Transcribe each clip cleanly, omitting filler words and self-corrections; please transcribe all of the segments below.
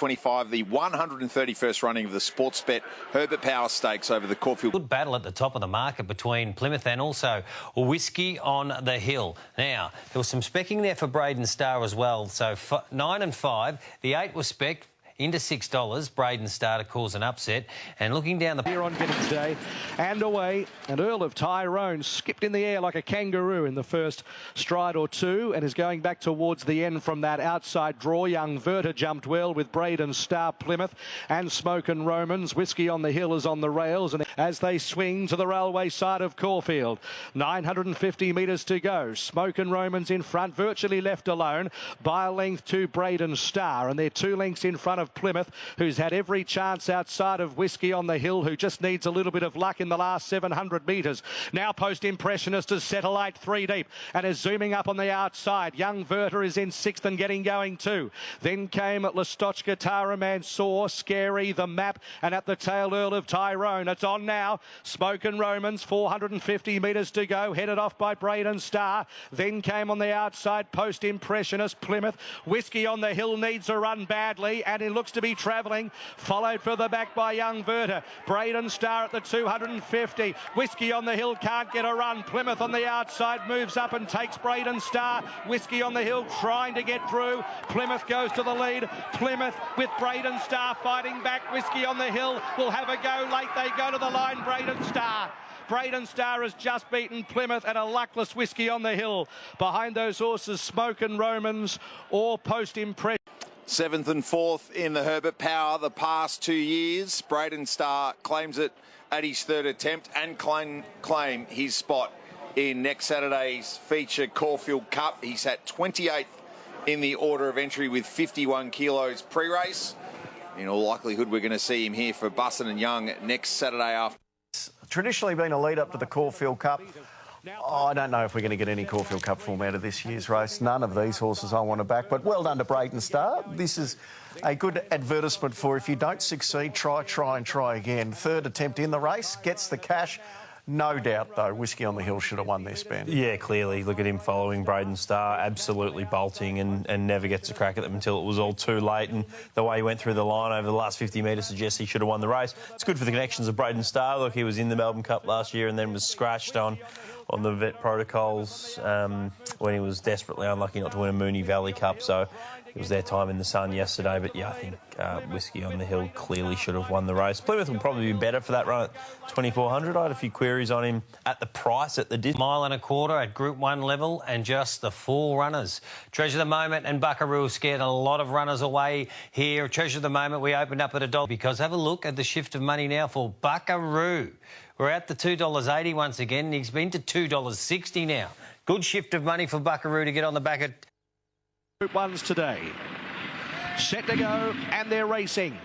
2025, the 131st running of the Sportsbet Herbert Power Stakes over the Caulfield. Good battle at the top of the market between Plymouth and also Whiskey on the Hill. Now, there was some specking there for Braden Star as well. So 9 and 5, the 8 was spec into $6. Braden Star to cause an upset. And looking down the... Here on Guineas Day and away. And Earl of Tyrone skipped in the air like a kangaroo in the first stride or two and is going back towards the end from that outside draw. Young Verta jumped well with Braden Star, Plymouth and Smokin' Romans. Whiskey on the Hill is on the rails and as they swing to the railway side of Caulfield. 950 metres to go. Smokin' Romans in front, virtually left alone by a length to Braden Star, and they're 2 lengths in front of Plymouth, who's had every chance outside of Whiskey on the Hill, who just needs a little bit of luck in the last 700 metres. Now Post Impressionist is satellite 3 deep and is zooming up on the outside. Young Verta is in 6th and getting going too. Then came Listochka, Tara Mansour, Scary, The Map, and at the tail Earl of Tyrone. It's on now. Smokin' Romans, 450 metres to go, headed off by Braden Star. Then came on the outside Post Impressionist, Plymouth. Whiskey on the Hill needs a run badly and it looks to be travelling, followed further back by Young Verta. Braden Star at the 250. Whiskey on the Hill can't get a run. Plymouth on the outside moves up and takes Braden Star. Whiskey on the Hill trying to get through. Plymouth goes to the lead. Plymouth with Braden Star fighting back. Whiskey on the Hill will have a go late. They go to the line. Braden Star. Braden Star has just beaten Plymouth and a luckless Whiskey on the Hill. Behind those horses, Smokin' Romans or Post Impression. 7th and 4th in the Herbert Power the past 2 years. Braden Star claims it at his 3rd attempt and claim his spot in next Saturday's feature Caulfield Cup. He's at 28th in the order of entry with 51 kilos pre-race. In all likelihood, we're going to see him here for Bussin and Young next Saturday after. Traditionally been a lead up to the Caulfield Cup. I don't know if we're going to get any Caulfield Cup form out of this year's race. None of these horses I want to back, but well done to Braden Star. This is a good advertisement for if you don't succeed, try again. 3rd attempt in the race, gets the cash. No doubt, though, Whiskey on the Hill should have won this, Ben. Yeah, clearly. Look at him following Braden Star, absolutely bolting and never gets a crack at them until it was all too late. And the way he went through the line over the last 50 metres suggests he should have won the race. It's good for the connections of Braden Star. Look, he was in the Melbourne Cup last year and then was scratched on the vet protocols when he was desperately unlucky not to win a Moonee Valley Cup. So it was their time in the sun yesterday. But, yeah, I think Whiskey on the Hill clearly should have won the race. Plymouth will probably be better for that run at 2,400. I had a few queries on him at the price at the distance. Mile and a quarter at Group 1 level and just the 4 runners. Treasure the Moment and Buckaroo scared a lot of runners away here. Treasure the Moment, we opened up at $1 because have a look at the shift of money now for Buckaroo. We're at the $2.80 once again. He's been to $2.60 now. Good shift of money for Buckaroo to get on the back of... Group 1s today. Set to go and they're racing.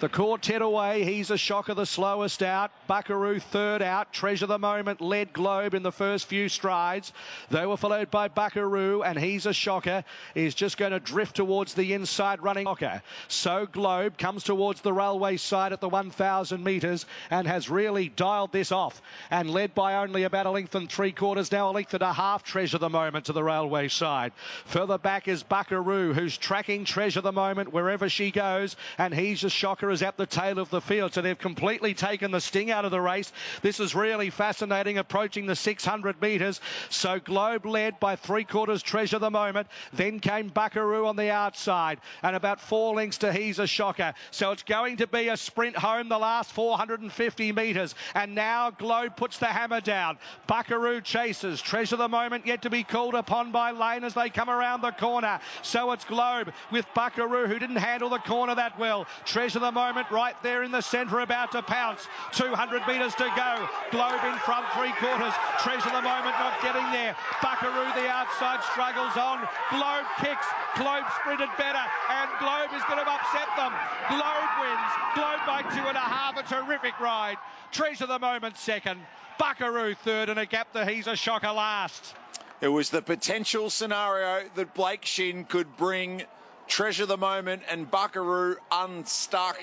The quartet away, he's a shocker, the slowest out. Buckaroo 3rd out. Treasure the Moment led Globe in the first few strides. They were followed by Buckaroo, and he's a shocker. He's just going to drift towards the inside running shocker. So Globe comes towards the railway side at the 1,000 metres and has really dialed this off and led by only about a length and 3/4, now a length and a half. Treasure the Moment to the railway side. Further back is Buckaroo, who's tracking Treasure the Moment wherever she goes, and he's a shocker is at the tail of the field, so they've completely taken the sting out of the race. This is really fascinating, approaching the 600 metres. So Globe led by 3/4 Treasure the Moment. Then came Buckaroo on the outside, and about 4 lengths to He's a Shocker. So it's going to be a sprint home the last 450 metres, and now Globe puts the hammer down. Buckaroo chases. Treasure the Moment yet to be called upon by Lane as they come around the corner. So it's Globe with Buckaroo, who didn't handle the corner that well. Treasure the Moment right there in the centre, about to pounce. 200 metres to go. Globe in front, 3/4. Treasure the Moment not getting there. Buckaroo the outside struggles on. Globe kicks. Globe sprinted better, and Globe is going to upset them. Globe wins. Globe by 2.5. A terrific ride. Treasure the Moment 2nd. Buckaroo 3rd, and a gap to He's a Shocker last. It was the potential scenario that Blake Shin could bring Treasure the Moment and Buckaroo unstuck,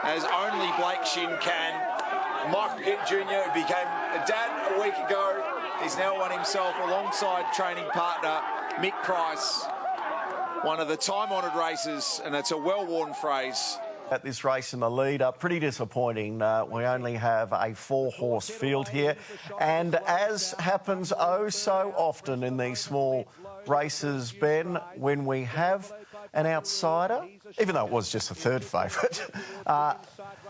as only Blake Shin can. Michael Gitt Jr. became a dad a week ago. He's now won himself alongside training partner Mick Price. one of the time-honoured races, and it's a well-worn phrase. At this race in the lead up, pretty disappointing. We only have a 4-horse field here, and as happens oh so often in these small races, Ben, when we have an outsider, even though it was just a third favourite,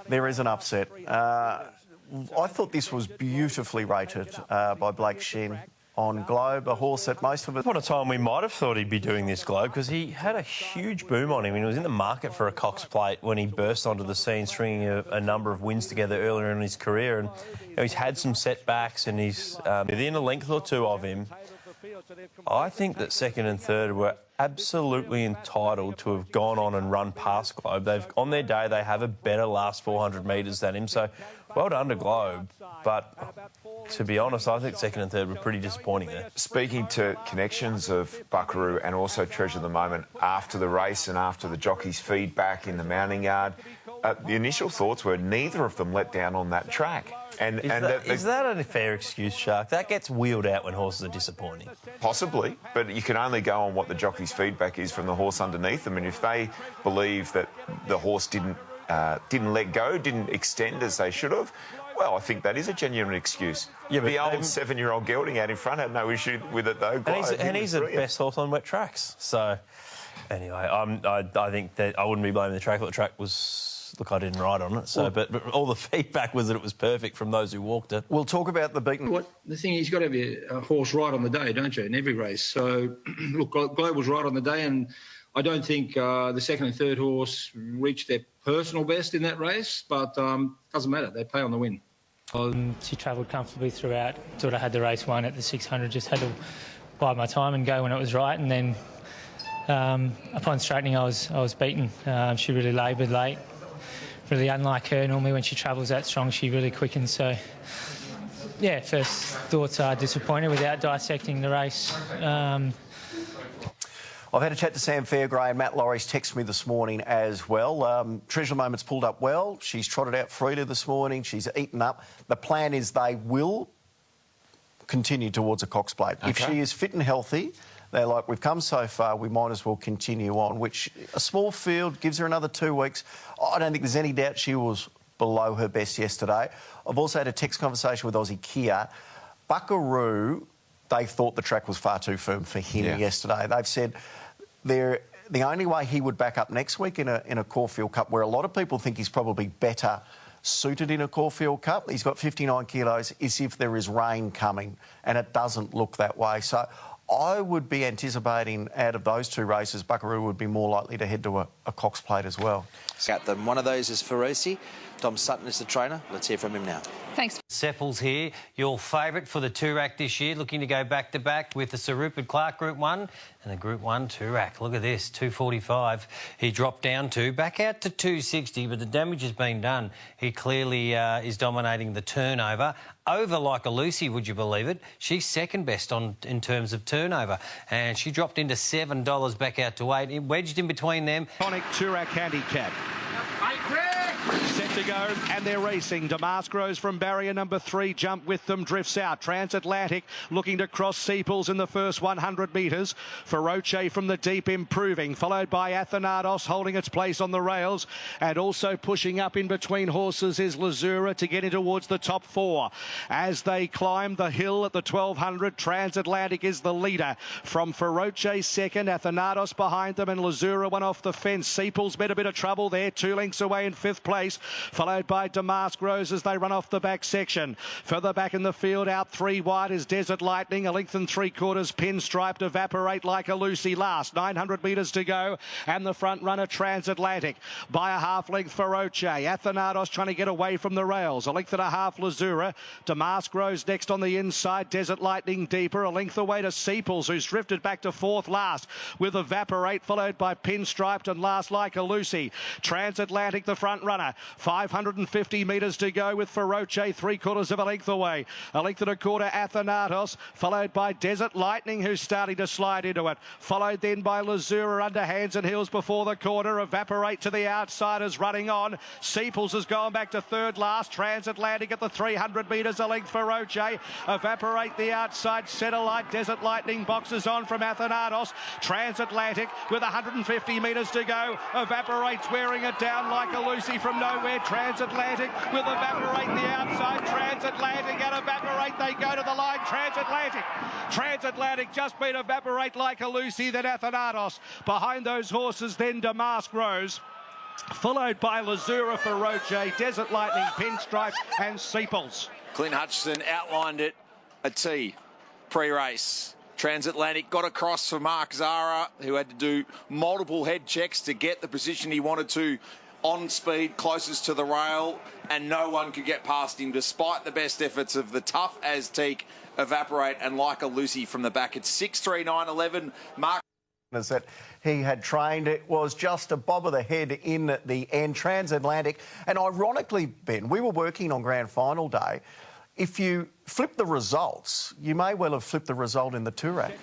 there is an upset. I thought this was beautifully rated by Blake Shin on Globe, a horse that most of us... What a time we might have thought he'd be doing this, Globe, because he had a huge boom on him. He was in the market for a Cox Plate when he burst onto the scene, stringing a number of wins together earlier in his career. And he's had some setbacks, and he's within a length or two of him. I think that second and third were absolutely entitled to have gone on and run past Globe. On their day, they have a better last 400 metres than him, so well done to Globe. But to be honest, I think second and third were pretty disappointing there. Speaking to connections of Buckaroo and also Treasure the Moment after the race and after the jockey's feedback in the mounting yard, the initial thoughts were neither of them let down on that track. Is that a fair excuse, Shark? That gets wheeled out when horses are disappointing. Possibly, but you can only go on what the jockey's feedback is from the horse underneath them, and if they believe that the horse didn't let go, didn't extend as they should have, well, I think that is a genuine excuse. Yeah, the old 7-year-old gelding out in front had no issue with it, though. And he's the best horse on wet tracks. So, anyway, I think that I wouldn't be blaming the track. The track was... Look, I didn't ride on it, so but all the feedback was that it was perfect from those who walked it. We'll talk about the beaten... The thing is, you've got to have a horse right on the day, don't you, in every race? So, look, Globe was right on the day, and I don't think the second and third horse reached their personal best in that race, but doesn't matter. They play on the win. She travelled comfortably throughout. Sort of had the race won at the 600. Just had to bide my time and go when it was right. And then upon straightening, I was beaten. She really laboured late. Really unlike her. Normally when she travels that strong, she really quickens. So, yeah, first thoughts are disappointed without dissecting the race. I've had a chat to Sam Fairgrave, and Matt Lawry's texted me this morning as well. Treasure Moment's pulled up well. She's trotted out freely this morning. She's eaten up. The plan is they will continue towards a Cox Plate. Okay. If she is fit and healthy, they're like, we've come so far, we might as well continue on, which a small field gives her another 2 weeks. I don't think there's any doubt she was below her best yesterday. I've also had a text conversation with Aussie Kia. Buckaroo, they thought the track was far too firm for him yesterday. They've said the only way he would back up next week in a Caulfield Cup, where a lot of people think he's probably better suited in a Caulfield Cup, he's got 59 kilos, is if there is rain coming, and it doesn't look that way. So I would be anticipating out of those two races, Buckaroo would be more likely to head to a Cox Plate as well. Got them. One of those is Ferrosi. Dom Sutton is the trainer. Let's hear from him now. Thanks. Sepples here, your favourite for the two-rack this year, looking to go back-to-back with the Sir Rupert Clark Group 1 and the Group 1 two-rack. Look at this, 245. He dropped down to, back out to 260, but the damage has been done. He clearly is dominating the turnover. Over Like a Lucy, would you believe it? She's second best in terms of turnover, and she dropped into $7 back out to 8. Wedged in between them. Iconic two-rack handicap. Set to go, and they're racing. Damascus from barrier number 3, jump with them, drifts out. Transatlantic looking to cross Sepals in the first 100 metres. Feroce from the deep improving, followed by Athanatos holding its place on the rails, and also pushing up in between horses is Lazura to get in towards the top 4. As they climb the hill at the 1200, Transatlantic is the leader. From Feroce second, Athanatos behind them, and Lazura one off the fence. Sepals met a bit of trouble there, 2 lengths away in 5th place, followed by Damascus as they run off the back section. Further back in the field, out 3 wide is Desert Lightning, a length and 3/4 pinstriped, Evaporate Like a Lucy last. 900 metres to go, and the front runner Transatlantic by a half length Feroce. Athanatos trying to get away from the rails, a length and a half Lazura. Damascus next on the inside, Desert Lightning deeper, a length away to Sepals, who's drifted back to 4th last with Evaporate, followed by Pinstriped and last Like a Lucy. Transatlantic Atlantic, the front runner. 550 metres to go with Feroce 3/4 of a length away. A length and a quarter, Athanatos, followed by Desert Lightning, who's starting to slide into it. Followed then by Lazura under hands and heels before the corner. Evaporate to the outsiders running on. Sepals has gone back to third last. Transatlantic at the 300 metres a length. Feroce. Evaporate the outside. Satellite. Desert Lightning boxes on from Athanatos. Transatlantic with 150 metres to go. Evaporate's wearing it down like a Lucy from nowhere. Transatlantic with Evaporate the outside. Transatlantic and Evaporate. They go to the line. Transatlantic just beat Evaporate like a Lucy. Then Athanatos. Behind those horses then Damask Rose. Followed by Lazura, Feroce, Desert Lightning, Pinstripe and Sepals. Clint Hutchison outlined it a T pre-race. Transatlantic got across for Mark Zara, who had to do multiple head checks to get the position he wanted to on speed closest to the rail, and no one could get past him despite the best efforts of the tough Azteque, Evaporate and Like a Lucy from the back. It's 6:39.11. Mark that he had trained. It was just a bob of the head in the end. Transatlantic. And ironically, Ben, we were working on grand final day. If you flip the results, you may well have flipped the result in the Toorak.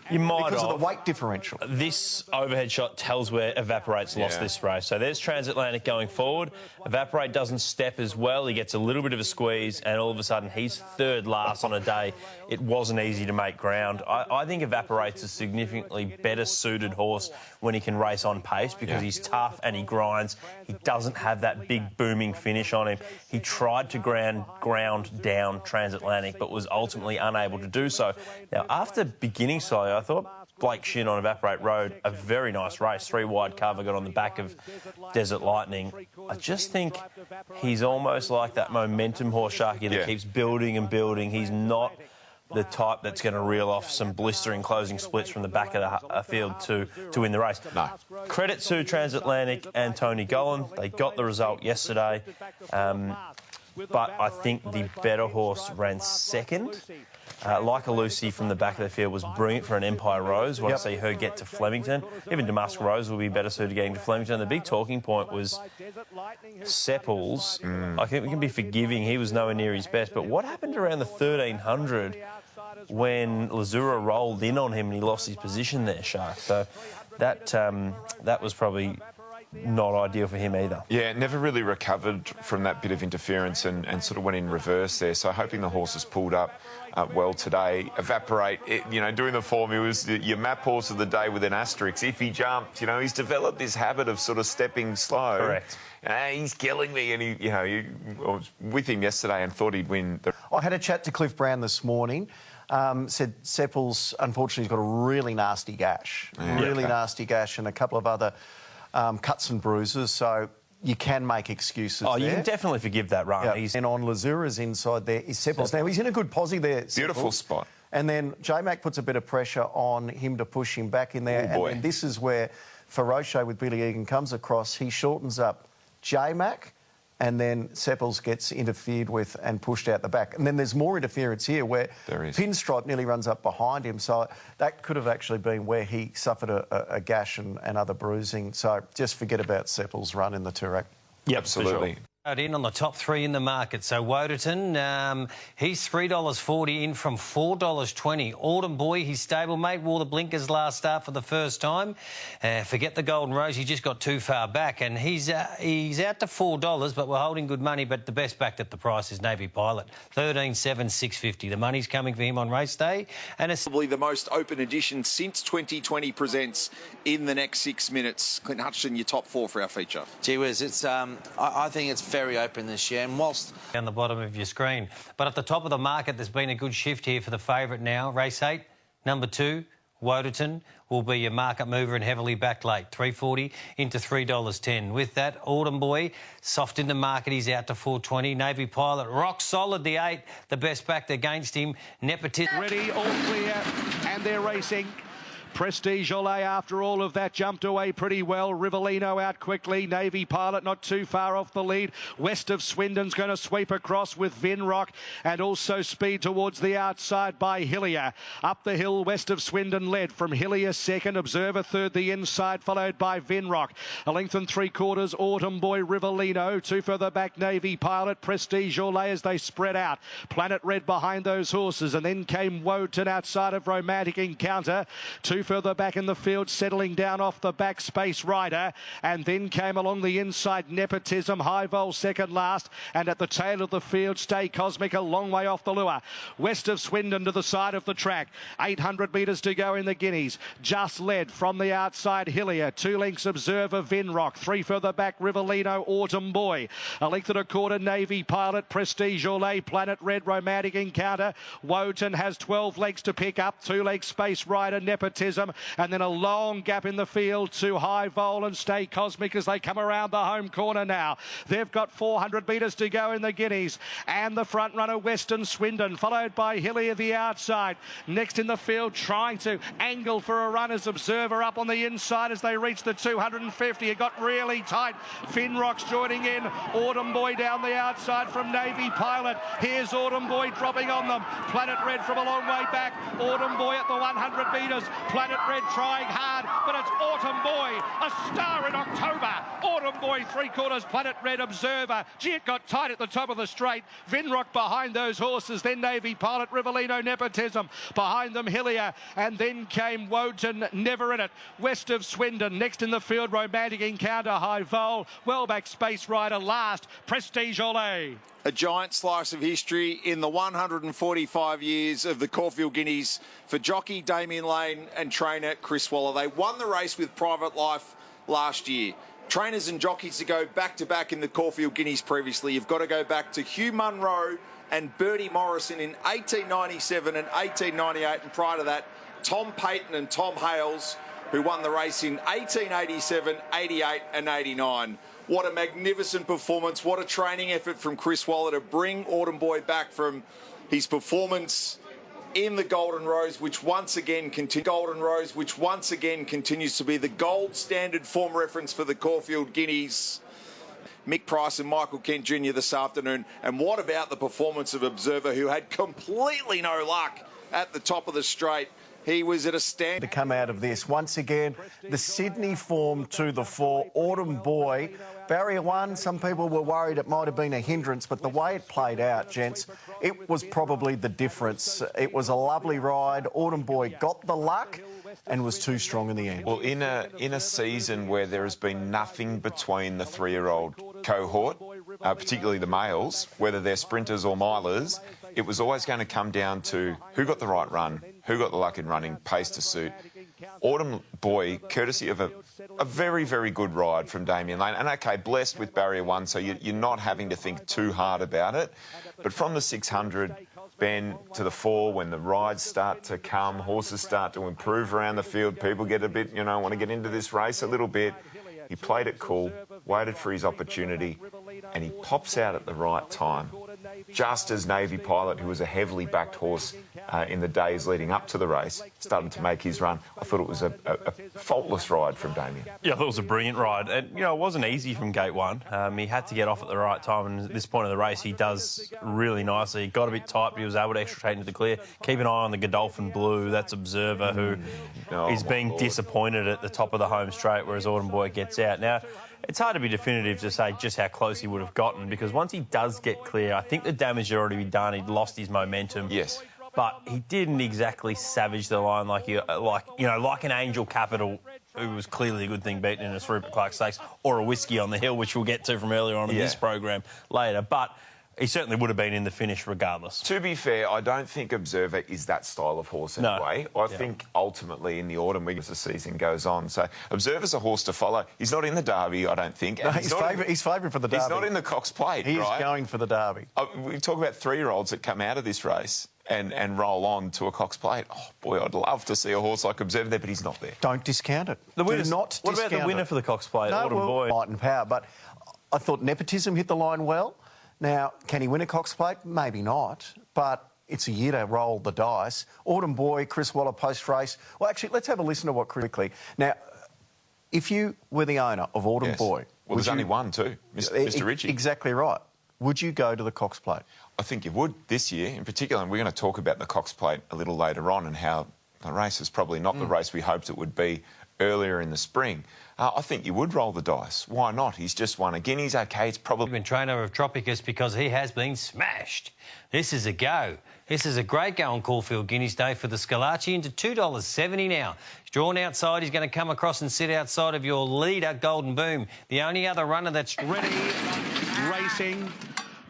You might because of the weight differential. This overhead shot tells where Evaporate's lost this race. So there's Transatlantic going forward. Evaporate doesn't step as well. He gets a little bit of a squeeze and all of a sudden he's third last on a day. It wasn't easy to make ground. I think Evaporate's a significantly better suited horse when he can race on pace because he's tough and he grinds. He doesn't have that big booming finish on him. He tried to ground down Transatlantic but was ultimately unable to do so. Now, after beginning slowly, I thought Blake Shin on Evaporate rode a very nice race. 3 wide cover, got on the back of Desert Lightning. I just think he's almost like that momentum horse, Sharky, that keeps building and building. He's not the type that's going to reel off some blistering closing splits from the back of the field to win the race. No. Credit to Transatlantic and Tony Gollan. They got the result yesterday. But I think the better horse ran second. Like a Lucy from the back of the field was brilliant for an Empire Rose. Want to see her get to Flemington. Even Damask Rose will be better suited getting to Flemington. The big talking point was Sepals. I think we can be forgiving. He was nowhere near his best. But what happened around the 1300 when Lazura rolled in on him and he lost his position there, Shark? So that was probably not ideal for him either. Yeah, never really recovered from that bit of interference and sort of went in reverse there. So hoping the horse has pulled up well today. Evaporate, doing the form, he was your map horse of the day with an asterisk. If he jumped, he's developed this habit of sort of stepping slow. Correct. He's killing me, and I was with him yesterday and thought he'd win. I had a chat to Cliff Brown this morning. Said Sepals, unfortunately, has got a really nasty gash. Nasty gash and a couple of other cuts and bruises, so you can make excuses there. You can definitely forgive that run. And on Lazura's inside there is Sepals. Now, he's in a good posse there, Beautiful Sepals. spot. And then J-Mac puts a bit of pressure on him to push him back in there. Oh, boy. And this is where Feroce with Billy Egan comes across. He shortens up J-Mac, and then Sepals gets interfered with and pushed out the back. And then there's more interference here where Pinstripe nearly runs up behind him. So that could have actually been where he suffered a gash and other bruising. So just forget about Sepals' run in the Toorak. Yep, absolutely. In on the top 3 in the market. So Woderton, he's $3.40 in from $4.20. Autumn Boy, his stablemate, wore the blinkers last start for the first time. Forget the Golden Rose, he just got too far back. And he's out to $4, but we're holding good money. But the best backed at the price is Navy Pilot, $13.7,650. The money's coming for him on race day. And it's probably the most open edition since 2020 presents in the next 6 minutes. Clint Hutchison, your top 4 for our feature. Gee whiz, it's, I think it's very open this year, and whilst down the bottom of your screen. But at the top of the market, there's been a good shift here for the favourite now. Race 8, number 2, Woderton, will be your market mover and heavily backed late. $3.40 into $3.10. With that, Autumn Boy, soft in the market, he's out to $4.20. Navy Pilot, rock solid, the 8, the best backed against him. Nepotism. Ready, all clear, and they're racing. Prestige Olay, after all of that, jumped away pretty well. Rivellino out quickly. Navy Pilot not too far off the lead. West of Swindon's going to sweep across with Vinrock, and also speed towards the outside by Hillier. Up the hill, West of Swindon led from Hillier second. Observer third, the inside, followed by Vinrock. A length and 3/4, Autumn Boy, Rivellino. Two further back, Navy Pilot, Prestige Olay as they spread out. Planet Red behind those horses, and then came Woden outside of Romantic Encounter. Two further back in the field, settling down off the back, Space Rider, and then came along the inside, Nepotism, High Vol second last, and at the tail of the field, Stay Cosmic a long way off the lure. West of Swindon to the side of the track, 800 metres to go in the Guineas. Just led from the outside, Hillier. 2 lengths, Observer, Vinrock. 3 further back, Rivellino, Autumn Boy. A length and a quarter, Navy Pilot, Prestige Olay, Planet Red, Romantic Encounter. Woden has 12 legs to pick up. 2 legs, Space Rider, Nepotism, and then a long gap in the field to High Vol and Stay Cosmic as they come around the home corner now. They've got 400 metres to go in the Guineas, and the front runner, Western Swindon, followed by Hillier the outside. Next in the field, trying to angle for a run as Observer up on the inside as they reach the 250. It got really tight. Finrock's joining in. Autumn Boy down the outside from Navy Pilot. Here's Autumn Boy dropping on them. Planet Red from a long way back. Autumn Boy at the 100 metres. Planet Red trying hard, but it's Autumn Boy, a star in October. Autumn Boy 3/4, Planet Red, Observer. Gee, it got tight at the top of the straight. Vinrock behind those horses, then Navy Pilot, Rivellino, Nepotism. Behind them, Hillier, and then came Woden, Never In It. West of Swindon, next in the field, Romantic Encounter, High Vol. Well back, Space Rider last, Prestige Olay. A giant slice of history in the 145 years of the Caulfield Guineas for jockey Damien Lane and trainer Chris Waller. They won the race with Private Life last year. Trainers and jockeys to go back-to-back in the Caulfield Guineas previously, you've got to go back to Hugh Munro and Bertie Morrison in 1897 and 1898, and prior to that, Tom Payton and Tom Hales, who won the race in 1887, 88 and 89. What a magnificent performance. What a training effort from Chris Waller to bring Autumn Boy back from his performance in the Golden Rose, which once again continues to be the gold standard form reference for the Caulfield Guineas. Mick Price and Michael Kent Jr. this afternoon. And what about the performance of Observer, who had completely no luck at the top of the straight? He was at a stand to come out of this. Once again, the Sydney form to the fore. Autumn Boy, barrier 1, some people were worried it might have been a hindrance, but the way it played out, gents, it was probably the difference. It was a lovely ride. Autumn Boy got the luck and was too strong in the end. Well, in a season where there has been nothing between the 3-year-old cohort, particularly the males, whether they're sprinters or milers, it was always going to come down to who got the right run, who got the luck in running, pace to suit. Autumn Boy, courtesy of a very, very good ride from Damien Lane. And, OK, blessed with barrier 1, so you're not having to think too hard about it. But from the 600, Ben, to the 4, when the rides start to come, horses start to improve around the field, people get a bit, want to get into this race a little bit. He played it cool, waited for his opportunity, and he pops out at the right time. Just as Navy Pilot, who was a heavily backed horse in the days leading up to the race, started to make his run. I thought it was a faultless ride from Damien. Yeah, I thought it was a brilliant ride. And, it wasn't easy from gate 1. He had to get off at the right time, and at this point of the race, he does really nicely. He got a bit tight, but he was able to extricate into the clear. Keep an eye on the Godolphin Blue. That's Observer, who is being disappointed at the top of the home straight, whereas Autumn Boy gets out. Now, it's hard to be definitive to say just how close he would have gotten, because once he does get clear, I think the damage had already been done. He'd lost his momentum. Yes. But he didn't exactly savage the line like an Angel Capital, who was clearly a good thing beaten in a Rupert Clark Stakes, or a Whiskey on the Hill, which we'll get to from earlier on in this program later. But he certainly would have been in the finish regardless. To be fair, I don't think Observer is that style of horse anyway. I think ultimately in the autumn, as the season goes on. So Observer's a horse to follow. He's not in the Derby, I don't think. No, he's favourite for the Derby. He's not in the Cox Plate, He's going for the Derby. We talk about 3-year-olds that come out of this race and roll on to a Cox Plate. Oh, boy, I'd love to see a horse like Observer there, but he's not there. Don't discount it. What about the winner for the Cox Plate, Autumn Boy? Might and power, but I thought Nepotism hit the line well. Now, can he win a Cox Plate? Maybe not, but it's a year to roll the dice. Autumn Boy, Chris Waller post-race. Well, actually, let's have a listen to what quickly. Now, if you were the owner of Autumn Boy... Well, there's only one too, Mr. Ritchie. Exactly right. Would you go to the Cox Plate? I think you would this year in particular, and we're going to talk about the Cox Plate a little later on and how the race is probably not the race we hoped it would be earlier in the spring. I think you would roll the dice. Why not? He's just won a Guineas. OK, it's probably... Been trainer of Tropicus because he has been smashed. This is a go. This is a great go on Caulfield Guineas Day for the Scalacci into $2.70 now. He's drawn outside. He's going to come across and sit outside of your leader, Golden Boom. The only other runner that's... Ready, racing.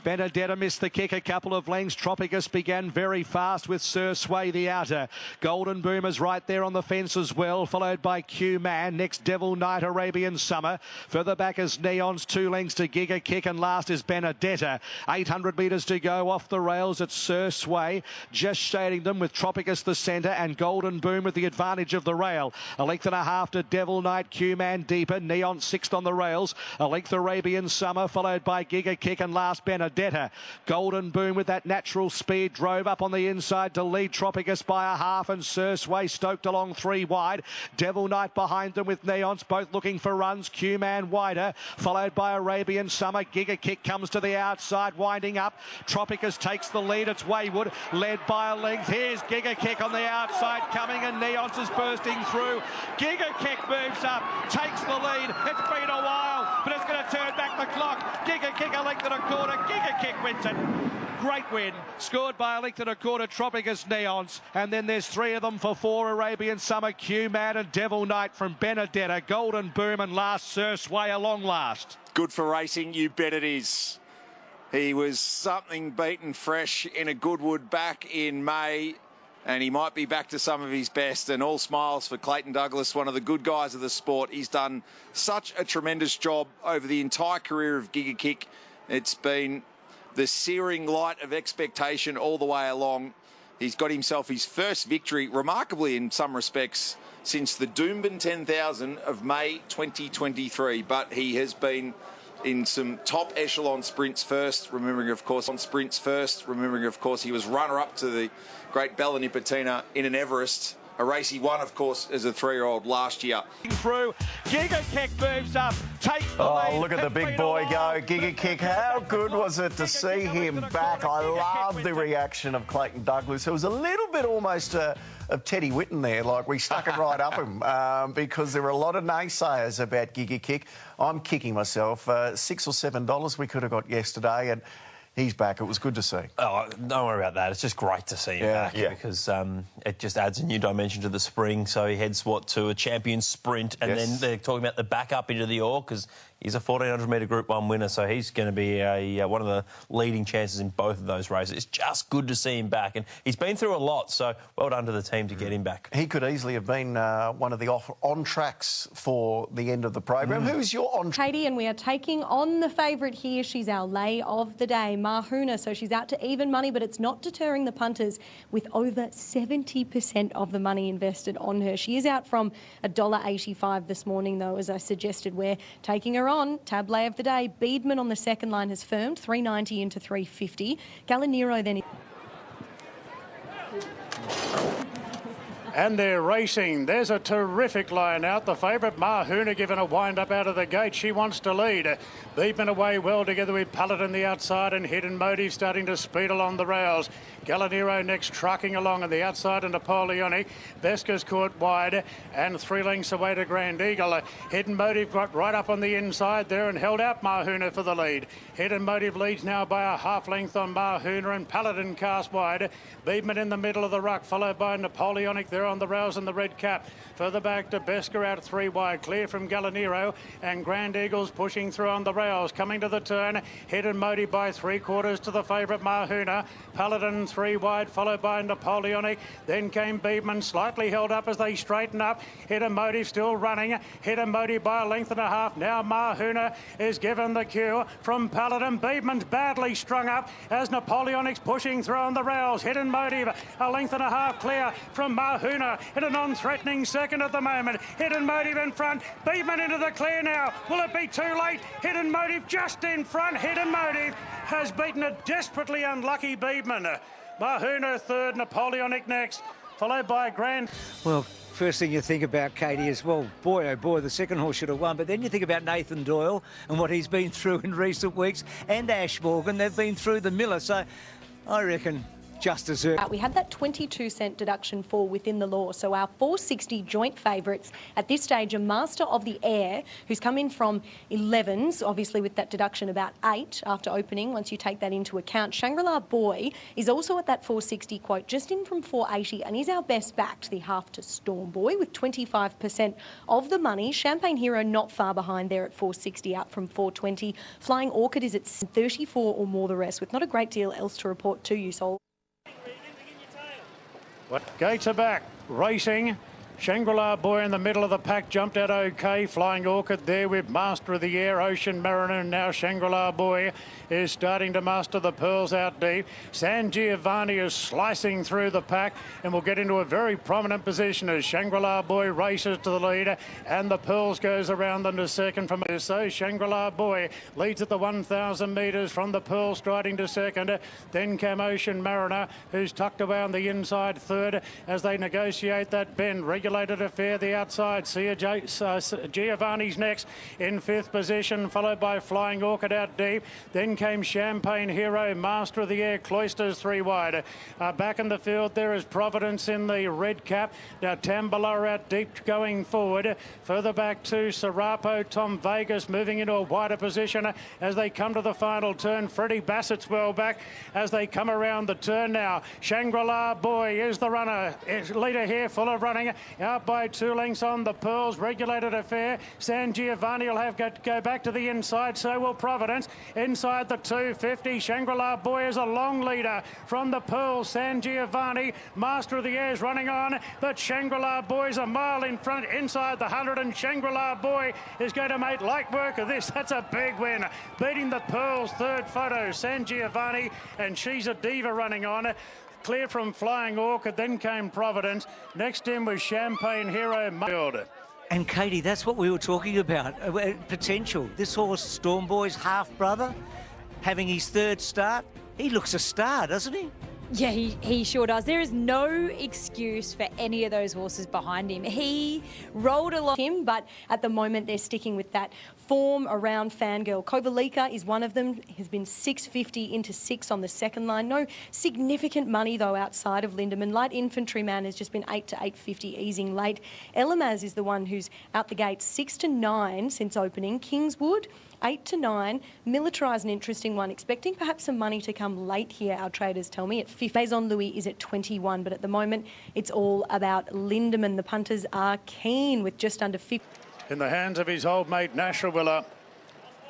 Benedetta missed the kick a couple of lengths. Tropicus began very fast with Sir Sway the outer. Golden Boom is right there on the fence as well, followed by Q-Man. Next, Devil Knight, Arabian Summer. Further back is Neon's 2 lengths to Giga Kick, and last is Benedetta. 800 metres to go off the rails at Sir Sway. Just shading them with Tropicus the centre and Golden Boom with the advantage of the rail. A length and a half to Devil Knight, Q-Man deeper. Neon 6th on the rails. A length Arabian Summer, followed by Giga Kick, and last Benedetta. Golden Boom with that natural speed drove up on the inside to lead Tropicus by a half, and Sir Sway stoked along 3 wide. Devil Knight behind them with Neons, both looking for runs. Q-Man wider, followed by Arabian Summer. Giga Kick comes to the outside, winding up. Tropicus takes the lead. It's Wayward, led by a length. Here's Giga Kick on the outside coming, and Neons is bursting through. Giga Kick moves up, takes the lead. It's been a while, but it's going to turn back the clock. Giga Kick a length and a quarter. Giga Kick wins it. Great win. Scored by a length and a quarter, Tropicus Neons. And then there's 3 of them for 4, Arabian Summer, Q-Man and Devil Knight from Benedetta. Golden Boom and last Sir Sway a long last. Good for racing, you bet it is. He was something beaten fresh in a Goodwood back in May, and he might be back to some of his best. And all smiles for Clayton Douglas, one of the good guys of the sport. He's done such a tremendous job over the entire career of Giga Kick. It's been the searing light of expectation all the way along. He's got himself his first victory, remarkably in some respects, since the Doomben 10,000 of May 2023. But he has been in some top echelon sprints first, remembering, of course, he was runner-up to the great Bella Nipotina in an Everest, a race he won, of course, as a 3-year-old last year. Through, Giga Kick moves up, takes the lead. Oh, look at the big boy go, Giga Kick. How good was it to see him back? I love the reaction of Clayton Douglas. It was a little bit almost of Teddy Whitten there, like we stuck it right up him, because there were a lot of naysayers about Giga Kick. I'm kicking myself. $6 or $7 we could have got yesterday, and he's back. It was good to see. Oh, don't worry about that. It's just great to see him back because it just adds a new dimension to the spring. So he heads, to a champion sprint, and then they're talking about the backup into the Orr because he's a 1,400-metre Group 1 winner, so he's going to be one of the leading chances in both of those races. It's just good to see him back, and he's been through a lot, so well done to the team to get him back. He could easily have been one of the on-tracks for the end of the program. Who's your on-track? Katie, and we are taking on the favourite here. She's our lay of the day, Mahuna, so she's out to even money, but it's not deterring the punters with over 70% of the money invested on her. She is out from $1.85 this morning, though, as I suggested. We're taking her on. Tab lay of the day. Beedman on the second line has firmed, $3.90 into $3.50. Galanero then... And they're racing. There's a terrific line out. The favourite, Mahuna, given a wind-up out of the gate. She wants to lead. Beeping away well together with Pallet on the outside and Hidden Motive starting to speed along the rails. Galanero next trucking along on the outside and Napoleonic. Vesca's caught wide and 3 lengths away to Grand Eagle. Hidden Motive got right up on the inside there and held out Mahuna for the lead. Hidden Motive leads now by a half length on Mahuna and Paladin cast wide. Beedman in the middle of the ruck, followed by Napoleonic there on the rails in the red cap. Further back to Besker out 3 wide, clear from Galanero, and Grand Eagles pushing through on the rails. Coming to the turn, Hidden Motive by 3/4 to the favourite Mahuna. Paladin 3 wide, followed by Napoleonic. Then came Beedman, slightly held up as they straighten up. Hidden Motive still running. Hidden Motive by a length and a half. Now Mahuna is given the cue from Paladin. Beedman's badly strung up as Napoleonic's pushing through on the rails. Hidden Motive a length and a half clear from Mahuna in a non-threatening second at the moment. Hidden Motive in front. Beedman into the clear now. Will it be too late? Hidden Motive just in front. Hidden Motive has beaten a desperately unlucky Beedman. Mahuna third, Napoleonic next, followed by Grand. Well, first thing you think about, Katie, is, well, boy, oh boy, the second horse should have won. But then you think about Nathan Doyle and what he's been through in recent weeks, and Ash Morgan. They've been through the Miller. So I reckon just deserved. We had that 22-cent deduction for within the law. So our 460 joint favourites at this stage are Master of the Air, who's come in from 11s, obviously with that deduction about 8 after opening, once you take that into account. Shangri-La Boy is also at that 460 quote, just in from 480, and is our best backed, the half to Storm Boy, with 25% of the money. Champagne Hero not far behind there at 460, out from 420. Flying Orchid is at 34 or more the rest, with not a great deal else to report to you. So Gates are back, racing. Shangri-La Boy in the middle of the pack jumped out okay. Flying Orchid there with Master of the Air, Ocean Mariner, and now Shangri-La Boy is starting to master the pearls out deep. San Giovanni is slicing through the pack and will get into a very prominent position as Shangri-La Boy races to the lead, and the pearls goes around them to second from this. So Shangri-La Boy leads at the 1,000 metres from the pearl, striding to second. Then came Ocean Mariner, who's tucked away on the inside third as they negotiate that bend. Regulated Affair the outside. Giovanni's next in fifth position, followed by Flying Orchid out deep. Then came Champagne Hero, Master of the Air, Cloisters 3 wide. Back in the field there is Providence in the red cap. Now Tambala out deep going forward. Further back to Serapo, Tom Vegas moving into a wider position as they come to the final turn. Freddie Bassett's well back as they come around the turn now. Shangri-La Boy is the runner. Leader here full of running. Out by 2 lengths on the pearls. Regulated Affair. San Giovanni will have to go back to the inside. So will Providence. Inside the 250. Shangri-La Boy is a long leader from the pearls. San Giovanni, Master of the Air, is running on, but Shangri-La Boy's a mile in front inside the 100, and Shangri-La Boy is going to make light work of this. That's a big win. Beating the pearls. Third photo, San Giovanni, and She's a Diva running on. Clear from Flying Orchid, then came Providence. Next in was Champagne Hero. And Katie, that's what we were talking about, potential. This horse, Storm Boy's half-brother, having his third start, he looks a star, doesn't he? Yeah, he sure does. There is no excuse for any of those horses behind him. He rolled a lot him, but at the moment they're sticking with that form around Fangirl. Kovalika is one of them. Has been 650 into 6 on the second line. No significant money though outside of Lindemann. Light Infantryman has just been 8 to 850, easing late. Elamaz is the one who's out the gate 6 to 9 since opening. Kingswood 8 to 9. Militarize, an interesting one. Expecting perhaps some money to come late here, our traders tell me. At 50. Maison Louis is at 21, but at the moment it's all about Lindemann. The punters are keen with just under 50. In the hands of his old mate Nasherwilla.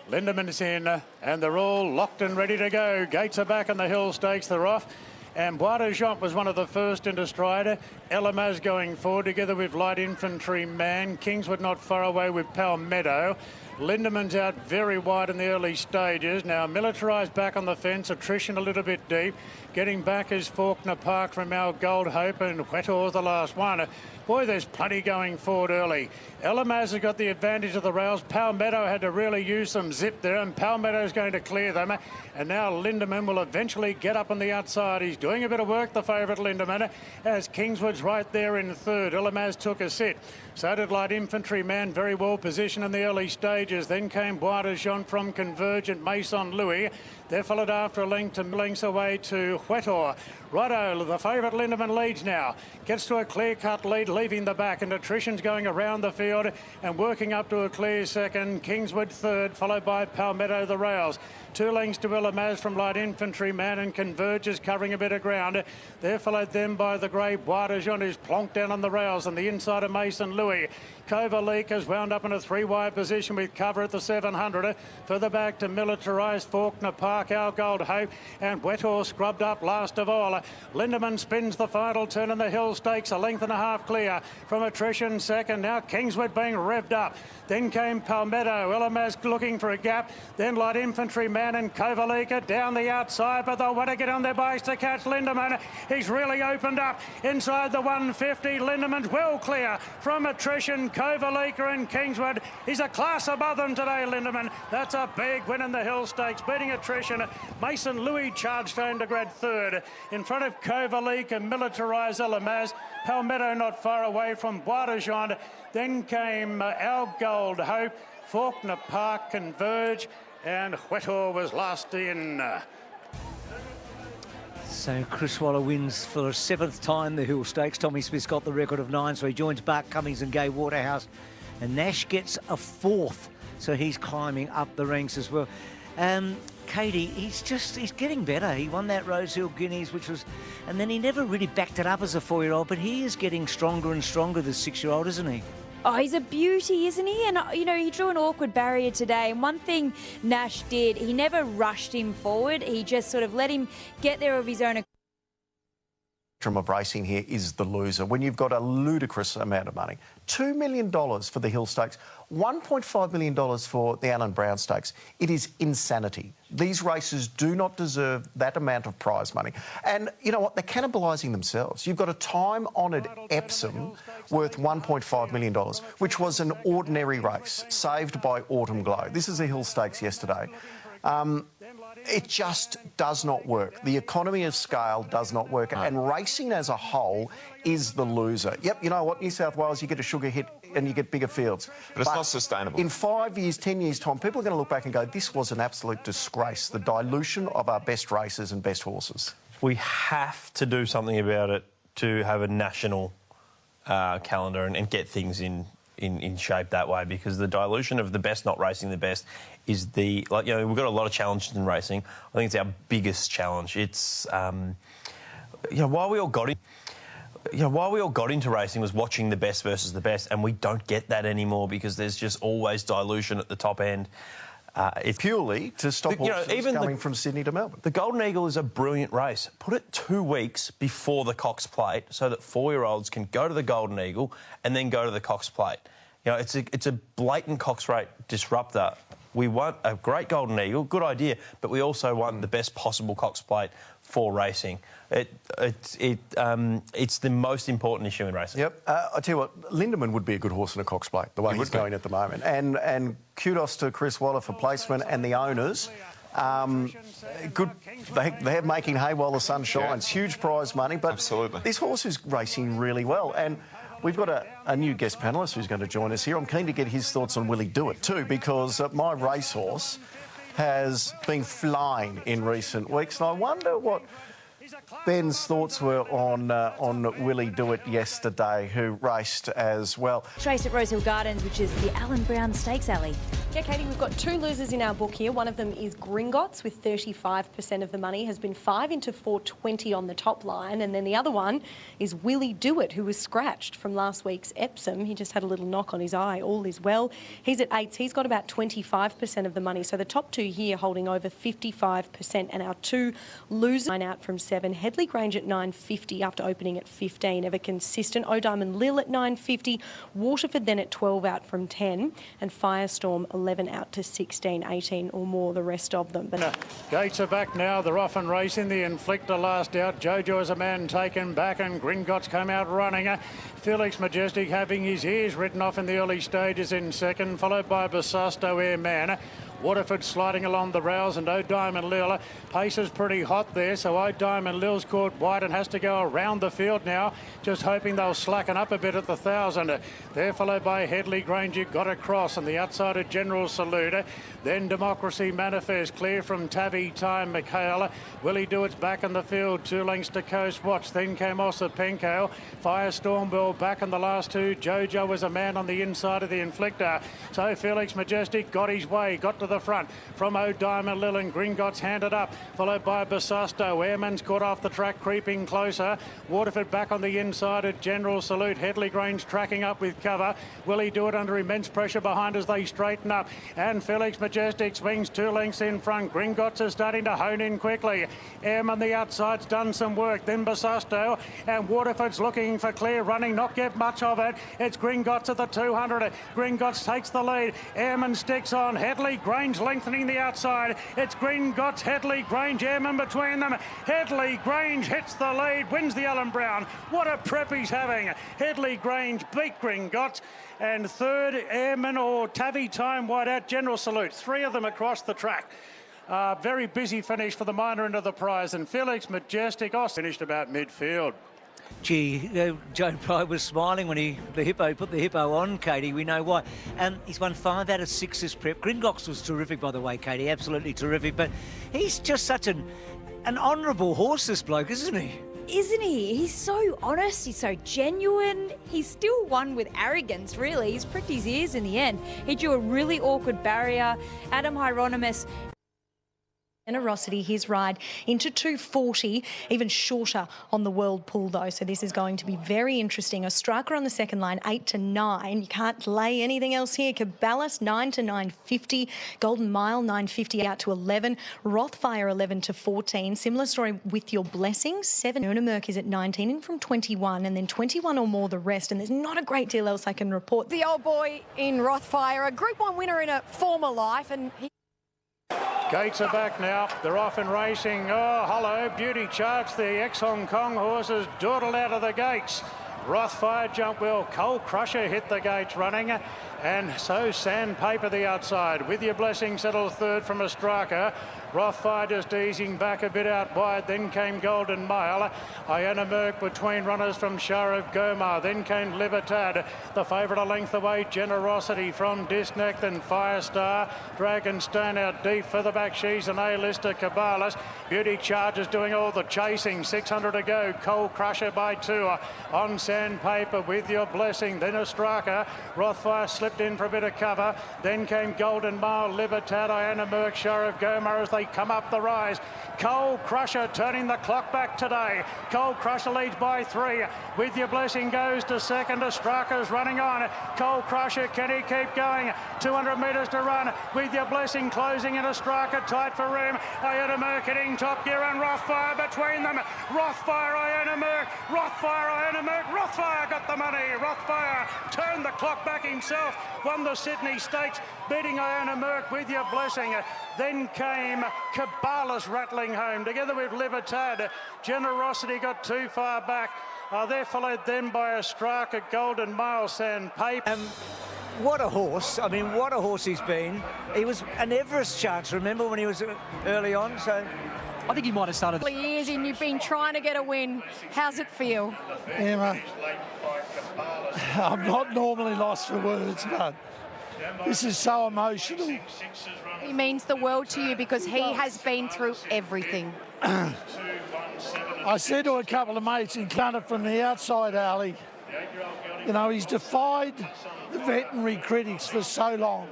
Lindemann's in, and they're all locked and ready to go. Gates are back on the Hill Stakes. They're off. And Bois de Jaunt was one of the first into stride. Elamaz going forward together with Light Infantry Man. Kingswood not far away with Palmetto. Lindemann's out very wide in the early stages. Now Militarised back on the fence. Attrition a little bit deep. Getting back is Faulkner Park from our Gold Hope, and Whetor's the last one. Boy, there's plenty going forward early. Elamaz has got the advantage of the rails. Palmetto had to really use some zip there, and Palmetto's going to clear them. And now Lindemann will eventually get up on the outside. He's doing a bit of work, the favourite Lindemann, as Kingswood's right there in third. Elamaz took a sit. So did Light Infantry Man, very well positioned in the early stages. Then came Bois de Jaunt from Convergent, Maison Louis. They're followed after a length to lengths away to Whetor. Righto, the favourite Lindemann leads now. Gets to a clear-cut lead, leaving the back, and attrition's going around the field and working up to a clear second. Kingswood third, followed by Palmetto the rails. 2 lengths to Elamaz from Light Infantry Man, and Converges covering a bit of ground. They're followed then by the grey Bois de Jaunt, who's plonked down on the rails, and the inside of Mason Louis. Kovalik has wound up in a 3-wide position with cover at the 700. Further back to Militarised, Faulkner Park, Our Gold Hope, and Whetor scrubbed up last of all. Lindemann spins the final turn in the Hill Stakes, a length and a half clear from attrition second. Now Kingswood being revved up. Then came Palmetto, Elamaz looking for a gap. Then Light Infantry Man and Kovalika down the outside, but they'll want to get on their bikes to catch Lindemann. He's really opened up inside the 150. Lindemann's well clear from attrition. Kovalika and Kingswood. He's a class above them today, Lindemann. That's a big win in the Hill Stakes, beating attrition. Mason Louis Chardstone to grad third. In front of Kovalika and Militarizer Lamaze. Palmetto not far away from Bois de Jonde. Then came Our Gold Hope, Faulkner Park, Converge, and Huetor was last in. So Chris Waller wins for a 7th time the Hill Stakes. Tommy Smith's got the record of 9, so he joins Bart Cummings and Gay Waterhouse. And Nash gets a 4th, so he's climbing up the ranks as well. Katie, he's getting better. He won that Rosehill Guineas, and then he never really backed it up as a 4-year-old, but he is getting stronger and stronger, the 6-year-old, isn't he? Oh, he's a beauty, isn't he? And, you know, he drew an awkward barrier today. And one thing Nash did, he never rushed him forward. He just sort of let him get there of his own. Of racing here is the loser. When you've got a ludicrous amount of money, $2 million for the Hill Stakes, $1.5 million for the Alan Brown Stakes. It is insanity. These races do not deserve that amount of prize money. And you know what? They're cannibalising themselves. You've got a time-honoured Epsom worth $1.5 million, which was an ordinary race, saved by Autumn Glow. This is the Hill Stakes yesterday. It just does not work. The economy of scale does not work. And racing as a whole is the loser. Yep, you know what? New South Wales, you get a sugar hit and you get bigger fields. But it's not sustainable. In 5 years, 10 years' time, people are going to look back and go, this was an absolute disgrace, the dilution of our best racers and best horses. We have to do something about it to have a national calendar and get things in shape that way, because the dilution of the best not racing the best is we've got a lot of challenges in racing. I think it's our biggest challenge. It's why we all got into racing was watching the best versus the best, and we don't get that anymore because there's just always dilution at the top end. It's purely to stop horses even coming from Sydney to Melbourne. The Golden Eagle is a brilliant race. Put it 2 weeks before the Cox Plate so that 4-year-olds can go to the Golden Eagle and then go to the Cox Plate. You know, it's a blatant Cox rate disruptor. We want a great Golden Eagle, good idea, but we also want the best possible Cox Plate for racing. It's the most important issue in racing. Yep. I tell you what, Lindemann would be a good horse in a Cox Plate, the way he's going at the moment. And kudos to Chris Waller for placement and the owners. Good. They're making hay while the sun shines. Yeah. Huge prize money, but absolutely, this horse is racing really well. And we've got a new guest panellist who's going to join us here. I'm keen to get his thoughts on Willie Do It too, because my racehorse has been flying in recent weeks, and I wonder what Ben's thoughts were on Willie Do It yesterday, who raced as well. Traced at Rosehill Gardens, which is the Alan Brown Stakes, Ali. Yeah, Katie, we've got 2 losers in our book here. One of them is Gringotts with 35% of the money, has been 5 into 420 on the top line. And then the other one is Willie Do It, who was scratched from last week's Epsom. He just had a little knock on his eye. All is well. He's at 8s. He's got about 25% of the money. So the top 2 here holding over 55%. And our 2 losers, 9 out from 7. Headley Grange at 9.50 after opening at 15. Ever consistent. O'Diamond Lil at 9.50. Waterford then at 12 out from 10. And Firestorm 11 out to 16, 18 or more, the rest of them. But gates are back now. They're off and racing. The Inflictor last out. Jojo is a man taken back, and Gringotts come out running. Felix Majestic having his ears written off in the early stages in second, followed by Basasto Airman. Waterford sliding along the rails, and O'Diamond Lil. Pace is pretty hot there, so O'Diamond Lil's caught wide and has to go around the field now, just hoping they'll slacken up a bit at the 1,000. They're followed by Headley Grange, got across, and the outside of General Salute. Then Democracy Manifest, clear from Tabby Time Michaela. Willie Do It's back in the field, 2 lengths to Coast Watch. Then came Ossa Penko. Firestorm Bell back in the last 2. Jojo was a man on the inside of the Inflictor. So Felix Majestic got his way, got to the front from O'Diamond Lil, and Gringotts handed up, followed by Basasto. Airman's caught off the track, creeping closer. Waterford back on the inside at General Salute. Headley Grange tracking up with cover. Willie Do It under immense pressure behind as they straighten up. And Felix Majestic swings 2 lengths in front. Gringotts is starting to hone in quickly. Airman the outside's done some work. Then Basasto, and Waterford's looking for clear running. Not get much of it. It's Gringotts at the 200. Gringotts takes the lead. Airman sticks on. Headley Grange Grange lengthening the outside. It's Gringotts, Headley, Grange, Airman between them. Headley, Grange hits the lead, wins the Allen Brown. What a prep he's having. Headley, Grange beat Gringotts. And third, Airman or Tavi time wide out. General Salute. 3 of them across the track. Very busy finish for the minor end of the prize. And Felix Majestic finished about midfield. Gee, Joe Pride was smiling when the hippo put the hippo on, Katie. We know why. He's won 5 out of 6 this prep. Gringotts was terrific, by the way, Katie. Absolutely terrific. But he's just such an honourable horse, this bloke, isn't he? Isn't he? He's so honest, he's so genuine. He's still won with arrogance, really. He's pricked his ears in the end. He drew a really awkward barrier. Adam Hieronymus. Generosity, his ride into 240, even shorter on the World Pool though, so this is going to be very interesting. Ostraka on the second line, 8 to 9. You can't lay anything else here. Caballas 9 to 9.50, Golden Mile 9.50 out to 11, Rothfire 11 to 14. Similar story with Your Blessings, 7. Merck is at 19 and from 21, and then 21 or more the rest, and there's not a great deal else I can report. The old boy in Rothfire, a Group 1 winner in a former life, and Gates are back now. They're off and racing. Oh, hello. Beauty Charge, the ex-Hong Kong horses, dawdled out of the gates. Rothfire jump well. Coal Crusher hit the gates running. And so Sandpaper the outside. With Your Blessing settled third from Ostraka. Rothfire just easing back a bit out wide. Then came Golden Mile. Iona Merck between runners from Shah of Gomar. Then came Libertad. The favourite a length away, Generosity from Disneck. Then Firestar. Dragonstone out deep for the back. She's an A-lister. Caballas. Beauty Charge is doing all the chasing. 600 to go. Coal Crusher by 2. On Sandpaper With Your Blessing. Then Ostraka. Rothfire slipped in for a bit of cover. Then came Golden Mile. Libertad. Iona Merck. Shah of Gomar as they come up the rise. Coal Crusher turning the clock back today. Coal Crusher leads by 3. With Your Blessing goes to second. Ostraka's running on. Coal Crusher, can he keep going? 200 metres to run. With Your Blessing closing in. Ostraka tight for room. Iona Merck hitting top gear and Rothfire between them. Rothfire, Iona Merck. Rothfire, Iona Merck. Rothfire got the money. Rothfire turned the clock back himself. Won the Sydney Stakes, beating Iona Merck With Your Blessing. Then came Caballas rattling home together with Libertad. Generosity got too far back. They're followed then by Ostraka, Golden Mile, Sandpaper. What a horse. I mean, what a horse he's been. He was an Everest chance, remember, when he was early on, so I think he might have started. years and you've been trying to get a win. How's it feel? Emma, I'm not normally lost for words, but this is so emotional. He means the world to you because he has been through everything. I said to a couple of mates in Cunner from the outside alley, you know, he's defied the veterinary critics for so long.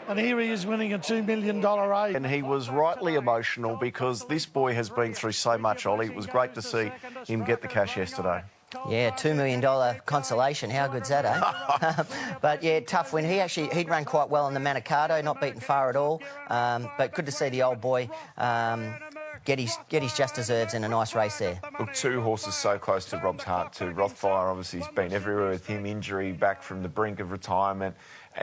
And here he is winning a $2 million race. And he was rightly emotional because this boy has been through so much, Ollie. It was great to see him get the cash yesterday. Yeah, $2 million consolation. How good's that, eh? But, yeah, tough win. He'd run quite well in the Manikato, not beaten far at all. But good to see the old boy get his just deserves in a nice race there. Look, 2 horses so close to Rob's heart too. Rothfire, obviously, has been everywhere with him. Injury, back from the brink of retirement.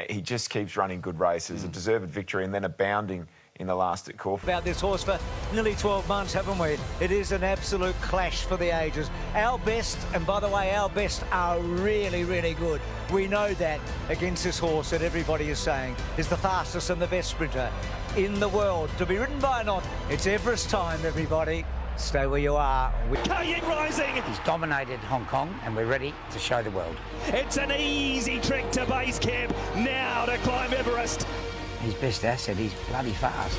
He just keeps running good races. A deserved victory and then a bounding in the last at Caulfield. About this horse for nearly 12 months, haven't we? It is an absolute clash for the ages. Our best, and by the way, our best are really, really good. We know that against this horse that everybody is saying is the fastest and the best sprinter in the world. To be ridden by a knot, it's Everest time, everybody. Stay where you are. Kaying Rising. He's dominated Hong Kong and we're ready to show the world. It's an easy trek to base camp. Now to climb Everest. His best asset, he's bloody fast.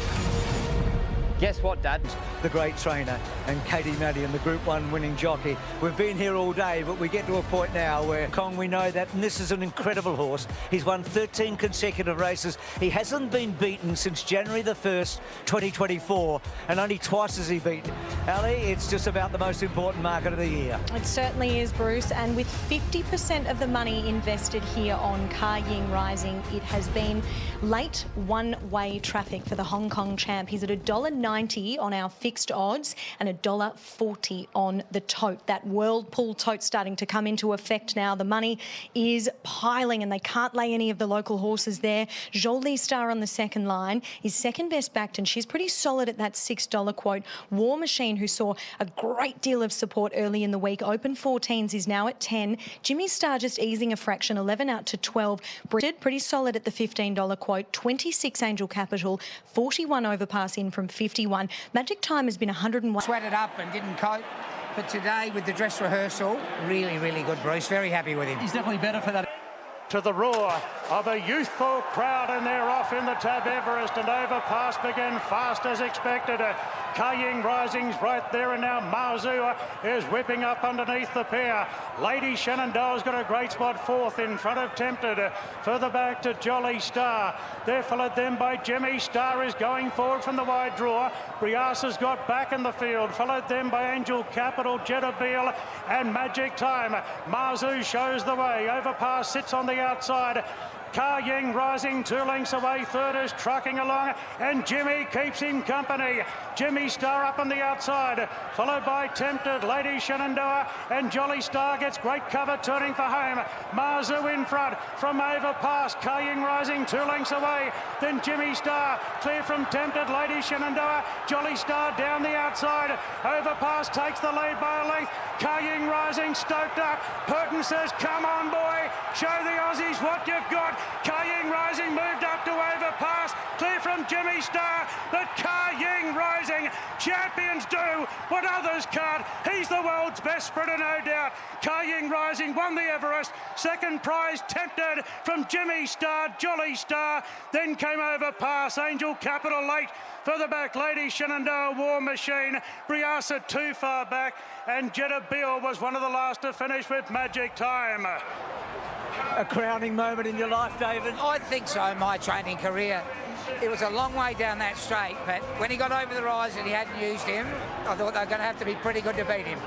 Guess what, Dad? The great trainer and Katie Maddy and the Group 1 winning jockey. We've been here all day, but we get to a point now where Kong, we know that, and this is an incredible horse. He's won 13 consecutive races. He hasn't been beaten since January the 1st, 2024, and only twice has he beaten. Ali, it's just about the most important market of the year. It certainly is, Bruce, and with 50% of the money invested here on Caulfield Rising, it has been late one-way traffic for the Hong Kong champ. He's at $1.90 $1.90 on our fixed odds and $1.40 on the tote. That Whirlpool tote starting to come into effect now. The money is piling and they can't lay any of the local horses there. Jolie Star on the second line is second best backed and she's pretty solid at that $6 quote. War Machine, who saw a great deal of support early in the week, open 14s, is now at 10. Jimmy Star just easing a fraction, 11 out to 12. Bridget, pretty solid at the $15 quote. 26 Angel Capital, 41 Overpass in from 51. Magic Time has been 101. Sweated up and didn't cope. But today, with the dress rehearsal, really, really good, Bruce. Very happy with him. He's definitely better for that. To the roar of a youthful crowd, and they're off in the Tab Everest, and Overpass began fast as expected. Kaying Rising's right there, and now Marzu is whipping up underneath the pair. Lady Shenandoah's got a great spot, fourth in front of Tempted. Further back to Jolly Star. They're followed then by Jimmy Star is going forward from the wide draw. Briassa's got back in the field, followed then by Angel Capital, Jeddabil and Magic Time. Marzu shows the way. Overpass sits on the outside. Kaying Rising 2 lengths away, third is trucking along, and Jimmy keeps him company. Jimmy Star up on the outside, followed by Tempted, Lady Shenandoah, and Jolly Star gets great cover, turning for home. Marzu in front from Overpass. Kaying Rising 2 lengths away, then Jimmy Star clear from Tempted, Lady Shenandoah, Jolly Star down the outside. Overpass takes the lead by a length. Kaying Rising stoked up. Purton says, come on, boy, show the Aussies what you've got. Kaying Rising moved up to Overpass, clear from Jimmy Star, but Kaying Rising, champions do what others can't. He's the world's best sprinter, no doubt. Kaying Rising won the Everest. Second prize Tempted from Jimmy Star, Jolly Star. Then came Overpass, Angel Capital late. Further back, Lady Shenandoah, War Machine. Briassa too far back. And Jeddabil was one of the last to finish with Magic Time. A crowning moment in your life, David? I think so, my training career. It was a long way down that straight, but when he got over the rise and he hadn't used him, I thought they were going to have to be pretty good to beat him.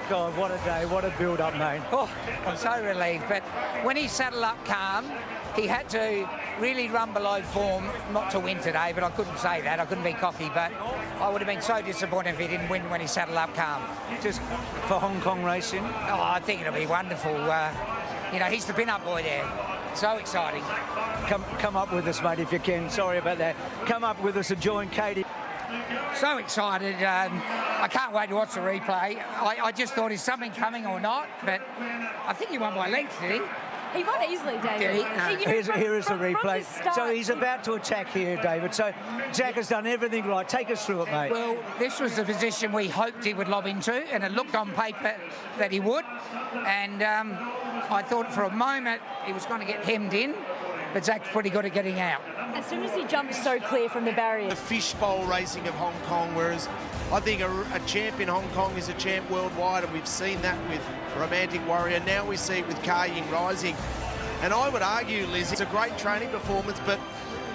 God, what a day, what a build-up, mate. Oh, I'm so relieved. But when he saddled up calm, he had to really run below form, not to win today, but I couldn't say that. I couldn't be cocky, but I would have been so disappointed if he didn't win when he saddled up calm. Just for Hong Kong racing? Oh, I think it'll be wonderful. You know, he's the pin-up boy there. So exciting. Come up with us, mate, if you can. Sorry about that. Come up with us and join Katie. So excited. I can't wait to watch the replay. I just thought, is something coming or not? But I think he won by lengths, did he? He won easily, David. Did he? No. Here is the replay. So he's about to attack here, David. So Jack has done everything right. Take us through it, mate. Well, this was the position we hoped he would lob into, and it looked on paper that he would. And I thought for a moment he was going to get hemmed in, but Zach's pretty good at getting out. As soon as he jumped so clear from the barrier. The fishbowl racing of Hong Kong, whereas I think a champ in Hong Kong is a champ worldwide, and we've seen that with Romantic Warrior. Now we see it with Kaying Rising. And I would argue, Liz, it's a great training performance, but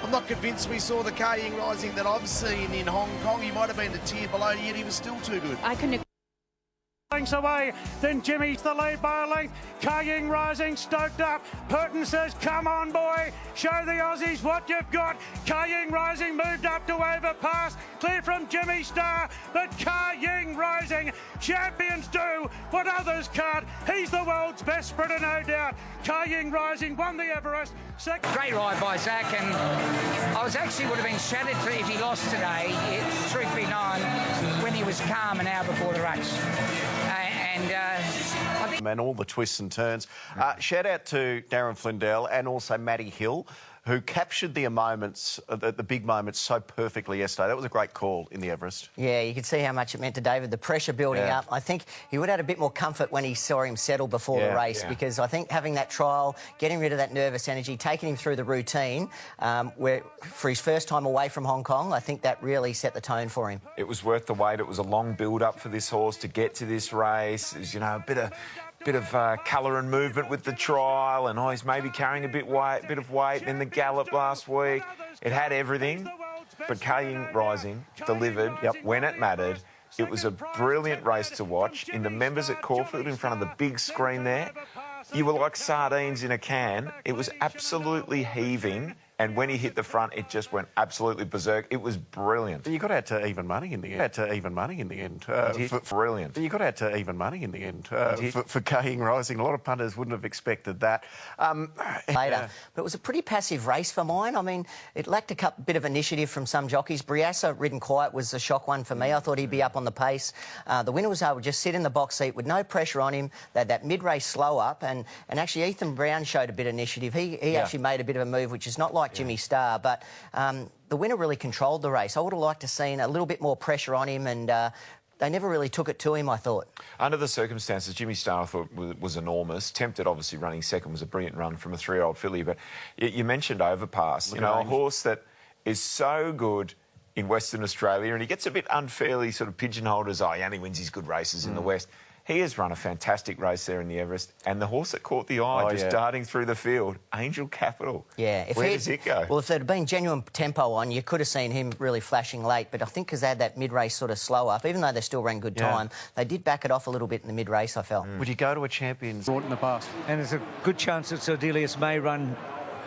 I'm not convinced we saw the Kaying Rising that I've seen in Hong Kong. He might have been the tier below, yet he was still too good. I couldn't. Lengths away, then Jimmy's the lead by a length. Kaying Rising stoked up. Purton says, come on, boy, show the Aussies what you've got. Kaying Rising moved up to Overpass, clear from Jimmy Star, but Kaying Rising, champions do what others can't. He's the world's best sprinter, no doubt. Kaying Rising won the Everest. Great ride by Zach, and I would have been shattered if he lost today. Truth be known, when he was calm an hour before the race. And all the twists and turns. Shout out to Darren Flindell and also Matty Hill, who captured the moments, the big moments, so perfectly yesterday. That was a great call in the Everest. Yeah, you could see how much it meant to David, the pressure building up. I think he would have had a bit more comfort when he saw him settle before the race, because I think having that trial, getting rid of that nervous energy, taking him through the routine, where for his first time away from Hong Kong, I think that really set the tone for him. It was worth the wait. It was a long build-up for this horse to get to this race. It was, you know, a bit of colour and movement with the trial, and he's maybe carrying a bit of weight. Then the gallop last week, it had everything. But Kaying Rising delivered when it mattered. It was a brilliant race to watch. In the members at Caulfield, in front of the big screen there, you were like sardines in a can. It was absolutely heaving, And when he hit the front, it just went absolutely berserk. It was brilliant. You got out to even money in the end. Brilliant. You got out to even money in the end for Caulfield Rising. A lot of punters wouldn't have expected that. Later. But it was a pretty passive race for mine. I mean, it lacked a bit of initiative from some jockeys. Briassa, ridden quiet, was a shock one for me. I thought he'd be up on the pace. The winner was able to just sit in the box seat with no pressure on him. They had that mid-race slow up, and actually Ethan Brown showed a bit of initiative. He actually made a bit of a move, which is not like Jimmy Starr, but the winner really controlled the race. I would have liked to have seen a little bit more pressure on him, and they never really took it to him, I thought. Under the circumstances, Jimmy Starr, I thought, was enormous. Tempted, obviously, running second was a brilliant run from a 3-year-old filly. But you mentioned Overpass. A horse that is so good in Western Australia, and he gets a bit unfairly sort of pigeonholed as, he only wins his good races in the West. He has run a fantastic race there in the Everest, and the horse that caught the eye darting through the field, Angel Capital. Yeah. Where does it go? Well, if there had been genuine tempo on, you could have seen him really flashing late, but I think because they had that mid-race sort of slow up, even though they still ran good time, they did back it off a little bit in the mid-race, I felt. Would you go to a Champions in the past? And there's a good chance that Sir Delius may run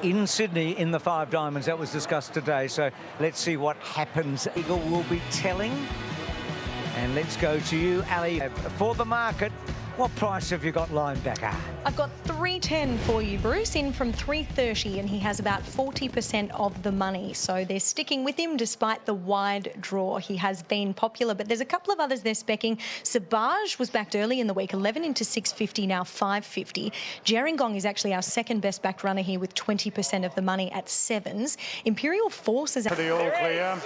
in Sydney in the 5 Diamonds. That was discussed today, so let's see what happens. Eagle will be telling. And let's go to you, Ali. For the market, what price have you got Linebacker? I've got 310 for you, Bruce, in from 330, and he has about 40% of the money. So they're sticking with him despite the wide draw. He has been popular, but there's a couple of others they're specking. Sabaj was backed early in the week, 11 into 650, now 550. Gerringong is actually our second best backed runner here with 20% of the money at 7s. Imperial Force is... For the all clear.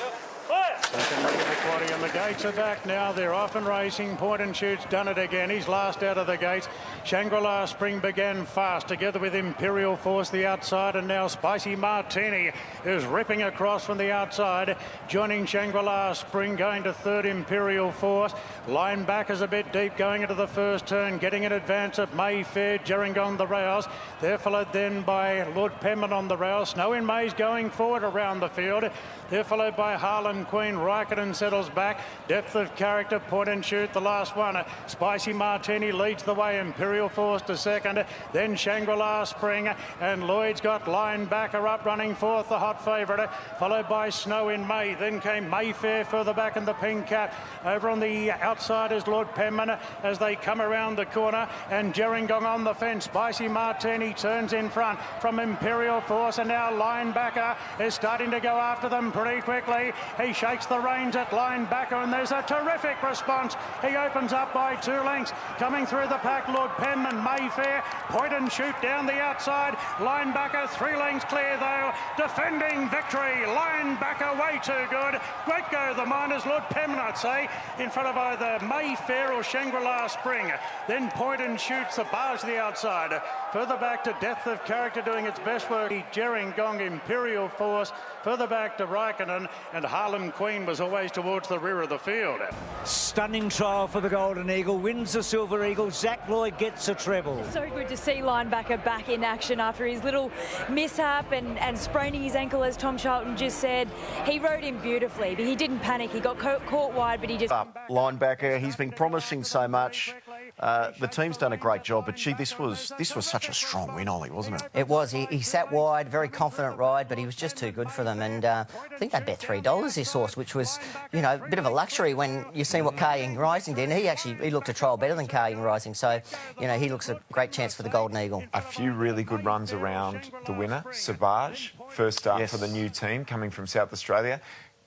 Second leg of the quaddie, and the gates are back now. They're off and racing. Point and Shoot's done it again. He's last out of the gates. Shangri-La Spring began fast, together with Imperial Force the outside, and now Spicy Martini is ripping across from the outside, joining Shangri-La Spring, going to third, Imperial Force. Line back is a bit deep, going into the first turn, getting in advance of Mayfair, Gerringong the rails. They're followed then by Lord Penman on the rails. Snow in May's going forward around the field. They're followed by Harlem Queen. Raikkonen settles back. Depth of Character, Point and Shoot, the last one. Spicy Martini leads the way. Imperial Force to second. Then Shangri-La Spring. And Lloyd's got Linebacker up, running fourth, the hot favourite. Followed by Snow in May. Then came Mayfair further back in the pink cap. Over on the outside is Lord Penman as they come around the corner. And Gerringong on the fence. Spicy Martini turns in front from Imperial Force. And now Linebacker is starting to go after them pretty quickly. He shakes the reins at Linebacker, and there's a terrific response. He opens up by 2 lengths. Coming through the pack, Lord Penman, Mayfair, Point and Shoot down the outside. Linebacker 3 lengths clear though. Defending victory. Linebacker way too good. Great go the Miners. Lord Penman, I'd say, in front of either Mayfair or Shangri-La Spring. Then Point and Shoot, Sabaj the outside. Further back to Depth of Character doing its best work. Gerringong, Imperial Force. Further back to Raikkonen, and Harlem Queen was always towards the rear of the field. Stunning trial for the Golden Eagle. Wins the Silver Eagle. Zach Lloyd gets a treble. So good to see Linebacker back in action after his little mishap and spraining his ankle, as Tom Charlton just said. He rode him beautifully, but he didn't panic. He got caught wide, but he just... Linebacker, he's been promising so much. The team's done a great job, but gee, this was such a strong win, Ollie, wasn't it? It was. He sat wide, very confident ride, but he was just too good for them. And I think they bet $3 this horse, which was, a bit of a luxury when you see what Caulfield Rising did. And he looked a trial better than Caulfield Rising, so he looks a great chance for the Golden Eagle. A few really good runs around the winner, Sabaj, first start for the new team coming from South Australia.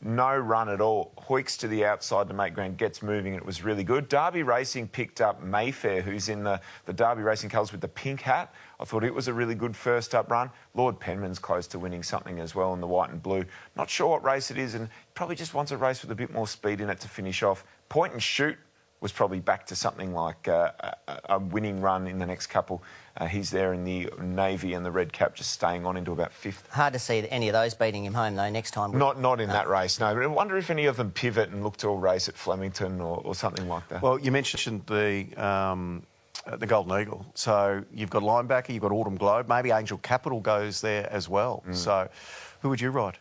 No run at all. Hoiks to the outside to make ground, gets moving, and it was really good. Derby Racing picked up Mayfair, who's in the Derby Racing colours with the pink hat. I thought it was a really good first up run. Lord Penman's close to winning something as well in the white and blue. Not sure what race it is, and probably just wants a race with a bit more speed in it to finish off. Point and Shoot was probably back to something like a winning run in the next couple. He's there in the navy and the red cap, just staying on into about 5th. Hard to see any of those beating him home, though, next time. Not in that race, no. But I wonder if any of them pivot and look to a race at Flemington or something like that. Well, you mentioned the Golden Eagle. So you've got Linebacker, you've got Autumn Globe. Maybe Angel Capital goes there as well. So who would you ride?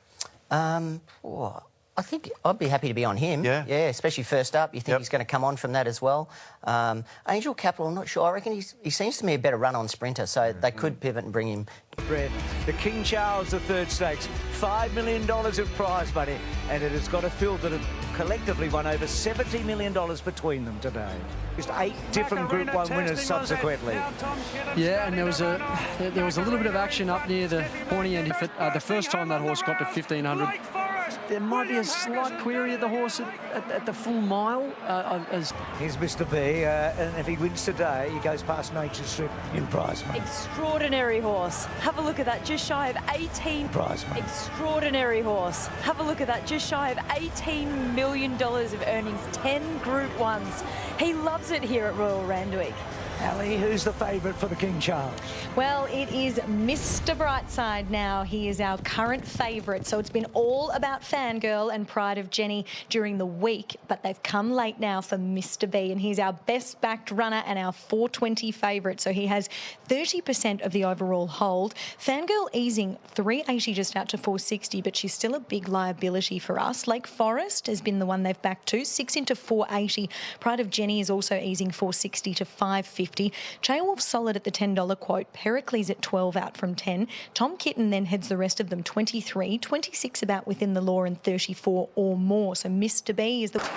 I think I'd be happy to be on him. Yeah. Yeah, especially first up. You think he's going to come on from that as well. Angel Capital, I'm not sure. I reckon he seems to me a better run-on sprinter, so they could pivot and bring him. The King Charles III Stakes, $5 million of prize money, and it has got a field that have collectively won over $70 million between them today. Just 8 different Group 1 winners subsequently. Yeah, and there was a little bit of action up near the pointy end. The first time that horse got to 1,500, there might be a slight query at the horse at the full mile. Here's Mr. B, and if he wins today, he goes past Nature's Strip in prize money. Extraordinary horse. Have a look at that, just shy of 18. Prize money. Extraordinary horse. Have a look at that, just shy of $18 million of earnings, 10 Group 1s. He loves it here at Royal Randwick. Ali, who's the favourite for the King Charles? Well, it is Mr. Brightside now. He is our current favourite. So it's been all about Fangirl and Pride of Jenny during the week, but they've come late now for Mr. B, and he's our best-backed runner and our 420 favourite. So he has 30% of the overall hold. Fangirl easing 380 just out to 460, but she's still a big liability for us. Lake Forest has been the one they've backed to, 6 into 480. Pride of Jenny is also easing 460 to 550. Chaelwolf solid at the $10 quote. Pericles at 12 out from 10. Tom Kitten then heads the rest of them 23, 26 about within the law and 34 or more. So Mr. B is the...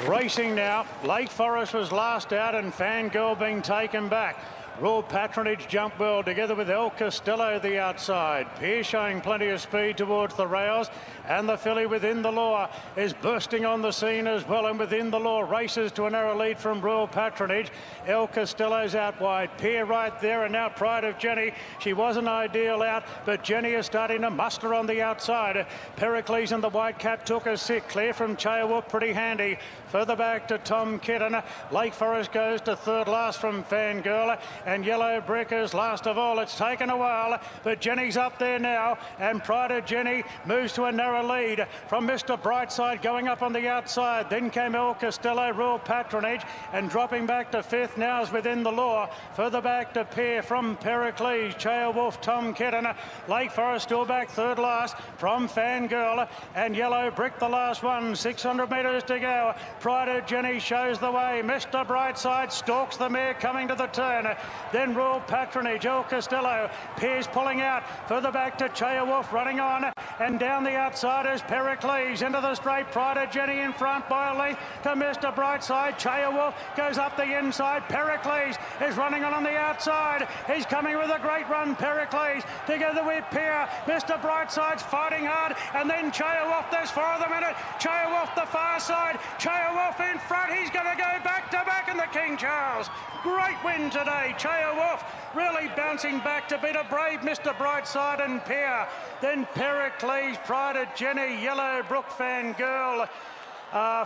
Racing now. Lake Forest was last out and Fangirl being taken back. Royal Patronage jumped well together with El Costello the outside. Pierre showing plenty of speed towards the rails, and the filly within the law is bursting on the scene as well, and within the law races to a narrow lead from Royal Patronage. El Costello's out wide, Pierre right there, and now Pride of Jenny. She wasn't ideal out, but Jenny is starting to muster on the outside. Pericles and the white cap took a sit, clear from Chaelwolf, pretty handy. Further back to Tom Kitten. Lake Forest goes to third last from Fangirl, and Yellow Brick is last of all. It's taken a while, but Jenny's up there now, and Pride of Jenny moves to a narrow lead from Mr. Brightside going up on the outside. Then came El Costello, Royal Patronage, and dropping back to fifth now is within the law. Further back to Pierre from Pericles, Chaelwolf, Tom Kitten. Lake Forest still back third last from Fangirl, and Yellow Brick the last one. 600 metres to go. Pride of Jenny shows the way. Mr. Brightside stalks the mare coming to the turn. Then Royal Patronage, El Costello. Pierre's pulling out. Further back to Chaelwolf running on. And down the outside is Pericles. Into the straight. Pride of Jenny in front by a length to Mr. Brightside. Chaelwolf goes up the inside. Pericles is running on the outside. He's coming with a great run. Pericles together with Pierre. Mr. Brightside's fighting hard. And then Chaelwolf. There's 4 of them in it. Chaelwolf the far side. Chaelwolf in front. He's going to go back to back in the King Charles. Great win today. Chaelwolf really bouncing back to beat a brave Mr. Brightside and Pierre. Then Pericles, Pride of Jenny, Yellow Brook Fangirl.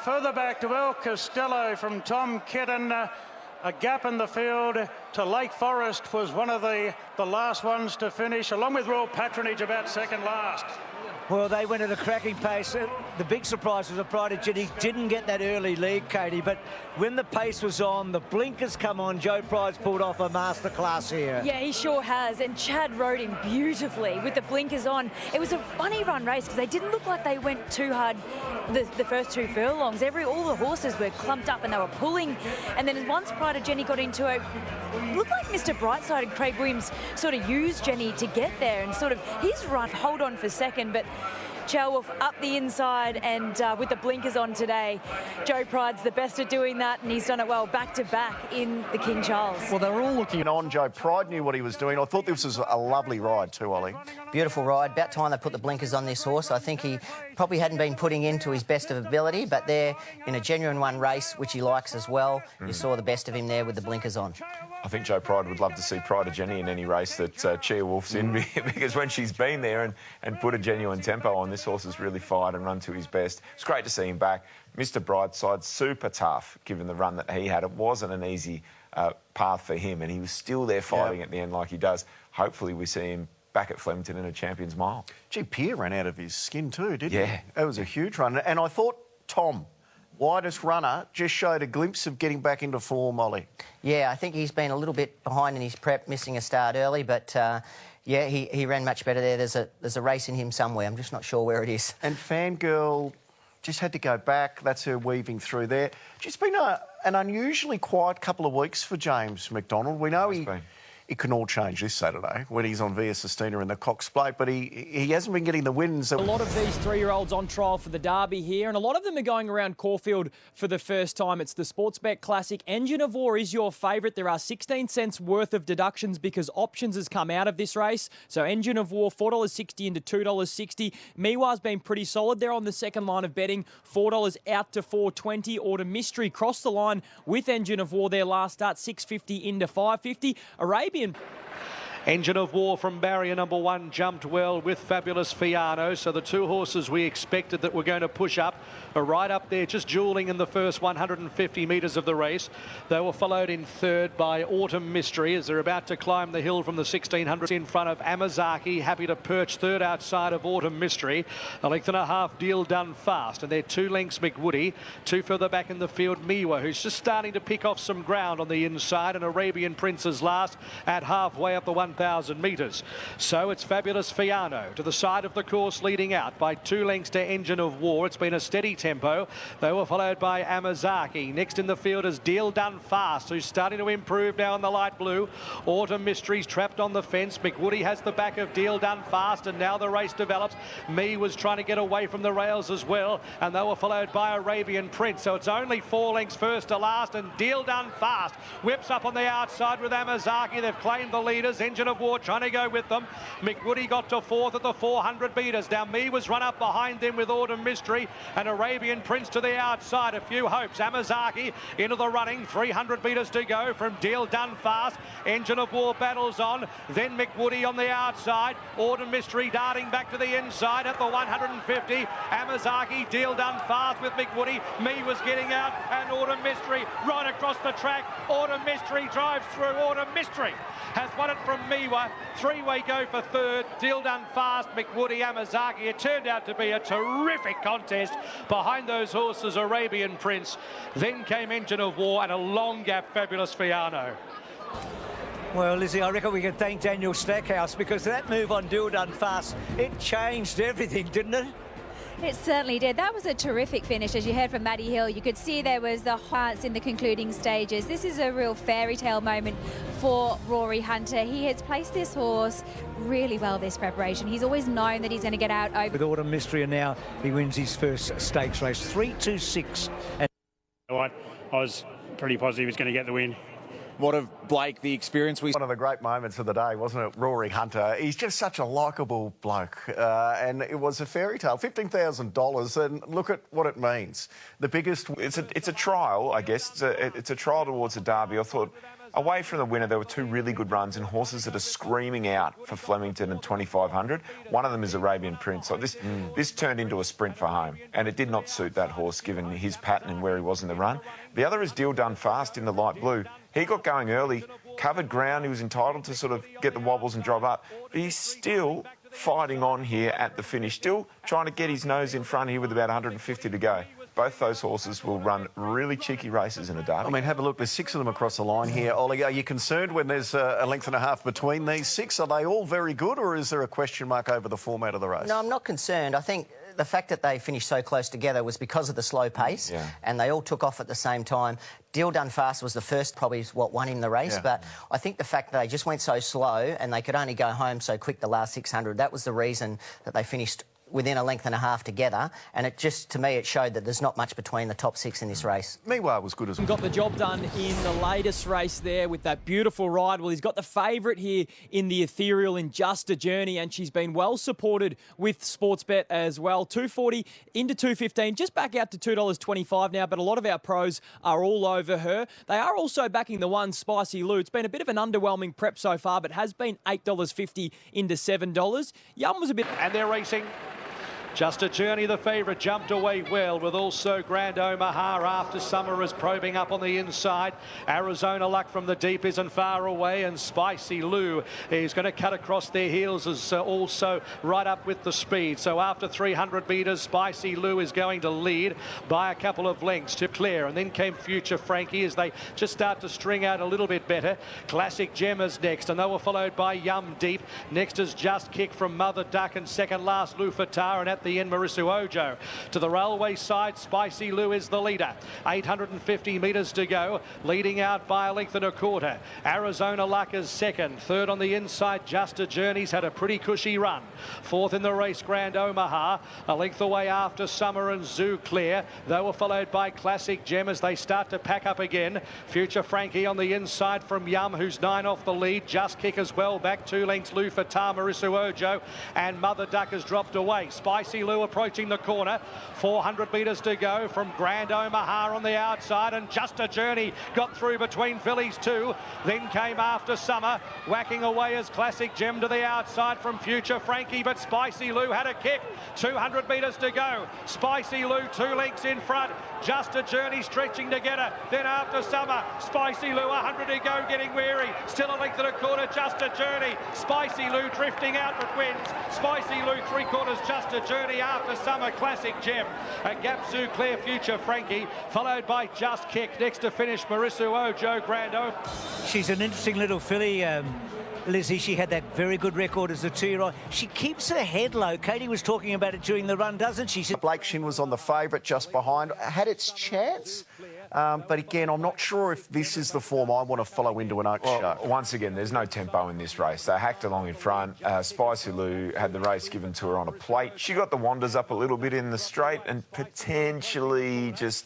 Further back to El Costello from Tom Kitten. A gap in the field to Lake Forest was one of the last ones to finish, along with Royal Patronage about second last. Well, they went at a cracking pace. The big surprise was that Pride of Jenny didn't get that early lead, Katie, but when the pace was on, the blinkers come on, Joe Pride's pulled off a masterclass here. Yeah, he sure has, and Chad rode him beautifully with the blinkers on. It was a funny run race because they didn't look like they went too hard the first 2 furlongs. All the horses were clumped up and they were pulling, and then once Pride of Jenny got into it, looked like Mr. Brightside and Craig Williams sort of used Jenny to get there, and sort of his run hold on for second, but Chaelwolf up the inside, and with the blinkers on today, Joe Pride's the best at doing that, and he's done it well back to back in the King Charles. Well, they were all looking on. Joe Pride knew what he was doing. I thought this was a lovely ride too, Ollie. Beautiful ride. About time they put the blinkers on this horse. I think he probably hadn't been putting into his best of ability, but there in a genuine one race, which he likes as well, you saw the best of him there with the blinkers on. I think Joe Pride would love to see Pride of Jenny in any race that Chaelwolf's in, because when she's been there and put a genuine tempo on, this horse has really fired and run to his best. It's great to see him back. Mr. Brightside, super tough, given the run that he had. It wasn't an easy path for him, and he was still there fighting at the end like he does. Hopefully we see him back at Flemington in a Champions Mile. Gee, Pierre ran out of his skin too, didn't he? Yeah. That was a huge run. And I thought Tom, widest runner, just showed a glimpse of getting back into form, Ollie. Yeah, I think he's been a little bit behind in his prep, missing a start early, but Yeah, he ran much better there. There's a race in him somewhere. I'm just not sure where it is. And Fangirl just had to go back. That's her weaving through there. It's been an unusually quiet couple of weeks for James McDonald. We know it can all change this Saturday when he's on Via Sistina in the Cox Plate, but he hasn't been getting the wins. A lot of these 3-year-olds on trial for the Derby here, and a lot of them are going around Caulfield for the first time. It's the Sportsbet Classic. Engine of War is your favourite. There are 16 cents worth of deductions because options has come out of this race. So Engine of War, $4.60 into $2.60. Miwa's been pretty solid. They're on the second line of betting, $4 out to $4.20. Order Mystery crossed the line with Engine of War their last start, $6.50 into $5.50. Arabian. Engine of War from barrier number 1 jumped well with Fabulous Fiano. So the 2 horses we expected that were going to push up are right up there, just duelling in the first 150 metres of the race. They were followed in third by Autumn Mystery as they're about to climb the hill from the 1600s in front of Amazaki, happy to perch third outside of Autumn Mystery. A length and a half Deal Done Fast, and they're 2 lengths McWoody. 2 further back in the field, Miwa, who's just starting to pick off some ground on the inside, and Arabian Prince's last at halfway up the 1,000 metres. So it's Fabulous Fiano to the side of the course, leading out by 2 lengths to Engine of War. It's been a steady tempo. They were followed by Amazaki. Next in the field is Deal Done Fast, who's starting to improve now in the light blue. Autumn Mystery's trapped on the fence. McWoody has the back of Deal Done Fast, and now the race develops. Me was trying to get away from the rails as well, and they were followed by Arabian Prince. So it's only 4 lengths first to last, and Deal Done Fast whips up on the outside with Amazaki. They've claimed the leaders. Engine of War trying to go with them. McWoody got to 4th at the 400 metres. Now Me was run up behind them with Autumn Mystery, and Arabian Prince to the outside. A few hopes. Amazaki into the running. 300 metres to go from Deal Done Fast. Engine of War battles on. Then McWoody on the outside. Autumn Mystery darting back to the inside at the 150. Amazaki, Deal Done Fast with McWoody. Me was getting out, and Autumn Mystery right across the track. Autumn Mystery drives through. Autumn Mystery has won it from Miwa. 3-way go for third. Deal Done Fast, McWoody, Amazaki. It turned out to be a terrific contest. Behind those horses, Arabian Prince. Then came Engine of War and a long gap, Fabulous Fiano. Well, Lizzie, I reckon we can thank Daniel Stackhouse because that move on Deal Done Fast, it changed everything, didn't it? It certainly did. That was a terrific finish, as you heard from Maddie Hill. You could see there was the hearts in the concluding stages. This is a real fairy tale moment for Rory Hunter. He has placed this horse really well this preparation. He's always known that he's going to get out over. With Autumn Mystery, and now he wins his first stakes race, 3-2-6. I was pretty positive he was going to get the win. What of Blake, the experience? One of the great moments of the day, wasn't it? Rory Hunter. He's just such a likeable bloke. And it was a fairy tale. $15,000, and look at what it means. The biggest... It's a trial, I guess. It's a trial towards a derby. I thought, away from the winner, there were 2 really good runs and horses that are screaming out for Flemington and 2,500. One of them is Arabian Prince. So this turned into a sprint for home, and it did not suit that horse, given his pattern and where he was in the run. The other is Deal Done Fast in the light blue. He got going early, covered ground. He was entitled to sort of get the wobbles and drive up. But he's still fighting on here at the finish, still trying to get his nose in front here with about 150 to go. Both those horses will run really cheeky races in a derby. I mean, have a look. There's 6 of them across the line here. Ollie, are you concerned when there's a length and a half between these 6? Are they all very good, or is there a question mark over the format of the race? No, I'm not concerned. I think the fact that they finished so close together was because of the slow pace, and they all took off at the same time. Deal Done Fast was the first, probably what won him the race, but I think the fact that they just went so slow and they could only go home so quick the last 600, that was the reason that they finished within a length and a half together, and it just, to me, it showed that there's not much between the top 6 in this race. Miwa was good as well. Got the job done in the latest race there with that beautiful ride. Well, he's got the favourite here in the Ethereal in Just a Journey, and she's been well supported with Sportsbet as well. $2.40 into $2.15, just back out to $2.25 now, but a lot of our pros are all over her. They are also backing the one, Spicy Lou. It's been a bit of an underwhelming prep so far, but has been $8.50 into $7. Yum was a bit... And they're racing. Just a Journey, the favourite, jumped away well with also Grand Omaha. After Summer is probing up on the inside. Arizona Luck from the deep isn't far away, and Spicy Lou is going to cut across their heels, is also right up with the speed. So after 300 metres, Spicy Lou is going to lead by a couple of lengths to Claire, and then came Future Frankie as they just start to string out a little bit better. Classic Gem is next, and they were followed by Yum Deep. Next is Just Kick from Mother Duck, and second last Lou Fatah, and at the end Marisu Ojo. To the railway side, Spicy Lou is the leader. 850 metres to go, leading out by a length and a quarter. Arizona Luck is second. Third on the inside, Just a Journey's had a pretty cushy run. Fourth in the race, Grand Omaha. A length away after Summer and Zoo Clear. They were followed by Classic Gem as they start to pack up again. Future Frankie on the inside from Yum, who's 9 off the lead. Just Kick as well, back 2 lengths, Lou Fatah, Marisu Ojo, and Mother Duck has dropped away. Spicy Lou approaching the corner. 400 metres to go from Grand Omaha on the outside, and Just a Journey got through between fillies too. Then came After Summer, whacking away as Classic Gem to the outside from Future Frankie, but Spicy Lou had a kick. 200 metres to go. Spicy Lou 2 lengths in front. Just a Journey stretching to get her. Then After Summer, Spicy Lou 100 to go, getting weary. Still a length and a quarter, Just a Journey. Spicy Lou drifting out but wins. Spicy Lou 3/4, Just a Journey. After Summer, Classic Gem. A gap Zoo Clear, Future Frankie, followed by Just Kick. Next to finish, Marisu Ojo, Grand O. She's an interesting little filly, Lizzie. She had that very good record as a 2-year-old. She keeps her head low. Katie was talking about it during the run, doesn't she? Blake Shin was on the favourite just behind. Had its chance. But again, I'm not sure if this is the form I want to follow into an Oaks show. Once again, there's no tempo in this race. They hacked along in front. Spicy Lou had the race given to her on a plate. She got the wanders up a little bit in the straight and potentially just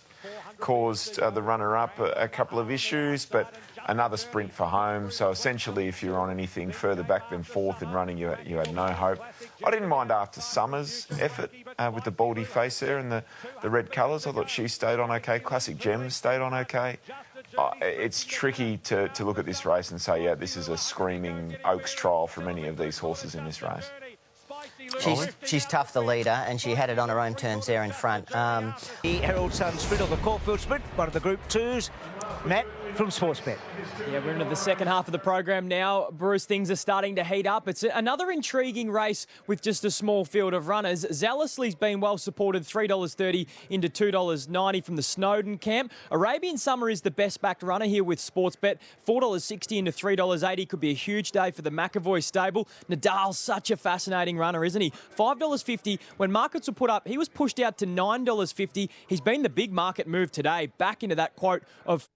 caused the runner-up a couple of issues, but another sprint for home. So essentially, if you're on anything further back than fourth in running, you had no hope. I didn't mind After Summer's effort with the baldy face there and the red colours. I thought she stayed on okay. Classic Gems stayed on okay. It's tricky to look at this race and say, yeah, this is a screaming Oaks trial from any of these horses in this race. She's tough, the leader, and she had it on her own terms there in front. The Herald Sun Sprint, or the Caulfield Sprint, one of the Group 2s. Matt from Sportsbet. Yeah, we're into the second half of the program now. Bruce, things are starting to heat up. It's another intriguing race with just a small field of runners. Zealously's been well supported, $3.30 into $2.90 from the Snowden camp. Arabian Summer is the best backed runner here with Sportsbet, $4.60 into $3.80. Could be a huge day for the McAvoy stable. Nadal's such a fascinating runner, isn't he? $5.50. When markets were put up, he was pushed out to $9.50. He's been the big market move today, back into that quote of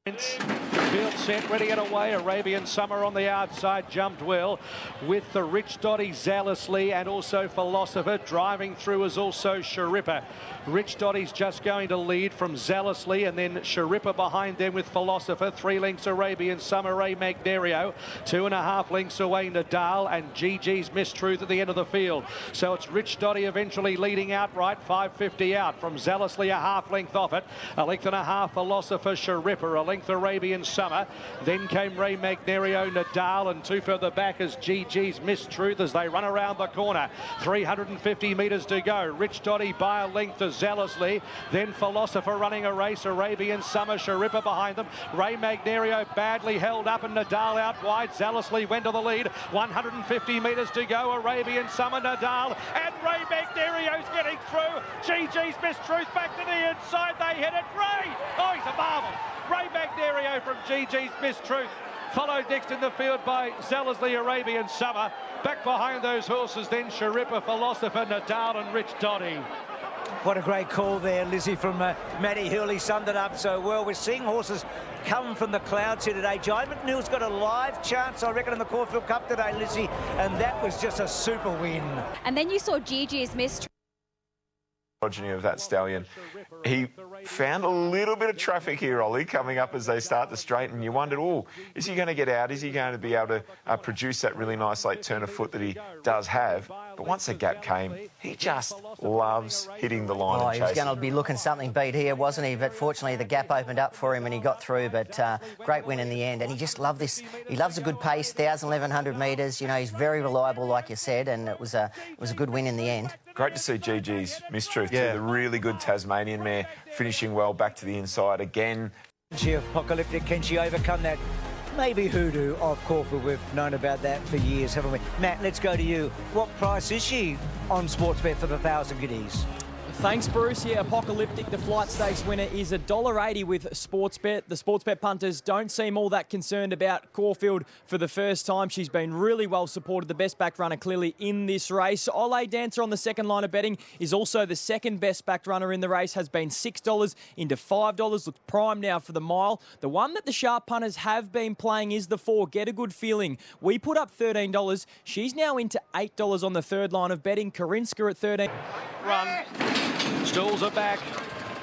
Field set, ready and away. Arabian Summer on the outside, jumped well with the Rich Dotty Zealously, and also Philosopher. Driving through is also Sharippa. Rich Dotty's just going to lead from Zealously, and then Sharippa behind them with Philosopher. 3 lengths Arabian Summer, Ray Magnerio. 2.5 lengths away Nadal, and GG's Mistruth at the end of the field. So it's Rich Dotty eventually leading outright, 5.50 out from Zealously, a half length off it. A length and a half Philosopher, Sharippa. A length Arabian Summer. Then came Ray Magnerio, Nadal, and 2 further back is GG's Mistruth as they run around the corner. 350 metres to go. Rich Dotty by a length to Zealously. Then Philosopher running a race. Arabian Summer, Sharippa behind them. Ray Magnerio badly held up and Nadal out wide. Zealously went to the lead. 150 metres to go. Arabian Summer, Nadal, and Ray Magnerio's getting through. GG's Mistruth back to the inside. They hit it. Ray! Oh, he's a marvel. Ray Magnerio from GG's Mistruth, followed next in the field by Zealously, Arabian Summer. Back behind those horses then Sharippa, Philosopher, Nadal and Rich Dotty. What a great call there, Lizzie, from Matty Hill. He summed it up so well. We're seeing horses come from the clouds here today. Giant McNeil's got a live chance, I reckon, in the Caulfield Cup today, Lizzie, and that was just a super win. And then you saw GG's Mistruth. Of that stallion. He found a little bit of traffic here, Ollie, coming up as they start to straighten. You wondered, oh, is he going to get out? Is he going to be able to produce that really nice late turn of foot that he does have? But once the gap came, he just loves hitting the line and chasing. He was going to be looking something beat here, wasn't he? But fortunately, the gap opened up for him and he got through. But great win in the end. And he just loved this. He loves a good pace, 1,000, 1,100 metres. You know, he's very reliable, like you said, and it was a good win in the end. great to see GG's Mistruth, too, the really good Tasmanian mare, finishing well back to the inside again. She apocalyptic, can she overcome that? Maybe hoodoo of Caulfield. We've known about that for years, haven't we? Matt, let's go to you. What price is she on Sportsbet for the 1,000 guineas? Thanks, Bruce. Yeah, Apocalyptic, the flight stakes winner, is $1.80 with Sportsbet. The Sportsbet punters don't seem all that concerned about Caulfield for the first time. She's been really well supported, the best backed runner clearly in this race. Ole Dancer on the second line of betting is also the second best backed runner in the race, has been $6 into $5. Looks prime now for the mile. The one that the sharp punters have been playing is the 4, Get a Good Feeling. We put up $13. She's now into $8 on the third line of betting. Karinska at 13. Run. Stools are back.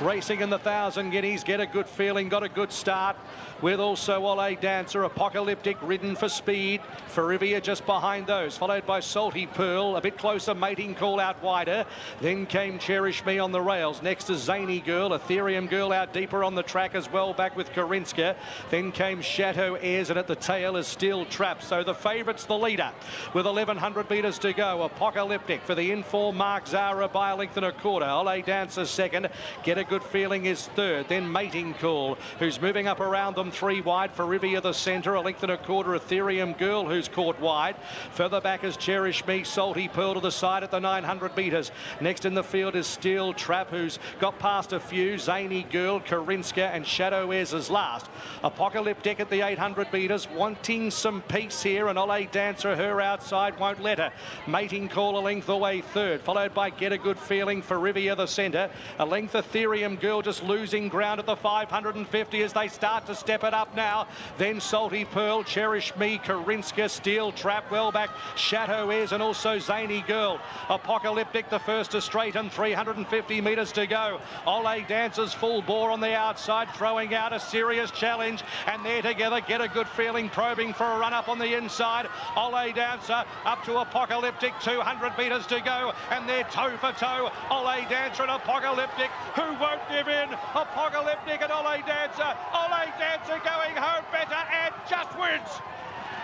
Racing in the 1,000 guineas. Get a Good Feeling. Got a good start. With also Ole Dancer, Apocalyptic, ridden for speed. Farivia just behind those, followed by Salty Pearl. A bit closer, Mating Call out wider. Then came Cherish Me on the rails. Next is Zany Girl, Ethereum Girl out deeper on the track as well, back with Karinska. Then came Chateau Airs, and at the tail is Steel Trap. So the favourite's the leader with 1,100 metres to go. Apocalyptic for the inform Mark Zara by a length and a quarter. Ole Dancer second. Get a Good Feeling is third. Then Mating Call, who's moving up around them. 3 wide, Farivia the centre, a length and a quarter, Ethereum Girl, who's caught wide. Further back is Cherish Me, Salty Pearl to the side at the 900 metres. Next in the field is Steel Trap, who's got past a few. Zany Girl, Karinska and Shadow Airs is last. Apocalyptic at the 800 metres, wanting some peace here, and Ole Dancer, her outside, won't let her. Mating Call a length away third, followed by Get a Good Feeling, Farivia the centre. A length Ethereum Girl just losing ground at the 550 as they start to step it up now. Then Salty Pearl, Cherish Me, Karinska, Steel Trap, well back, Chateau Airs and also Zany Girl. Apocalyptic the first to straight and 350 metres to go. Ole Dancer's full bore on the outside, throwing out a serious challenge, and they're together. Get a Good Feeling, probing for a run up on the inside. Ole Dancer up to Apocalyptic, 200 metres to go, and they're toe for toe. Ole Dancer and Apocalyptic, who won't give in. Apocalyptic and Ole Dancer. Ole Dancer going home better and just wins.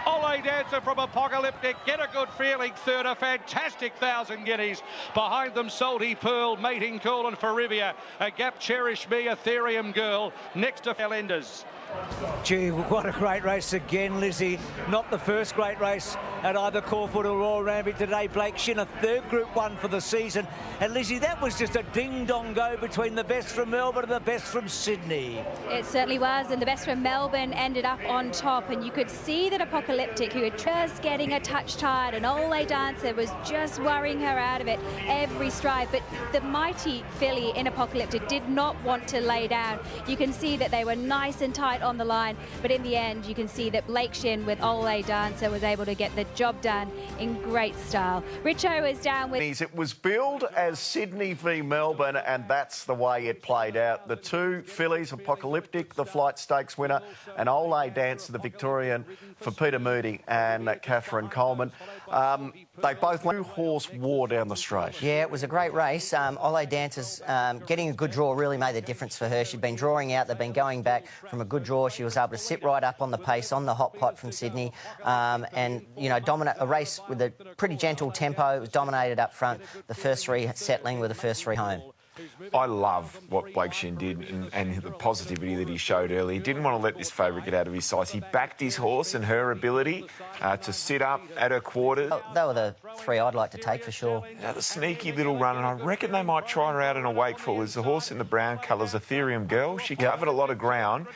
Ole Dancer from Apocalyptic, Get a Good Feeling third, a fantastic 1,000 guineas. Behind them, Salty Pearl, Mating Call and Farivia. A gap, Cherish Me, Ethereum Girl. Next to Elenders. Gee, what a great race again, Lizzie. Not the first great race at either Caulfield or Royal Randwick today. Blake Shin, a third Group 1 for the season. And Lizzie, that was just a ding-dong go between the best from Melbourne and the best from Sydney. It certainly was, and the best from Melbourne ended up on top. And you could see that Apocalyptic, who had just getting a touch tired, and Ole Dancer was just worrying her out of it every stride. But the mighty filly in Apocalyptic did not want to lay down. You can see that they were nice and tight on the line, but in the end you can see that Blake Shin with Ole Dancer was able to get the job done in great style. Richo was down with... It was billed as Sydney v Melbourne, and that's the way it played out. The two fillies, Apocalyptic, the flight stakes winner, and Ole Dancer, the Victorian, for Peter Moody and Catherine Coleman. They both two-horse war down the straight. Yeah, it was a great race. Ole Dancer's getting a good draw really made the difference for her. She'd been drawing out, they've been going back from a good draw. She was able to sit right up on the pace on the hot pot from Sydney, and you know, dominate a race with a pretty gentle tempo. It was dominated up front. The first 3 settling with the first 3 home. I love what Blake Shin did and the positivity that he showed early. He didn't want to let this favourite get out of his sights. He backed his horse and her ability to sit up at her quarters. They were the 3 I'd like to take for sure. Now, the sneaky little run, and I reckon they might try her out in a wakeful, is the horse in the brown colours, Ethereum Girl. She covered a lot of ground.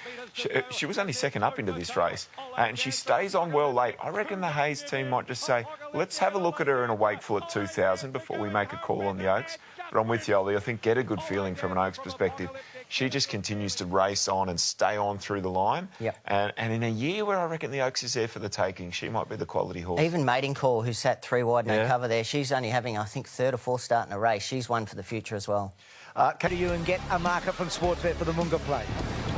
She was only second up into this race, and she stays on well late. I reckon the Hayes team might just say, let's have a look at her in a wakeful at 2,000 before we make a call on the Oaks. But I'm with you, Ollie. I think Get a Good Feeling from an Oaks perspective. She just continues to race on and stay on through the line. Yep. And in a year where I reckon the Oaks is there for the taking, she might be the quality horse. Even Mating Call, who sat 3 wide, no cover there, she's only having, I think, 3rd or 4th start in a race. She's one for the future as well. Can you and get a market from Sportsbet for the Moonga Plate?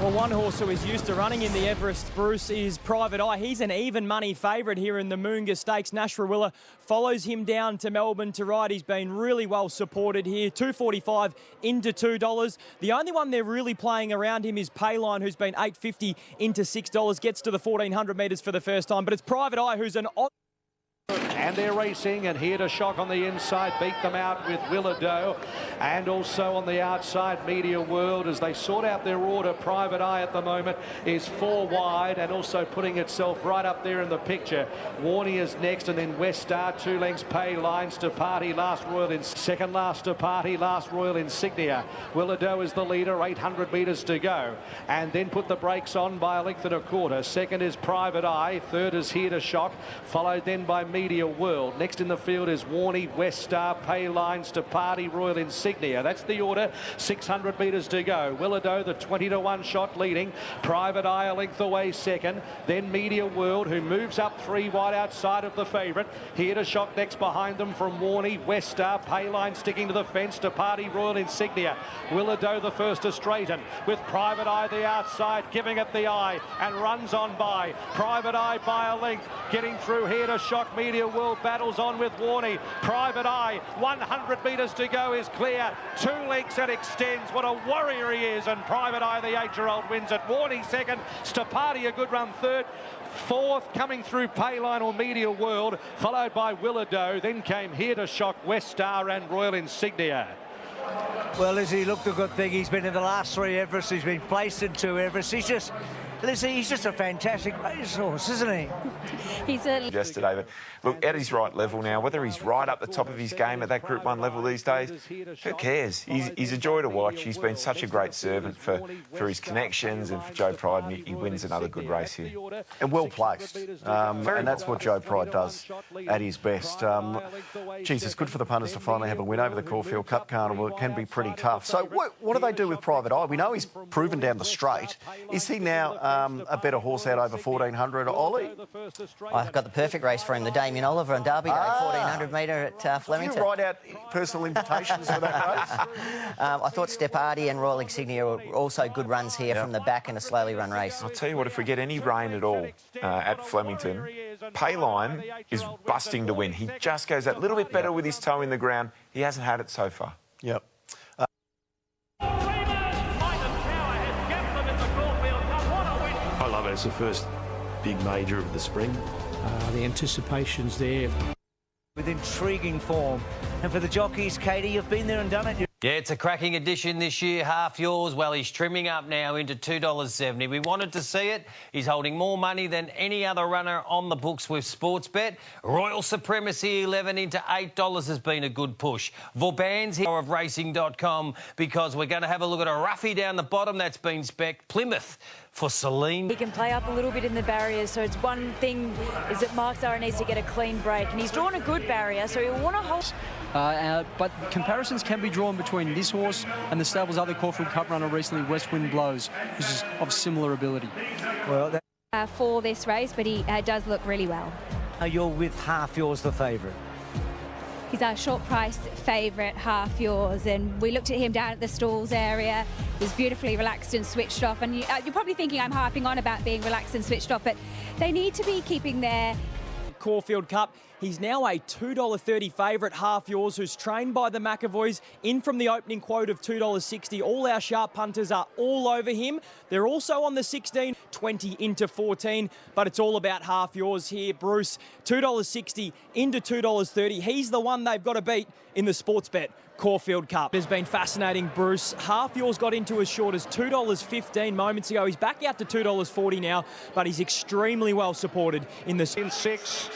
Well, one horse who is used to running in the Everest, Bruce, is Private Eye. He's an even money favourite here in the Moonga Stakes. Nash Rawiller follows him down to Melbourne to ride. He's been really well supported here. $2.45 into $2. The only one they're really playing around him is Payline, who's been $8.50 into $6. Gets to the 1,400 metres for the first time. But it's Private Eye who's an And they're racing, and Here to Shock on the inside beat them out with Willado, and also on the outside Media World as they sort out their order. Private Eye at the moment is 4 wide and also putting itself right up there in the picture. Warney is next, and then West Star 2 lengths. Pay Lines to Party, Last Royal in second, Last to Party, Last Royal Insignia. Willado is the leader, 800 metres to go, and then put the brakes on by a length and a quarter. Second is Private Eye, third is Here to Shock, followed then by Media World. Next in the field is Warney, West Star, Pay Lines to Party, Royal Insignia. That's the order. 600 metres to go. Willado, the 20-to-1 shot leading. Private Eye a length away second. Then Media World, who moves up 3 wide outside of the favourite. Here to Shock next behind them from Warney, West Star, Pay Line sticking to the fence to Party, Royal Insignia. Willado the first to straighten with Private Eye the outside, giving it the eye and runs on by. Private Eye by a length, getting through Here to Shock. Media World battles on with Warney. Private Eye, 100 metres to go, is clear. 2 lengths and extends. What a warrior he is. And Private Eye, the 8-year-old, wins it. Warney second. Stapati a good run third. Fourth coming through Payline or Media World, followed by Willado. Then came Here to Shock, West Star and Royal Insignia. Well, Lizzie, looked a good thing. He's been in the last 3 Everests. He's been placed in 2 Everests. He's just a fantastic racehorse, isn't he? He's a... Yesterday, but look, at his right level now, whether he's right up the top of his game at that Group 1 level these days, who cares? He's a joy to watch. He's been such a great servant for his connections and for Joe Pride, and he wins another good race here. And well placed. And that's what Joe Pride does at his best. Geez, it's good for the punters to finally have a win over the Caulfield Cup Carnival. It can be pretty tough. So what do they do with Private Eye? We know he's proven down the straight. Is he now a better horse out over 1400, Ollie? I've got the perfect race for him, the Damien Oliver and Derby Day, 1400 metre at Flemington. Did you write out personal invitations for that race? I thought Stepati and Royal Insignia were also good runs here from the back in a slowly run race. I'll tell you what, if we get any rain at all at Flemington, Payline is busting to win. He just goes that little bit better with his toe in the ground. He hasn't had it so far. Yep. I love it. It's the first big major of the spring. The anticipation's there. With intriguing form. And for the jockeys, Katie, you've been there and done it. Yeah, it's a cracking edition this year. Half yours. Well, he's trimming up now into $2.70. We wanted to see it. He's holding more money than any other runner on the books with Sportsbet. Royal Supremacy 11 into $8 has been a good push. Vauban's here of racing.com because we're going to have a look at a roughie down the bottom that's been spec'd. Plymouth for Celine. He can play up a little bit in the barriers, so it's one thing is that Mark Zahra needs to get a clean break, and he's drawn a good barrier, so he'll want to hold. But comparisons can be drawn between this horse and the stable's other Caulfield Cup runner recently, West Wind Blows, which is of similar ability. Well, for this race, but he does look really well. You're with Half Yours, the favourite. He's our short price favourite, Half Yours, and we looked at him down at the stalls area. He was beautifully relaxed and switched off, and you're probably thinking I'm harping on about being relaxed and switched off, but they need to be keeping their... Caulfield Cup. He's now a $2.30 favourite, Half Yours, who's trained by the McAvoys, in from the opening quote of $2.60. All our sharp punters are all over him. They're also on the 16, 20 into 14, but it's all about Half Yours here. Bruce, $2.60 into $2.30. He's the one they've got to beat in the Sportsbet Caulfield Cup. It has been fascinating, Bruce. Half Yours got into as short as $2.15 moments ago. He's back out to $2.40 now, but he's extremely well supported in the... In 6.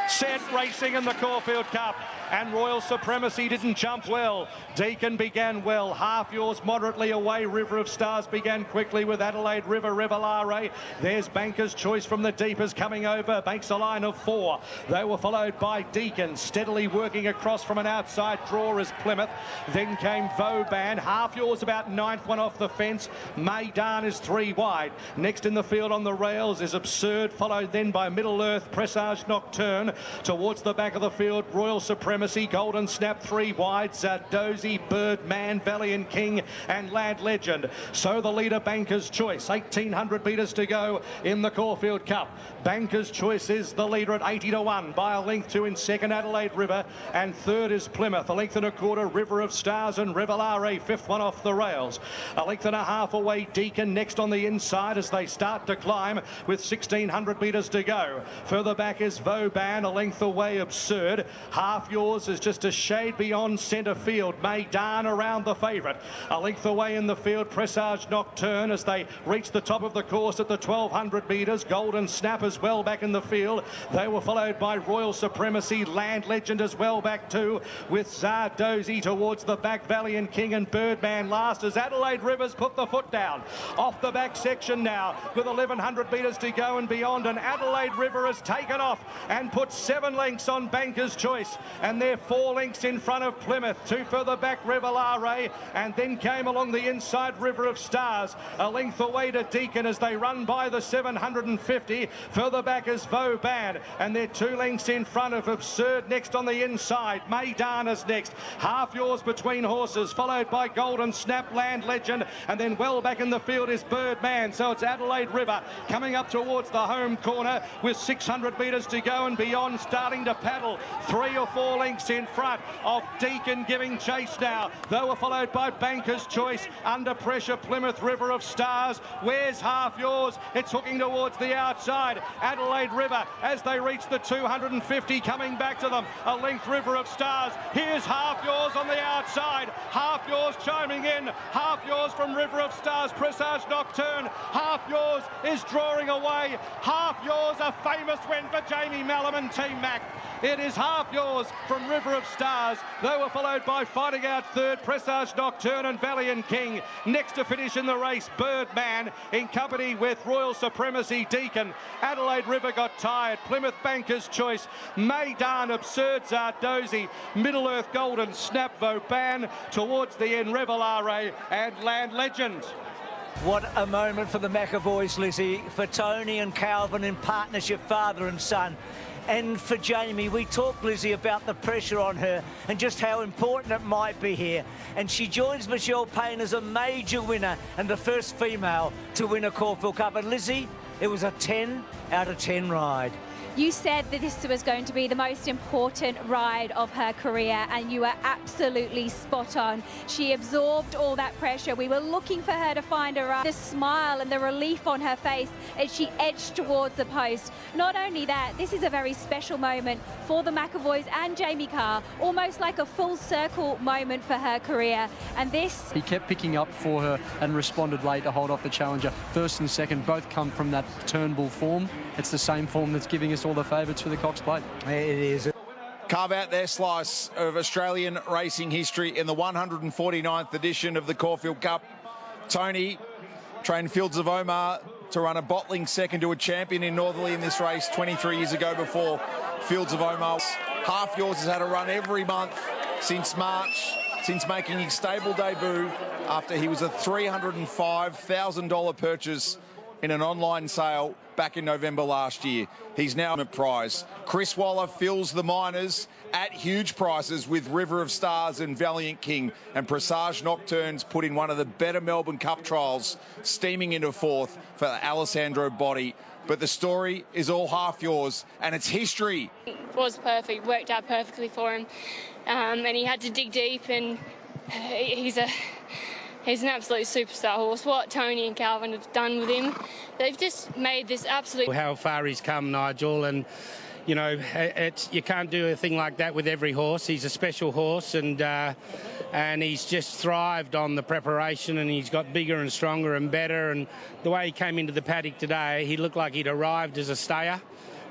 Set racing in the Caulfield Cup, and Royal Supremacy didn't jump well. Deacon began well. Half Yours moderately away. River of Stars began quickly with Adelaide River, Revelare. There's Banker's Choice from the deepers coming over. Banks a line of 4. They were followed by Deacon, steadily working across from an outside draw as Plymouth. Then came Vauban. Half Yours about 9th, one off the fence. Maidan is 3 wide. Next in the field on the rails is Absurd, followed then by Middle Earth, Presage Nocturne. Towards the back of the field, Royal Supremacy Supremacy, Golden Snap 3 wide, Dozy, Birdman, Valiant King and Land Legend. So the leader, Banker's Choice, 1,800 metres to go in the Caulfield Cup. Banker's Choice is the leader at 80 to 1 by a length. 2 in second, Adelaide River, and third is Plymouth. A length and a quarter, River of Stars and Revelare, fifth one off the rails. A length and a half away, Deacon next on the inside as they start to climb with 1,600 metres to go. Further back is Vauban, a length away, Absurd. Half Yours is just a shade beyond centre field. Maidan around the favourite. A length away in the field, Presage Nocturne as they reach the top of the course at the 1,200 metres. Golden Snap as well back in the field. They were followed by Royal Supremacy, Land Legend as well back too, with Zardozi towards the back. Valiant King and Birdman last as Adelaide Rivers put the foot down. Off the back section now with 1,100 metres to go and beyond, and Adelaide River has taken off and put 7 lengths on Banker's Choice, and they're 4 lengths in front of Plymouth. 2 further back, Revelare, and then came along the inside River of Stars, a length away to Deacon as they run by the 750. Further back is Vauban, and they're 2 lengths in front of Absurd. Next on the inside, Maidana's next. Half Yours between horses, followed by Golden Snap, Land Legend, and then well back in the field is Birdman. So it's Adelaide River coming up towards the home corner with 600 metres to go and beyond, starting to paddle 3 or 4 lengths in front of Deacon giving chase now. They were followed by Banker's Choice. Under pressure, Plymouth, River of Stars. Where's Half Yours? It's hooking towards the outside. Adelaide River as they reach the 250, coming back to them. A length, River of Stars. Here's Half Yours on the outside. Half Yours chiming in. Half Yours from River of Stars. Presage Nocturne. Half Yours is drawing away. Half Yours, a famous win for Jamie Mallam and Team Mac. It is Half Yours from River of Stars. They were followed by fighting out third, Presage Nocturne and Valiant King. Next to finish in the race, Birdman in company with Royal Supremacy, Deacon. Adelaide River got tired. Plymouth, Banker's Choice. Maidan, Absurd, Zardozi. Middle Earth, Golden Snap, Vauban. Towards the end, Revelare and Land Legend. What a moment for the McAvoys, Lizzie, for Tony and Calvin in partnership, father and son. And for Jamie, we talked, Lizzie, about the pressure on her and just how important it might be here. And she joins Michelle Payne as a major winner and the first female to win a Caulfield Cup. And Lizzie, it was a 10 out of 10 ride. You said that this was going to be the most important ride of her career, and you were absolutely spot on. She absorbed all that pressure. We were looking for her to find the smile and the relief on her face as she edged towards the post. Not only that, this is a very special moment for the McAvoys and Jamie Carr, almost like a full circle moment for her career. And this... He kept picking up for her and responded late to hold off the challenger. First and second both come from that Turnbull form. It's the same form that's giving us all the favourites for the Cox Plate. It is. Carve out their slice of Australian racing history in the 149th edition of the Caulfield Cup. Tony trained Fields of Omar to run a bottling second to a champion in Northerly in this race 23 years ago before Fields of Omar. Half Yours has had a run every month since March, since making his stable debut after he was a $305,000 purchase in an online sale back in November last year. He's now a prize. Chris Waller fills the minors at huge prices with River of Stars and Valiant King, and Presage Nocturne's put in one of the better Melbourne Cup trials, steaming into fourth for Alessandro Botti. But the story is all Half Yours, and it's history. It was perfect, worked out perfectly for him, and he had to dig deep, and he's an absolute superstar horse. What Tony and Calvin have done with him, they've just made this absolute... How far he's come, Nigel, and you know, you can't do a thing like that with every horse. He's a special horse, and he's just thrived on the preparation, and he's got bigger and stronger and better. And the way he came into the paddock today, he looked like he'd arrived as a stayer.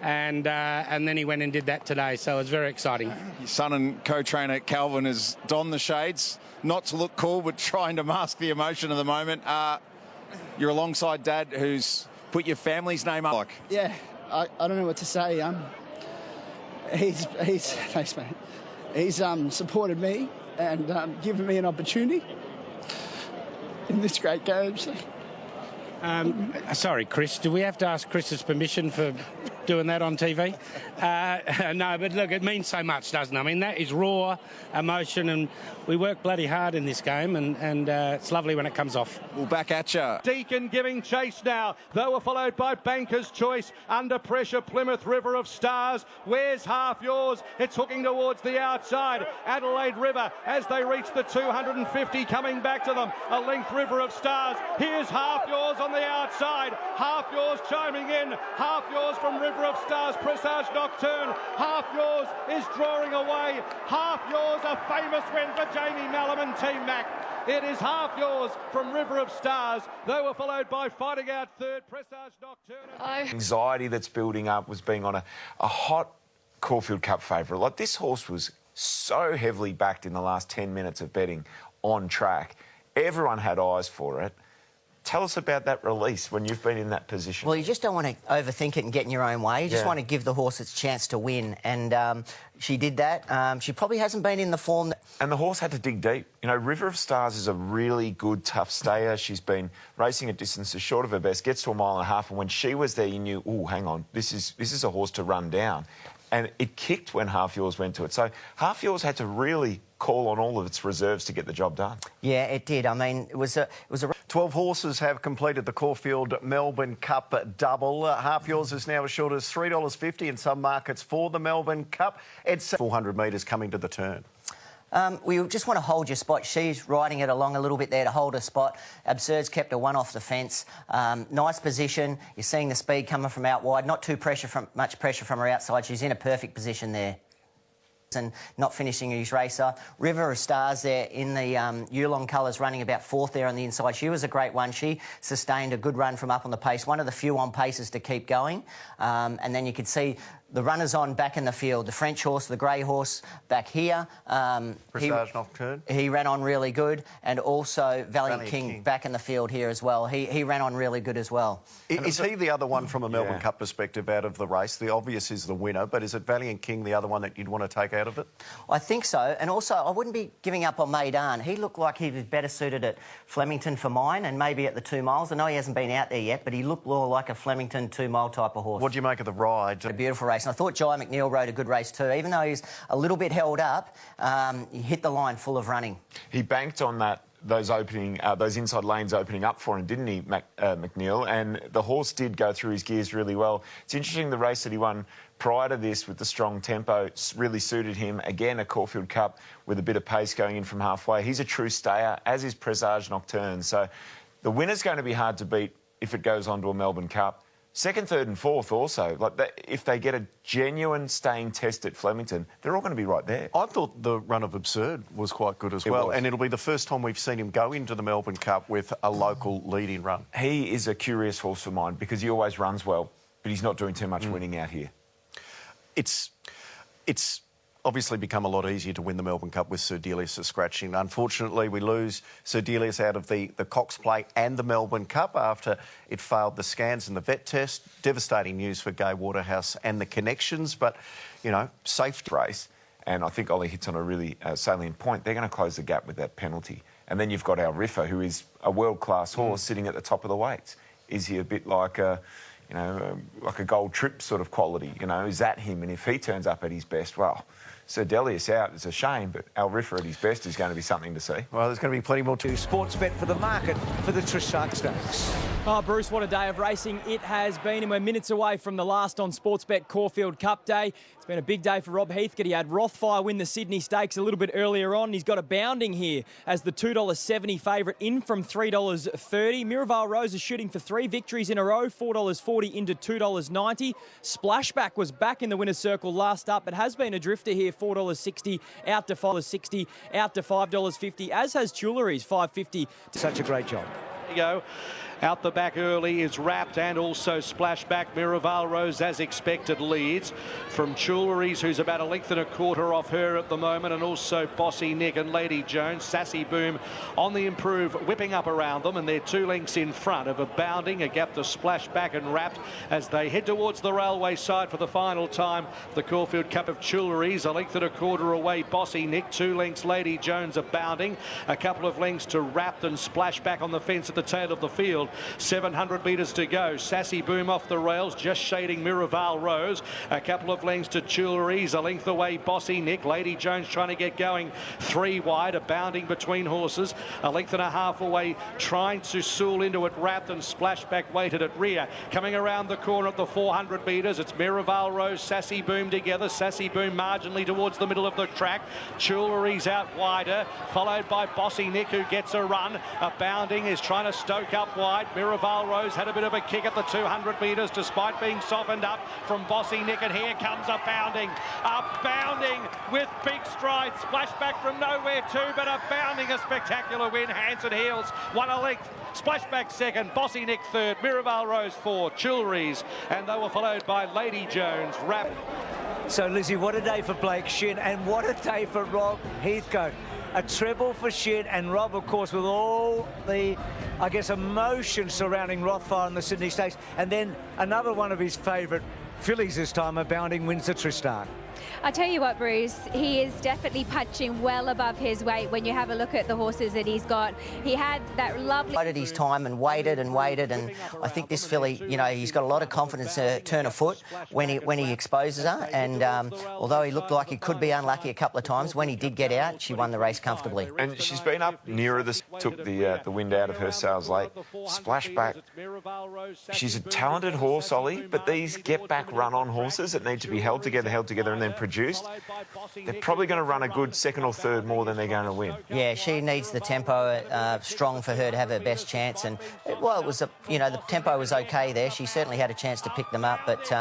And then he went and did that today, so it's very exciting. His son and co-trainer Calvin has donned the shades, not to look cool, but trying to mask the emotion of the moment. You're alongside Dad, who's put your family's name up. Yeah, I don't know what to say. He's thanks, mate. He's supported me and given me an opportunity in this great game. So. Sorry, Chris, do we have to ask Chris's permission doing that on TV. No, but look, it means so much, doesn't it? I mean, that is raw emotion, and we work bloody hard in this game, and it's lovely when it comes off. Well, back at you. Deacon giving chase now. They were followed by Banker's Choice. Under pressure, Plymouth River of Stars. Where's Half Yours? It's hooking towards the outside. Adelaide River as they reach the 250 coming back to them. A length River of Stars. Here's Half Yours on the outside. Half Yours chiming in. Half Yours from River of Stars. Presage Nocturne. Half Yours is drawing away. Half Yours, a famous win for Jamie Mallam and Team Mac. It is Half Yours from River of Stars. They were followed by fighting out third, Presage Nocturne. Anxiety that's building up was being on a hot Caulfield Cup favourite. Like, this horse was so heavily backed in the last 10 minutes of betting on track. Everyone had eyes for it. Tell us about that release when you've been in that position. Well, you just don't want to overthink it and get in your own way. You just want to give the horse its chance to win. And she did that. She probably hasn't been in the form. And the horse had to dig deep. You know, River of Stars is a really good, tough stayer. She's been racing at distances short of her best, gets to 1.5 miles, and when she was there, you knew, oh, hang on, this is a horse to run down. And it kicked when Half Yours went to it. So Half Yours had to really call on all of its reserves to get the job done. Yeah, it did. I mean, it was a 12 horses have completed the Caulfield Melbourne Cup double. Half Yours is now as short as $3.50 in some markets for the Melbourne Cup. It's 400 metres coming to the turn. We just want to hold your spot. She's riding it along a little bit there to hold her spot. Absurd's kept her one off the fence. Nice position. You're seeing the speed coming from out wide. Not too much pressure from her outside. She's in a perfect position there. And not finishing his racer. River of Stars there in the Yulong colours, running about fourth there on the inside. She was a great one. She sustained a good run from up on the pace. One of the few on paces to keep going. And then you could see the runners on back in the field. The French horse, the grey horse back here. Presage Nocturne. He ran on really good. And also Valiant King back in the field here as well. He ran on really good as well. Is he the other one from a Melbourne Cup perspective out of the race? The obvious is the winner, but is it Valiant King the other one that you'd want to take out of it? I think so. And also, I wouldn't be giving up on Maidan. He looked like he was better suited at Flemington for mine and maybe at the 2 miles. I know he hasn't been out there yet, but he looked more like a Flemington 2 mile type of horse. What do you make of the ride? A beautiful race. And I thought Jai McNeil rode a good race too. Even though he's a little bit held up, he hit the line full of running. He banked on those inside lanes opening up for him, didn't he, McNeil? And the horse did go through his gears really well. It's interesting, the race that he won prior to this with the strong tempo really suited him. Again, a Caulfield Cup with a bit of pace going in from halfway. He's a true stayer, as is Presage Nocturne. So the winner's going to be hard to beat if it goes on to a Melbourne Cup. Second, third and fourth also. Like that, if they get a genuine staying test at Flemington, they're all going to be right there. I thought the run of Absurd was quite good as well. And it'll be the first time we've seen him go into the Melbourne Cup with a local leading run. He is a curious horse for mine because he always runs well, but he's not doing too much winning out here. It's obviously become a lot easier to win the Melbourne Cup with Sir Delius scratching. Unfortunately, we lose Sir Delius out of the Cox Plate and the Melbourne Cup after it failed the scans and the vet test. Devastating news for Gai Waterhouse and the Connections, but, you know, safety race. And I think Ollie hits on a really salient point. They're going to close the gap with that penalty. And then you've got our Riffa, who is a world-class horse sitting at the top of the weights. Is he a bit like a... you know, like a Gold Trip sort of quality, you know, is that him? And if he turns up at his best, well, Sir Delius out, it's a shame, but Al Riffa at his best is going to be something to see. Well, there's going to be plenty more to sports bet for the market for the Trishak Stakes. Oh, Bruce, what a day of racing it has been, and we're minutes away from the last on Sportsbet Caulfield Cup Day. It's been a big day for Rob Heathcote. He had Rothfire win the Sydney Stakes a little bit earlier on. He's got a bounding here as the $2.70 favourite in from $3.30. Miraval Rose is shooting for 3 victories in a row, $4.40 into $2.90. Splashback was back in the winner's circle last up, but has been a drifter here, $4.60 out to $5.60, out to $5.50, as has Jewellery's $5.50. Such a great job. There you go. Out the back early is Wrapped and also Splashback. Miraval Rose, as expected, leads from Jewellery's, who's about 1.25 lengths off her at the moment, and also Bossy Nick and Lady Jones. Sassy Boom on the improve, whipping up around them, and they're 2 lengths in front of a bounding, a gap to Splashback and Wrapped as they head towards the railway side for the final time. The Caulfield Cup of Jewellery's, 1.25 lengths away, Bossy Nick, 2 lengths, Lady Jones, a bounding, a couple of lengths to Wrapped and Splashback on the fence at the the tail of the field. 700 metres to go. Sassy Boom off the rails, just shading Miraval Rose. A couple of lengths to Tuileries, a length away Bossy Nick. Lady Jones trying to get going 3 wide, a bounding between horses. A length and a half away, trying to sool into it. Wrapped and Splashback waited at rear. Coming around the corner at the 400 metres, it's Miraval Rose, Sassy Boom together. Sassy Boom marginally towards the middle of the track. Tuileries out wider, followed by Bossy Nick, who gets a run. A bounding is trying to stoke up wide. Miraval Rose had a bit of a kick at the 200 metres despite being softened up from Bossy Nick, and here comes a bounding with big strides. Splashback from nowhere too, but a bounding, a spectacular win. Hanson Heels won a length. Splashback second, Bossy Nick third, Miraval Rose fourth, Tuileries, and they were followed by Lady Jones. So, Lizzie, what a day for Blake Shin, and what a day for Rob Heathcote. A treble for Shin, and Rob, of course, with all the, I guess, emotion surrounding Rothfire in the Sydney Stakes, and then another one of his favourite fillies this time, a bounding Windsor Tristar. I tell you what, Bruce, he is definitely punching well above his weight when you have a look at the horses that he's got. He had that lovely... Waited his time and waited, and I think this filly, you know, he's got a lot of confidence to turn a foot when he exposes her, and although he looked like he could be unlucky a couple of times, when he did get out, she won the race comfortably. And she's been up nearer this, took the wind out of her sails late. Splashback, she's a talented horse, Ollie, but these get-back run-on horses that need to be held together, and then produced, they're probably going to run a good second or third more than they're going to win. Yeah, she needs the tempo strong for her to have her best chance, and well, it was the tempo was okay there. She certainly had a chance to pick them up, but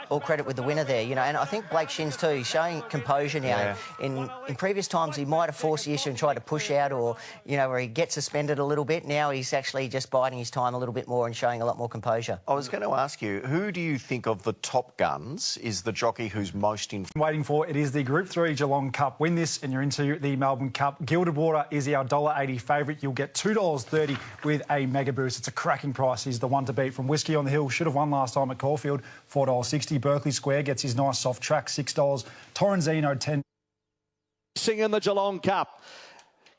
all credit with the winner there, you know. And I think Blake Shins too, he's showing composure now. Yeah. In previous times he might have forced the issue and tried to push out, or, you know, where he gets suspended a little bit. Now he's actually just biding his time a little bit more and showing a lot more composure. I was going to ask you, who do you think of the top guns is the jockey who's most in... Waiting for it is the Group 3 Geelong Cup. Win this and you're into the Melbourne Cup. Gilded Water is our $1.80 favourite. You'll get $2.30 with a mega boost. It's a cracking price. He's the one to beat from Whiskey on the Hill. Should have won last time at Caulfield, $4.60. Berkeley Square gets his nice soft track, $6. Torrenzino, $10. In the Geelong Cup.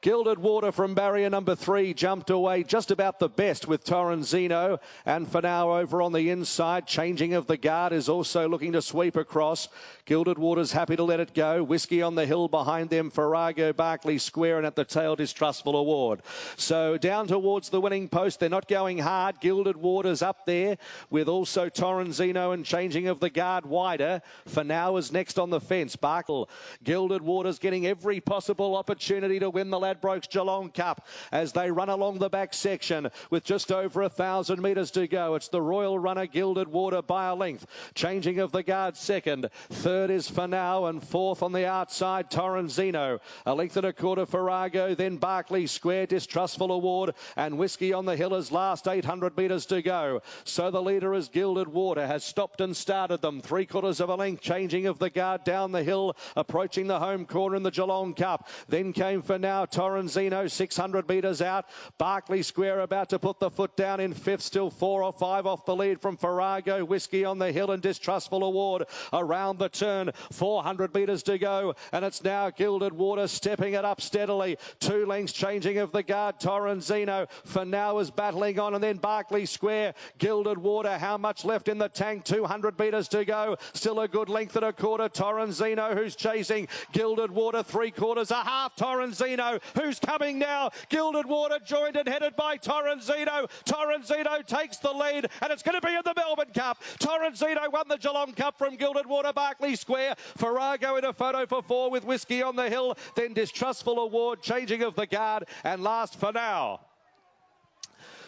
Gilded Water from barrier number 3 jumped away just about the best with Torrenzino, and for now over on the inside, changing of the guard is also looking to sweep across. Gilded Water's happy to let it go. Whiskey on the Hill behind them, Farrago, Berkeley Square, and at the tail, Distrustful Award. So down towards the winning post, they're not going hard. Gilded Water's up there with also Torrenzino, and changing of the guard wider. For now is next on the fence. Barkle. Gilded Water's getting every possible opportunity to win the Ladbrokes Geelong Cup as they run along the back section with just over 1,000 metres to go. It's the Royal Runner, Gilded Water, by a length. Changing of the guard second. Third is For Now, and fourth on the outside, Torrenzino. A length and a quarter, Farrago, then Berkeley Square, Distrustful Award, and Whiskey on the Hill is last, 800 metres to go. So the leader is Gilded Water, has stopped and started them. 3/4 of a length, changing of the guard down the hill, approaching the home corner in the Geelong Cup. Then came For Now, Torrenzino, 600 metres out. Berkeley Square about to put the foot down in fifth, still 4 or 5 off the lead from Farrago. Whiskey on the Hill and Distrustful Award around the turn. 400 metres to go, and it's now Gilded Water stepping it up steadily. 2 lengths, changing of the guard, Torrenzino. For Now is battling on, and then Berkeley Square. Gilded Water, how much left in the tank? 200 metres to go. Still a good length and a quarter. Torrenzino, who's chasing Gilded Water, 3/4, a half. Torrenzino, who's coming now. Gilded Water joined and headed by Torrenzino. Torrenzino takes the lead, and it's going to be in the Melbourne Cup. Torrenzino won the Geelong Cup from Gilded Water, Berkeley Square. Farrago in a photo for 4 with Whiskey on the Hill. Then Distrustful Award, changing of the guard, and last For Now.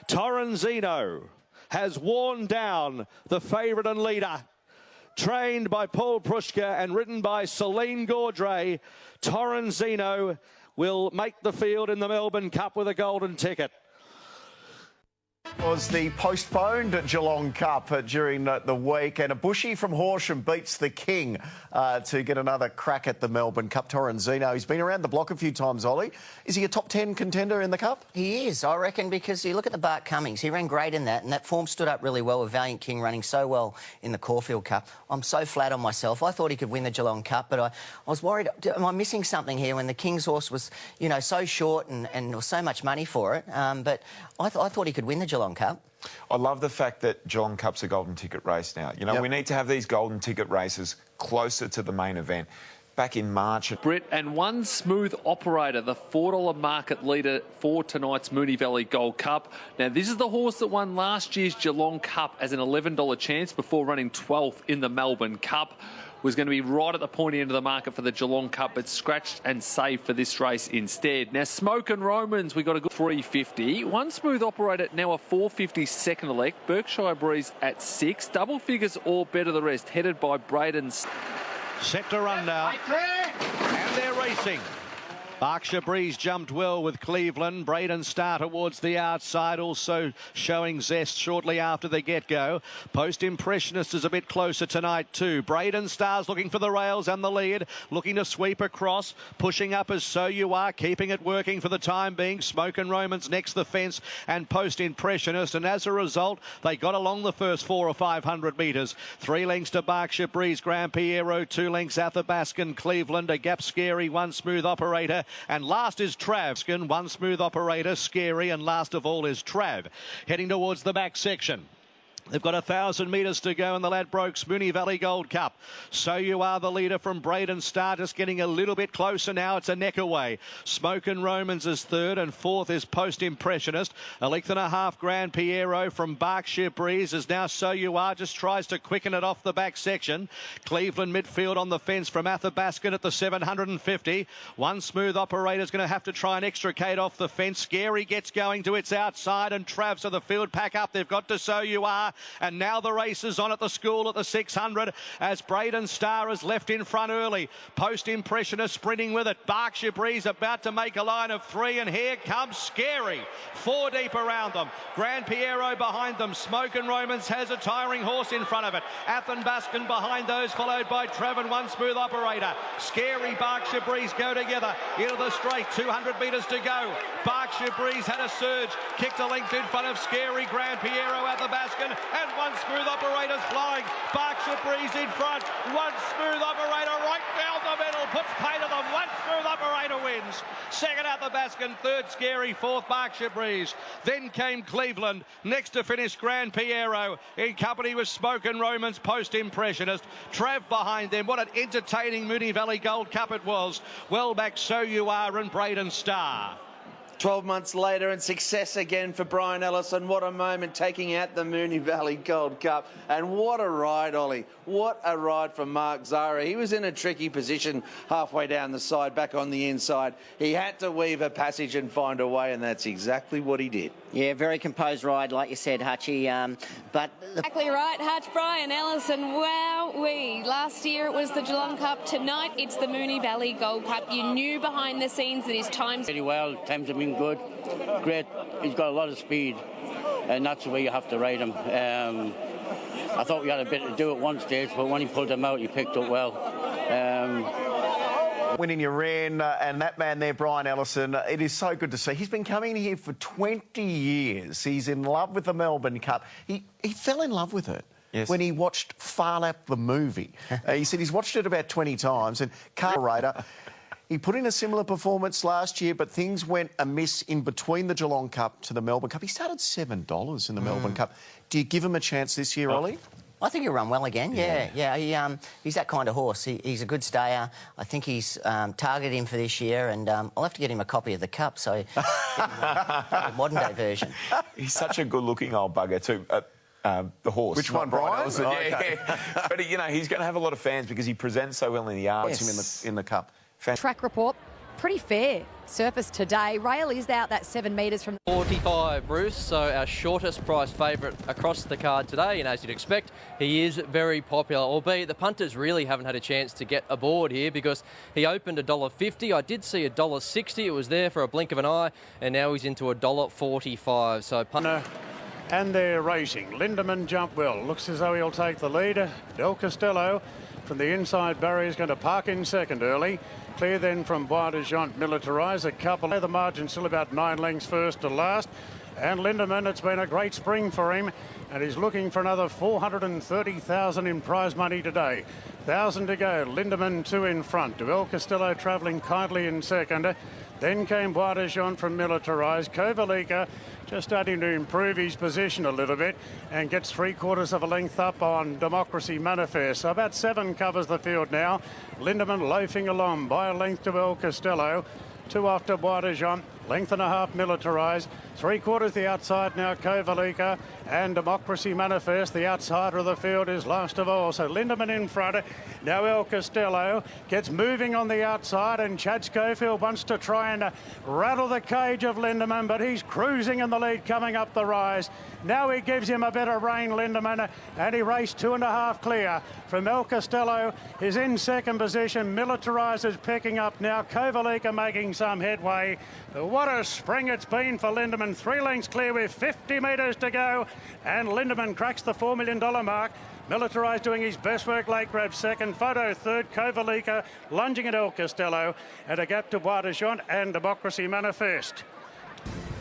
Torrenzino has worn down the favourite and leader. Trained by Paul Prushka and ridden by Celine Gaudray, Torrenzino will make the field in the Melbourne Cup with a golden ticket. Was the postponed Geelong Cup during the week, and a Bushy from Horsham beats the King to get another crack at the Melbourne Cup. Torrenzino, he's been around the block a few times, Ollie. Is he a top 10 contender in the Cup? He is, I reckon, because you look at the Bart Cummings, he ran great in that, and that form stood up really well with Valiant King running so well in the Caulfield Cup. I'm so flat on myself. I thought he could win the Geelong Cup, but I was worried, am I missing something here when the King's horse was, you know, so short and there was so much money for it? But I thought he could win the Geelong Cup. I love the fact that Geelong Cup's a golden ticket race now. You know, we need to have these golden ticket races closer to the main event. Back in March. Britt, and One Smooth Operator, the $4 market leader for tonight's Moonee Valley Gold Cup. Now, this is the horse that won last year's Geelong Cup as an $11 chance before running 12th in the Melbourne Cup. Was going to be right at the pointy end of the market for the Geelong Cup, but scratched and saved for this race instead. Now, Smoke and Romans, we got a good $3.50. One Smooth Operator, now a $4.50 second elect. Berkshire Breeze at $6. Double figures or better the rest, headed by Braden. Set to run now, and they're racing. Berkshire Breeze jumped well with Cleveland. Braden Star towards the outside, also showing zest shortly after the get-go. Post Impressionist is a bit closer tonight too. Braden Star's looking for the rails and the lead, looking to sweep across, pushing up as So You Are, keeping it working for the time being. Smoke and Romans next the fence and Post Impressionist, and as a result, they got along the first 400 or 500 metres. 3 lengths to Berkshire Breeze, Grand Piero, 2 lengths Athabascan, Cleveland, a gap Scary, One Smooth Operator, and last is Travskin, One Smooth Operator, Scary, and last of all is Trav. Heading towards the back section. They've got 1,000 metres to go in the Ladbrokes Moonee Valley Gold Cup. So You Are the leader from Braden Star, just getting a little bit closer now. It's a neck away. Smoke and Romans is third, and fourth is Post Impressionist. A length and a half Grand Piero from Berkshire Breeze is now So You Are, just tries to quicken it off the back section. Cleveland midfield on the fence from Athabascan at the 750. One Smooth Operator's going to have to try and extricate off the fence. Scary gets going to its outside, and Travs of the field pack up. They've got to So You Are. And now the race is on at the school at the 600 as Braden Star is left in front early. Post Impressionist sprinting with it. Berkshire Breeze about to make a line of 3, and here comes Scary. 4 deep around them. Grand Piero behind them. Smoke and Romans has a tiring horse in front of it. Athabascan behind those, followed by Trav and One Smooth Operator. Scary, Berkshire Breeze go together into the straight. 200 metres to go. Berkshire Breeze had a surge. Kicked a length in front of Scary, Grand Piero, Athabascan. And One Smooth Operator's flying. Berkshire Breeze in front. One Smooth Operator right down the middle. Puts pay to them. One Smooth Operator wins. Second Athabascan, third Scary, fourth Berkshire Breeze. Then came Cleveland. Next to finish Grand Piero in company with Smoke and Romans, Post Impressionist. Trav behind them. What an entertaining Moonee Valley Gold Cup it was. Well back So You Are and Braden Star. 12 months later and success again for Brian Ellison. What a moment taking out the Moonee Valley Gold Cup. And what a ride, Ollie. What a ride from Mark Zara. He was in a tricky position halfway down the side, back on the inside. He had to weave a passage and find a way, and that's exactly what he did. Yeah, very composed ride, like you said, Hutchie. Exactly right, Hutch. Brian Ellison, wowee. Last year it was the Geelong Cup. Tonight it's the Moonee Valley Gold Cup. You knew behind the scenes that his times... Pretty well, times have been good. Great. He's got a lot of speed, and that's the way you have to ride him. I thought we had a bit to do at one stage, but when he pulled him out, he picked up well. Winning your ren, and that man there, Brian Ellison, it is so good to see. He's been coming here for 20 years. He's in love with the Melbourne Cup. He fell in love with it. Yes. When he watched Far Lap the movie. He said he's watched it about 20 times, and Carrator, he put in a similar performance last year, but things went amiss in between the Geelong Cup to the Melbourne Cup. He started $7 in the Melbourne Cup. Do you give him a chance this year, Ollie? I think he'll run well again, yeah. He's that kind of horse. He's a good stayer. I think he's targeted him for this year, and I'll have to get him a copy of the Cup, so a modern-day version. He's such a good-looking old bugger, too. The horse. Which one, Brian? Yeah. But, you know, he's going to have a lot of fans because he presents so well in the arts. Yes. Him in the Cup. Track report, pretty fair surface today. Rail is out that 7 metres from... 45, Bruce, so our shortest price favourite across the card today, and as you'd expect, he is very popular, albeit the punters really haven't had a chance to get aboard here because he opened $1.50. I did see $1.60. It was there for a blink of an eye, and now he's into $1.45. So punter And they're racing. Lindemann jump well. Looks as though he'll take the lead. Del Costello from the inside barrier is going to park in second early. Clear then from Bois de Jean, Militarise. A couple. The margin still about 9 lengths first to last. And Lindemann, it's been a great spring for him. And he's looking for another 430,000 in prize money today. 1,000 to go. Lindemann 2 in front. Del Costello travelling kindly in second. Then came Bois de Jean from Militarise. Kovalica just starting to improve his position a little bit and gets 3/4 of a length up on Democracy Manifest. So about 7 covers the field now. Lindemann loafing along by a length to Del Costello. 2 off to Bois de Jean. Length and a half Militarise. 3/4 the outside now, Kovalica. And Democracy Manifest, the outsider of the field, is last of all. So Lindemann in front. Now Del Costello gets moving on the outside, and Chad Caulfield wants to try and rattle the cage of Lindemann, but he's cruising in the lead coming up the rise. Now he gives him a bit of rain, Lindemann, and he raced 2.5 clear from Del Costello. Is in second position. Militarise is picking up now. Kovalica making some headway. What a spring it's been for Lindemann. 3 lengths clear with 50 metres to go. And Lindemann cracks the $4 million mark. Militarise doing his best work. Late grab second. Photo third. Kovalica lunging at Del Costello. And a gap to Bois de Jean and Democracy Manifest.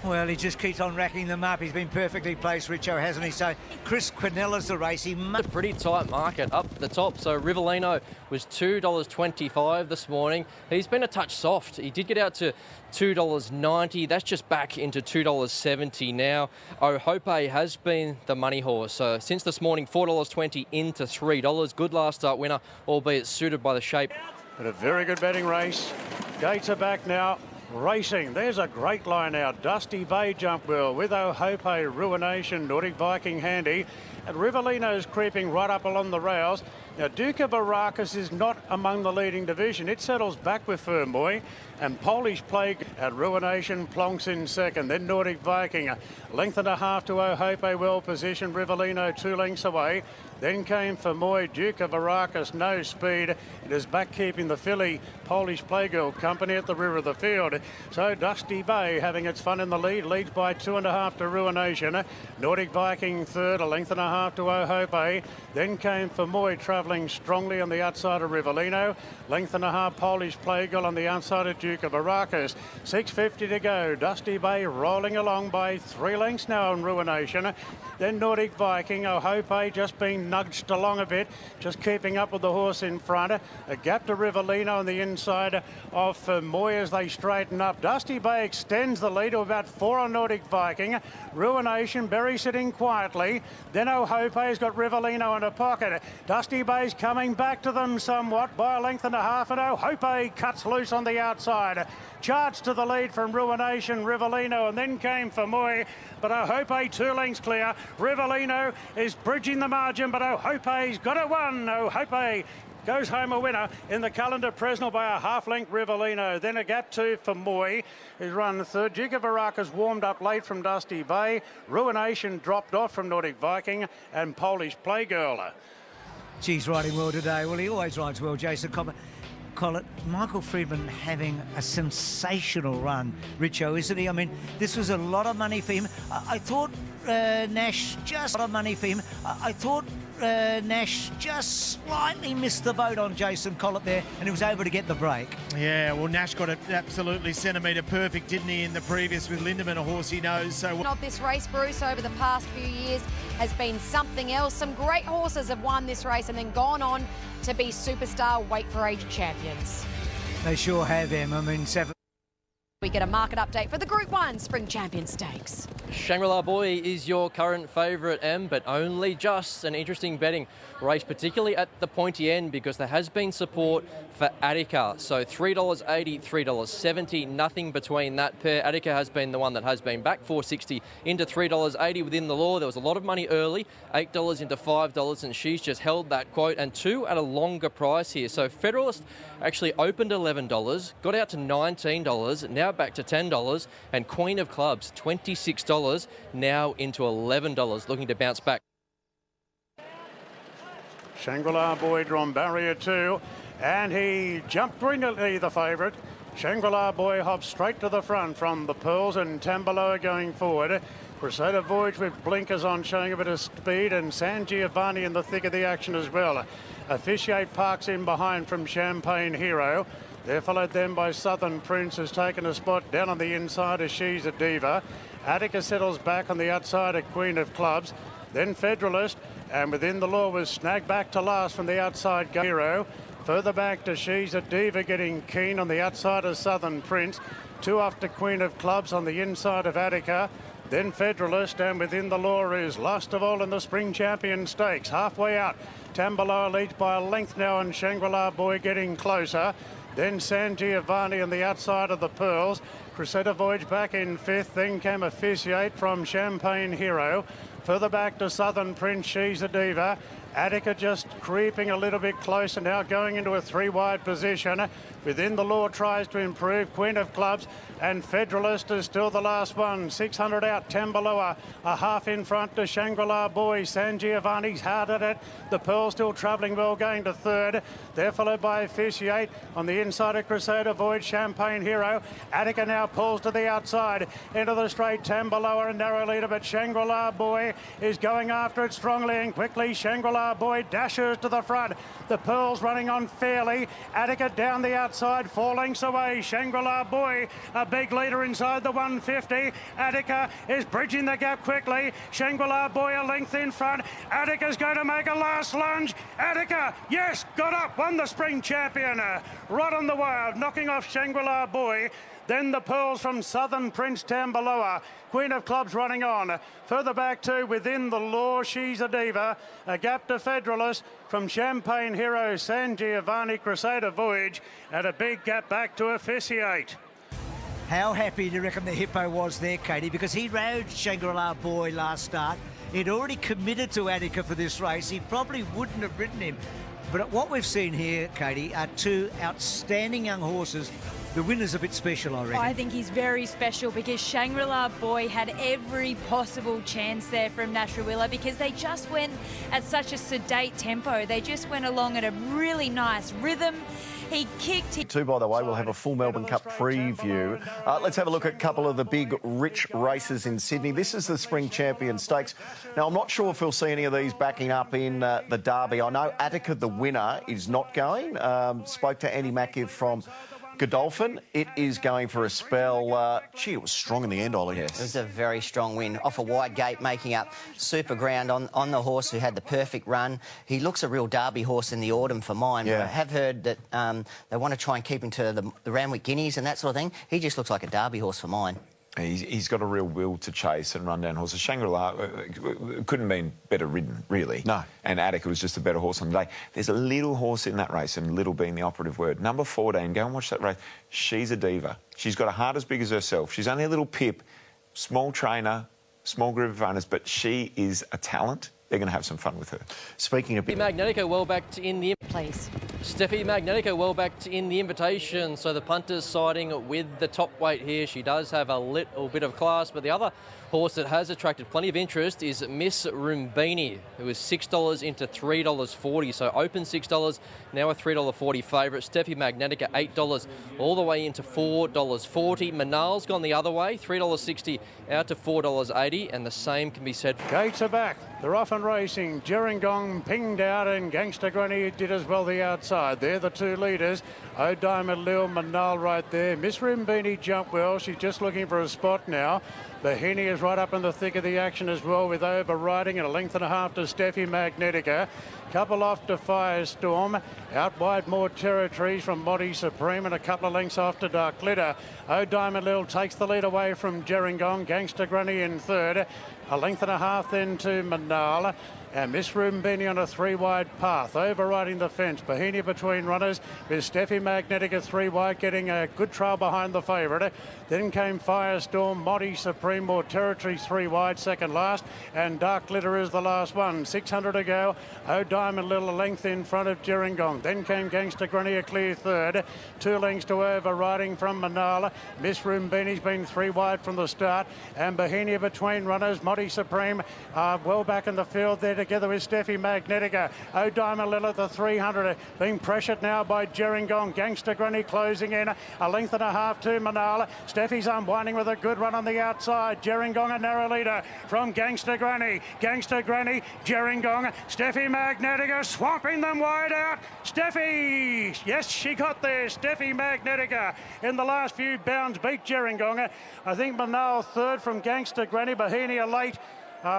Well, he just keeps on racking them up. He's been perfectly placed, Richo, hasn't he? So Chris Quinella's the race. He A pretty tight market up the top. So Rivellino was $2.25 this morning. He's been a touch soft. He did get out to $2.90. That's just back into $2.70 now. Hope has been the money horse. So since this morning, $4.20 into $3. Good last start winner, albeit suited by the shape. But a very good betting race. Gates are back now. Racing. There's a great line out. Dusty Bay jump well with Hope, Ruination, Nordic Viking handy. And Rivellino's creeping right up along the rails. Now, Duke of Arrakis is not among the leading division. It settles back with Firmboy. And Polish Plague at Ruination plonks in second. Then Nordic Viking. A length and a half to Hope, well positioned. Rivellino 2 lengths away. Then came Firmoy, Duke of Arrakis, no speed. It is back keeping the filly Polish Playgirl company at the rear of the field. So Dusty Bay having its fun in the lead, leads by 2.5 to Ruination. Nordic Viking third, a length and a half to Hope. Then came Firmoy travelling strongly on the outside of Rivellino. Length and a half Polish Playgirl on the outside of Duke of Arrakis. 6.50 to go. Dusty Bay rolling along by 3 lengths now on Ruination. Then Nordic Viking, Hope just being nudged along a bit, just keeping up with the horse in front. A gap to Rivellino on the inside of Moy as they straighten up. Dusty Bay extends the lead to about 4 on Nordic Viking. Ruination, Berry sitting quietly. Then Hope has got Rivellino in a pocket. Dusty Bay's coming back to them somewhat by a length and a half, and Hope cuts loose on the outside. Charts to the lead from Ruination, Rivellino, and then came Firmoy, but Hope 2 lengths clear. Rivellino is bridging the margin, but Hope's got a 1. Hope goes home a winner in the calendar Presnell by a half length Rivellino. Then a gap 2 for Moy, who's run third. Duke of Arrakis warmed up late from Dusty Bay. Ruination dropped off from Nordic Viking and Polish Playgirl. She's riding well today. Well, he always rides well, Jason Collett. Michael Friedman having a sensational run, Richo, isn't he? I mean, this was a lot of money for him. I thought Nash just a lot of money for him. I thought Nash just slightly missed the boat on Jason Collett there, and he was able to get the break. Yeah, well, Nash got it absolutely centimetre perfect, didn't he, in the previous with Lindemann, a horse he knows so well. Not this race, Bruce, over the past few years has been something else. Some great horses have won this race and then gone on to be superstar weight for age champions. They sure have, Em. I mean, 7. We get a market update for the Group 1 Spring Champion Stakes. Shangri-La Boy is your current favourite, M, but only just an interesting betting race, particularly at the pointy end, because there has been support for Attica. So $3.80, $3.70, nothing between that pair. Attica has been the one that has been back $4.60 into $3.80 within the law. There was a lot of money early, $8 into $5, and she's just held that quote, and 2 at a longer price here. So Federalist actually opened $11, got out to $19, now back to $10, and Queen of Clubs, $26, now into $11, looking to bounce back. Shangri-La Boy drawn barrier 2, and he jumped brilliantly, the favourite. Shangri-La Boy hops straight to the front from the Pearls, and Tambaloa going forward. Crusader Voyage with blinkers on, showing a bit of speed, and San Giovanni in the thick of the action as well. Officiate Parks in behind from Champagne Hero. They're followed then by Southern Prince, who's taken a spot down on the inside as She's a Diva. Attica settles back on the outside of Queen of Clubs. Then Federalist, and within the law was snagged back to last from the outside Hero. Further back to She's a Diva, getting keen on the outside of Southern Prince. 2 off to Queen of Clubs on the inside of Attica. Then Federalist, and within the law is last of all in the Spring Champion Stakes. Halfway out, Tambaloa leads by a length now, and Shangri-La Boy getting closer. Then San Giovanni on the outside of the Pearls. Crusader Voyage back in 5th. Then came Officiate from Champagne Hero. Further back to Southern Prince, She's a Diva. Attica just creeping a little bit closer now, going into a 3-wide position. Within the law tries to improve. Queen of Clubs and Federalist is still the last one. 600 out, Tambaloa a half in front to Shangri-La Boy. San Giovanni's hard at it. The Pearl still travelling well, going to 3rd. They're followed by Officiate on the inside of Crusader Voyage, Champagne Hero. Attica now pulls to the outside into the straight. Tambaloa a narrow leader, but Shangri-La Boy is going after it strongly and quickly. Shangri-La Boy dashes to the front. The Pearls running on fairly. Attica down the outside, 4 lengths away. Shangri-La Boy, a big leader inside the 150. Attica is bridging the gap quickly. Shangri-La Boy a length in front. Attica's going to make a last lunge. Attica, yes, got up, won the Spring Champion. Right on the wild, knocking off Shangri-La Boy. Then the Pearls from Southern Prince, Tambaloa. Queen of Clubs running on. Further back to within the law, She's a Diva. A gap to Federalist from Champagne Hero, San Giovanni, Crusader Voyage. And a big gap back to Officiate. How happy do you reckon the Hippo was there, Katie? Because he rode Shangri-La Boy last start. He'd already committed to Attica for this race. He probably wouldn't have ridden him. But what we've seen here, Katie, are 2 outstanding young horses. The winner's a bit special, I reckon. I think he's very special because Shangri-La Boy had every possible chance there from Nasrullah because they just went at such a sedate tempo. They just went along at a really nice rhythm. He kicked. Too, by the way, we'll have a full Melbourne Cup preview. Let's have a look at a couple of the big, rich races in Sydney. This is the Spring Champion Stakes. Now, I'm not sure if we'll see any of these backing up in the Derby. I know Attica, the winner, is not going. Spoke to Andy Mackiv from Godolphin. It is going for a spell. Gee, it was strong in the end, Ollie. Yes. It was a very strong win. Off a wide gate, making up super ground on the horse who had the perfect run. He looks a real Derby horse in the autumn for mine. Yeah. I have heard that they want to try and keep him to the Randwick Guineas and that sort of thing. He just looks like a Derby horse for mine. He's got a real will to chase and run down horses. Shangri-La couldn't have been better ridden, really. No. And Attica was just a better horse on the day. There's a little horse in that race, and little being the operative word. Number 14, go and watch that race. She's a Diva. She's got a heart as big as herself. She's only a little pip, small trainer, small group of owners, but she is a talent. They're going to have some fun with her. Speaking of... Magnetico well backed in the... Please. Steffi Magnetico well backed in the invitation, so the punter's siding with the top weight here. She does have a little bit of class, but the other horse that has attracted plenty of interest is Miss Rumbini, who is $6 into $3.40, so open $6, now a $3.40 favourite. Steffi Magnetica, $8 all the way into $4.40. Manal's gone the other way, $3.60 out to $4.80, and the same can be said. Gates are back. They're off and racing. Gerringong pinged out, and Gangster Granny did as well the outside. They're the 2 leaders. O'Diamond Lil Manal right there. Miss Rumbini jumped well. She's just looking for a spot now. Bahini is right up in the thick of the action as well, with overriding and a length and a half to Steffi Magnetica. Couple off to Firestorm. Out wide more territories from Modi Supreme, and a couple of lengths off to Dark Glitter. O'Diamond Lil takes the lead away from Gerringong. Gangster Granny in 3rd. A length and a half then to Manal. And Miss Rumbini on a 3-wide path, overriding the fence. Bahini between runners with Steffi Magnetica 3-wide, getting a good trail behind the favourite. Then came Firestorm, Modi Supreme, more territory 3-wide, second last. And Dark Glitter is the last one. 600 to go. O'Diamond Little a length in front of Gerringong. Then came Gangster Granny, a clear 3rd. 2 lengths to overriding from Manala. Miss Rumbini's been 3-wide from the start. And Bahini between runners. Modi Supreme well back in the field there to together with Steffi Magnetica. O'Diamond Lilith, the 300, being pressured now by Gerringong. Gangster Granny closing in. A length and a half to Manala. Steffi's unwinding with a good run on the outside. Gerringong a narrow leader from Gangster Granny. Gangster Granny, Gerringong, Steffi Magnetica swamping them wide out. Steffi, yes, she got there. Steffi Magnetica in the last few bounds beat Gerringong. I think Manal third from Gangster Granny. Bohemia late.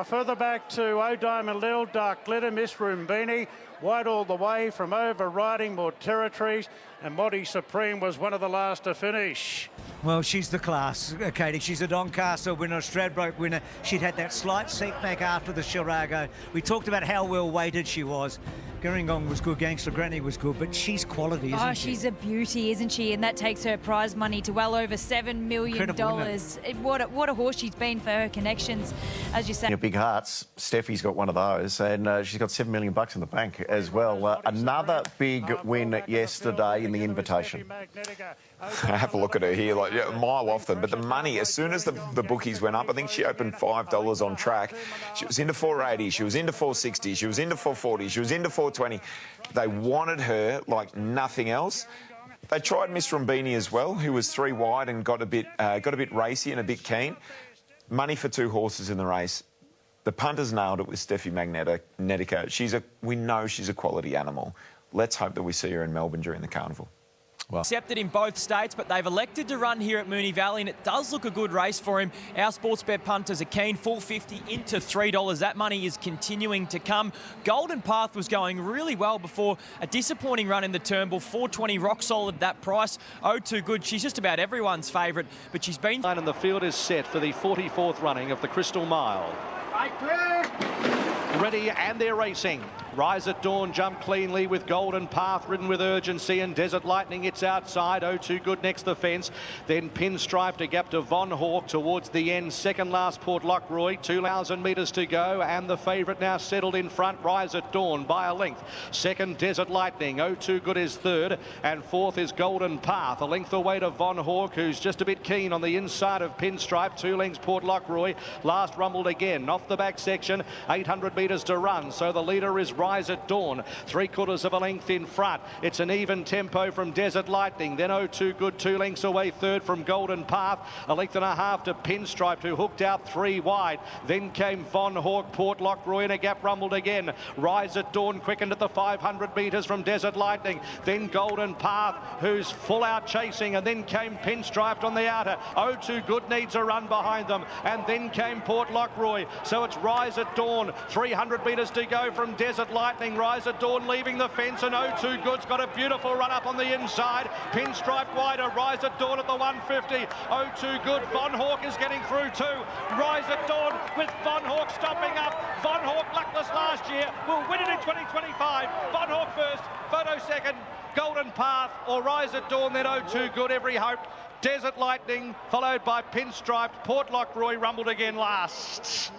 Further back to O'Diamond Lil, Dark Glitter, Miss Rumbini. Wide all the way from Overriding, More Territories. And Monty Supreme was one of the last to finish. Well, she's the class, Katie. She's a Doncaster winner, a Stradbroke winner. She'd had that slight setback after the Shirago. We talked about how well weighted she was. Gerringong was good, Gangster Granny was good, but she's quality, isn't she? She's a beauty, isn't she? And that takes her prize money to well over $7 million. What a horse she's been for her connections, as you say. Big hearts. Steffi's got one of those, and she's got $7 million in the bank as well. Another big win yesterday in the Invitation. Have a look at her here, like a mile off them. But the money, as soon as the bookies went up, I think she opened $5 on track. She was into 480, she was into 460, she was into 440, she was into 420. They wanted her like nothing else. They tried Miss Rumbini as well, who was 3 wide and got a bit racy and a bit keen. Money for 2 horses in the race. The punters nailed it with Steffi Magnetica. We know she's a quality animal. Let's hope that we see her in Melbourne during the carnival. Accepted in both states, but they've elected to run here at Moonee Valley, and it does look a good race for him. Our sports bet punters are keen, $4.50 into $3. That money is continuing to come. Golden Path was going really well before a disappointing run in the Turnbull. $4.20 rock solid, that price. Oh, too good. She's just about everyone's favourite, but she's been... And the field is set for the 44th running of the Crystal Mile. Ready, and they're racing. Rise at Dawn jumped cleanly with Golden Path ridden with urgency, and Desert Lightning it's outside. Oh, too good next the fence. Then Pinstripe a gap to Von Hawk towards the end. Second last Port Lockroy, 2,000 metres to go, and the favourite now settled in front. Rise at Dawn by a length. Second Desert Lightning. Oh, too good is third, and fourth is Golden Path. A length away to Von Hawk, who's just a bit keen on the inside of Pinstripe. 2 lengths Port Lockroy. Last rumbled again off the back section. 800 metres to run, so the leader is Rise at Dawn, 3/4 of a length in front. It's an even tempo from Desert Lightning. Then Oh Too Good, 2 lengths away, third from Golden Path. A length and a half to Pinstripe, who hooked out 3 wide. Then came Von Hawk, Port Lockroy, and a gap rumbled again. Rise at Dawn quickened at the 500 metres from Desert Lightning. Then Golden Path, who's full out chasing, and then came Pinstripe on the outer. Oh Too Good needs a run behind them, and then came Port Lockroy. So it's Rise at Dawn, 300 metres to go from Desert Lightning. Rise at Dawn leaving the fence, and Oh Too Good's got a beautiful run up on the inside. Pinstripe wider, Rise at Dawn at the 150. Oh Too Good, Von Hawk is getting through too. Rise at Dawn with Von Hawk stopping up. Von Hawk luckless last year, will win it in 2025. Von Hawk first, Photo second, Golden Path or Rise at Dawn, then Oh Too Good, every hope. Desert Lightning followed by Pinstripe. Port Lockroy rumbled again last.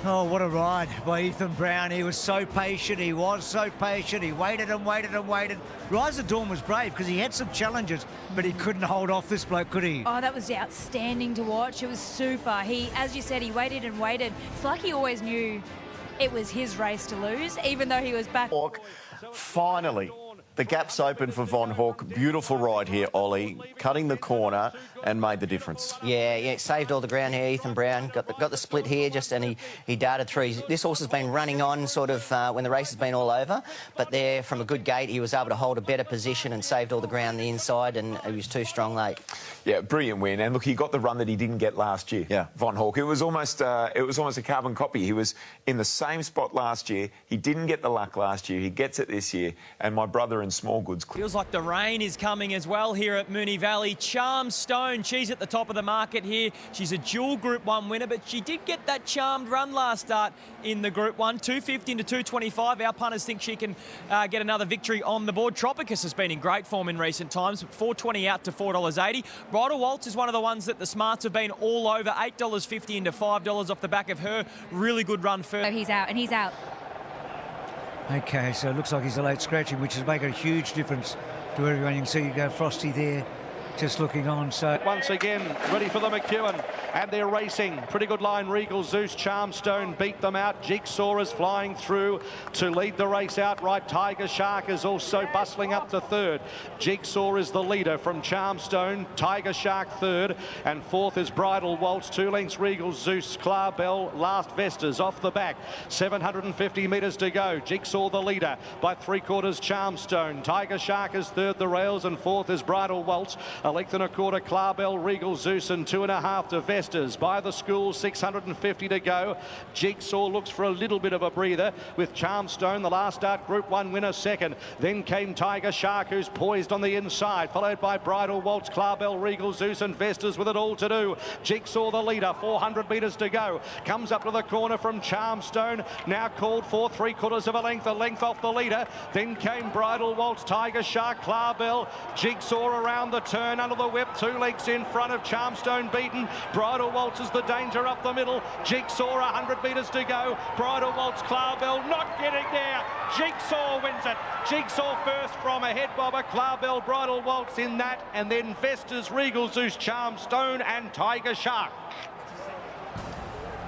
Oh, what a ride by Ethan Brown. He was so patient. He was so patient. He waited and waited and waited. Rise of Dawn was brave because he had some challenges, but he couldn't hold off this bloke, could he? Oh, that was outstanding to watch. It was super. He, as you said, he waited and waited. It's like he always knew it was his race to lose, even though he was back. Finally, the gap's open for Von Hawk. Beautiful ride here, Ollie. Cutting the corner and made the difference. Yeah, saved all the ground here. Ethan Brown got the split here and he darted through. This horse has been running on sort of when the race has been all over, but there from a good gate he was able to hold a better position and saved all the ground on the inside, and he was too strong late. Yeah, brilliant win. And look, he got the run that he didn't get last year. Yeah, Von Hawk. It was almost a carbon copy. He was in the same spot last year. He didn't get the luck last year. He gets it this year. And my brother in small goods. Feels like the rain is coming as well here at Moonee Valley. Charmed Stone, she's at the top of the market here. She's a dual Group 1 winner, but she did get that charmed run last start in the Group 1. 250 into 225. Our punters think she can get another victory on the board. Tropicus has been in great form in recent times. $4.20 out to $4.80. Bridal Waltz is one of the ones that the smarts have been all over. $8.50 into $5 off the back of her really good run first. Oh, he's out, and he's out. Okay, so it looks like he's a late scratching, which is making a huge difference to everyone. You can see you go Frosty there. just looking on. So once again, ready for the McEwen, and they're racing. Pretty good line. Regal Zeus, Charmstone beat them out. Jigsaw is flying through to lead the race outright. Tiger Shark is also bustling up to third. Jigsaw is the leader from Charmstone. Tiger Shark third, and fourth is Bridal Waltz. 2 lengths Regal Zeus, Clarbell, Last Vestas off the back. 750 metres to go. Jigsaw the leader by 3/4 Charmstone. Tiger Shark is third, the rails, and fourth is Bridal Waltz. A length and a quarter Clarbell, Regal Zeus, and 2.5 to Vestas. By the school, 650 to go. Jigsaw looks for a little bit of a breather with Charmstone, the last start Group 1 winner, second. Then came Tiger Shark, who's poised on the inside, followed by Bridal Waltz, Clarbell, Regal Zeus, and Vestas with it all to do. Jigsaw the leader, 400 metres to go. Comes up to the corner from Charmstone, now called for 3/4 of a length off the leader. Then came Bridal Waltz, Tiger Shark, Clarbell, Jigsaw around the turn under the whip, 2 lengths in front of Charmstone beaten. Bridal Waltz is the danger up the middle. Jigsaw 100 metres to go. Bridal Waltz, Clarbell not getting there. Jigsaw wins it. Jigsaw first from a head bobber. Clarbell, Bridal Waltz in that, and then Vestas, Regal Zeus, Charmstone, and Tiger Shark.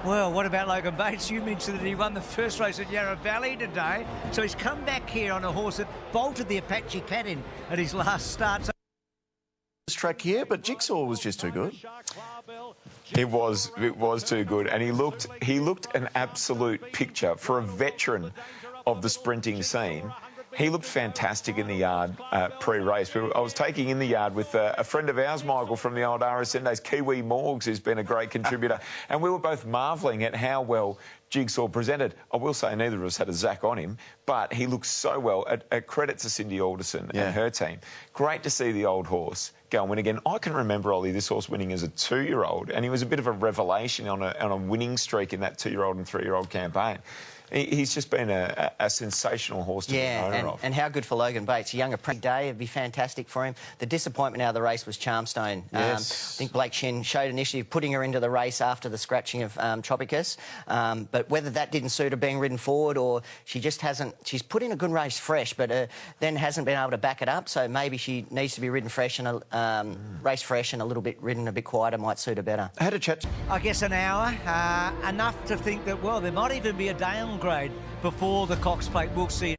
well, what about Logan Bates? You mentioned that he won the first race at Yarra Valley today, so he's come back here on a horse that bolted the Apache Cat in at his last start. This track here, but Jigsaw was just too good. It was too good, and he looked an absolute picture for a veteran of the sprinting scene. He looked fantastic in the yard pre-race. I was taking in the yard with a friend of ours, Michael, from the old RSN days, Kiwi Morgs, who's been a great contributor, and we were both marvelling at how well Jigsaw presented. I will say neither of us had a Zach on him, but he looked so well. A credit to Cindy Alderson and her team. Great to see the old horse go and win again. I can remember, Ollie, this horse winning as a 2-year-old, and he was a bit of a revelation on a winning streak in that 2-year-old and 3-year-old campaign. He's just been a sensational horse to be owner of. And how good for Logan Bates. A young apprentice day would be fantastic for him. The disappointment out of the race was Charmstone. Yes. I think Blake Shin showed initiative putting her into the race after the scratching of Tropicus. But whether that didn't suit her being ridden forward or she just hasn't... She's put in a good race fresh, but then hasn't been able to back it up. So maybe she needs to be ridden fresh and race fresh and a little bit ridden a bit quieter might suit her better. I had a chat... I guess an hour, enough to think that, well, there might even be a downgrade before the Cox Plate. We'll see.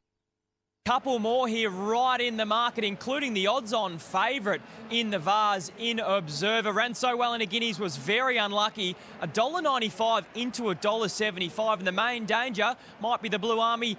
Couple more here right in the market, including the odds-on favourite in the Vase in Observer. Ran so well in a Guineas, was very unlucky. $1.95 into $1.75, and the main danger might be the Blue Army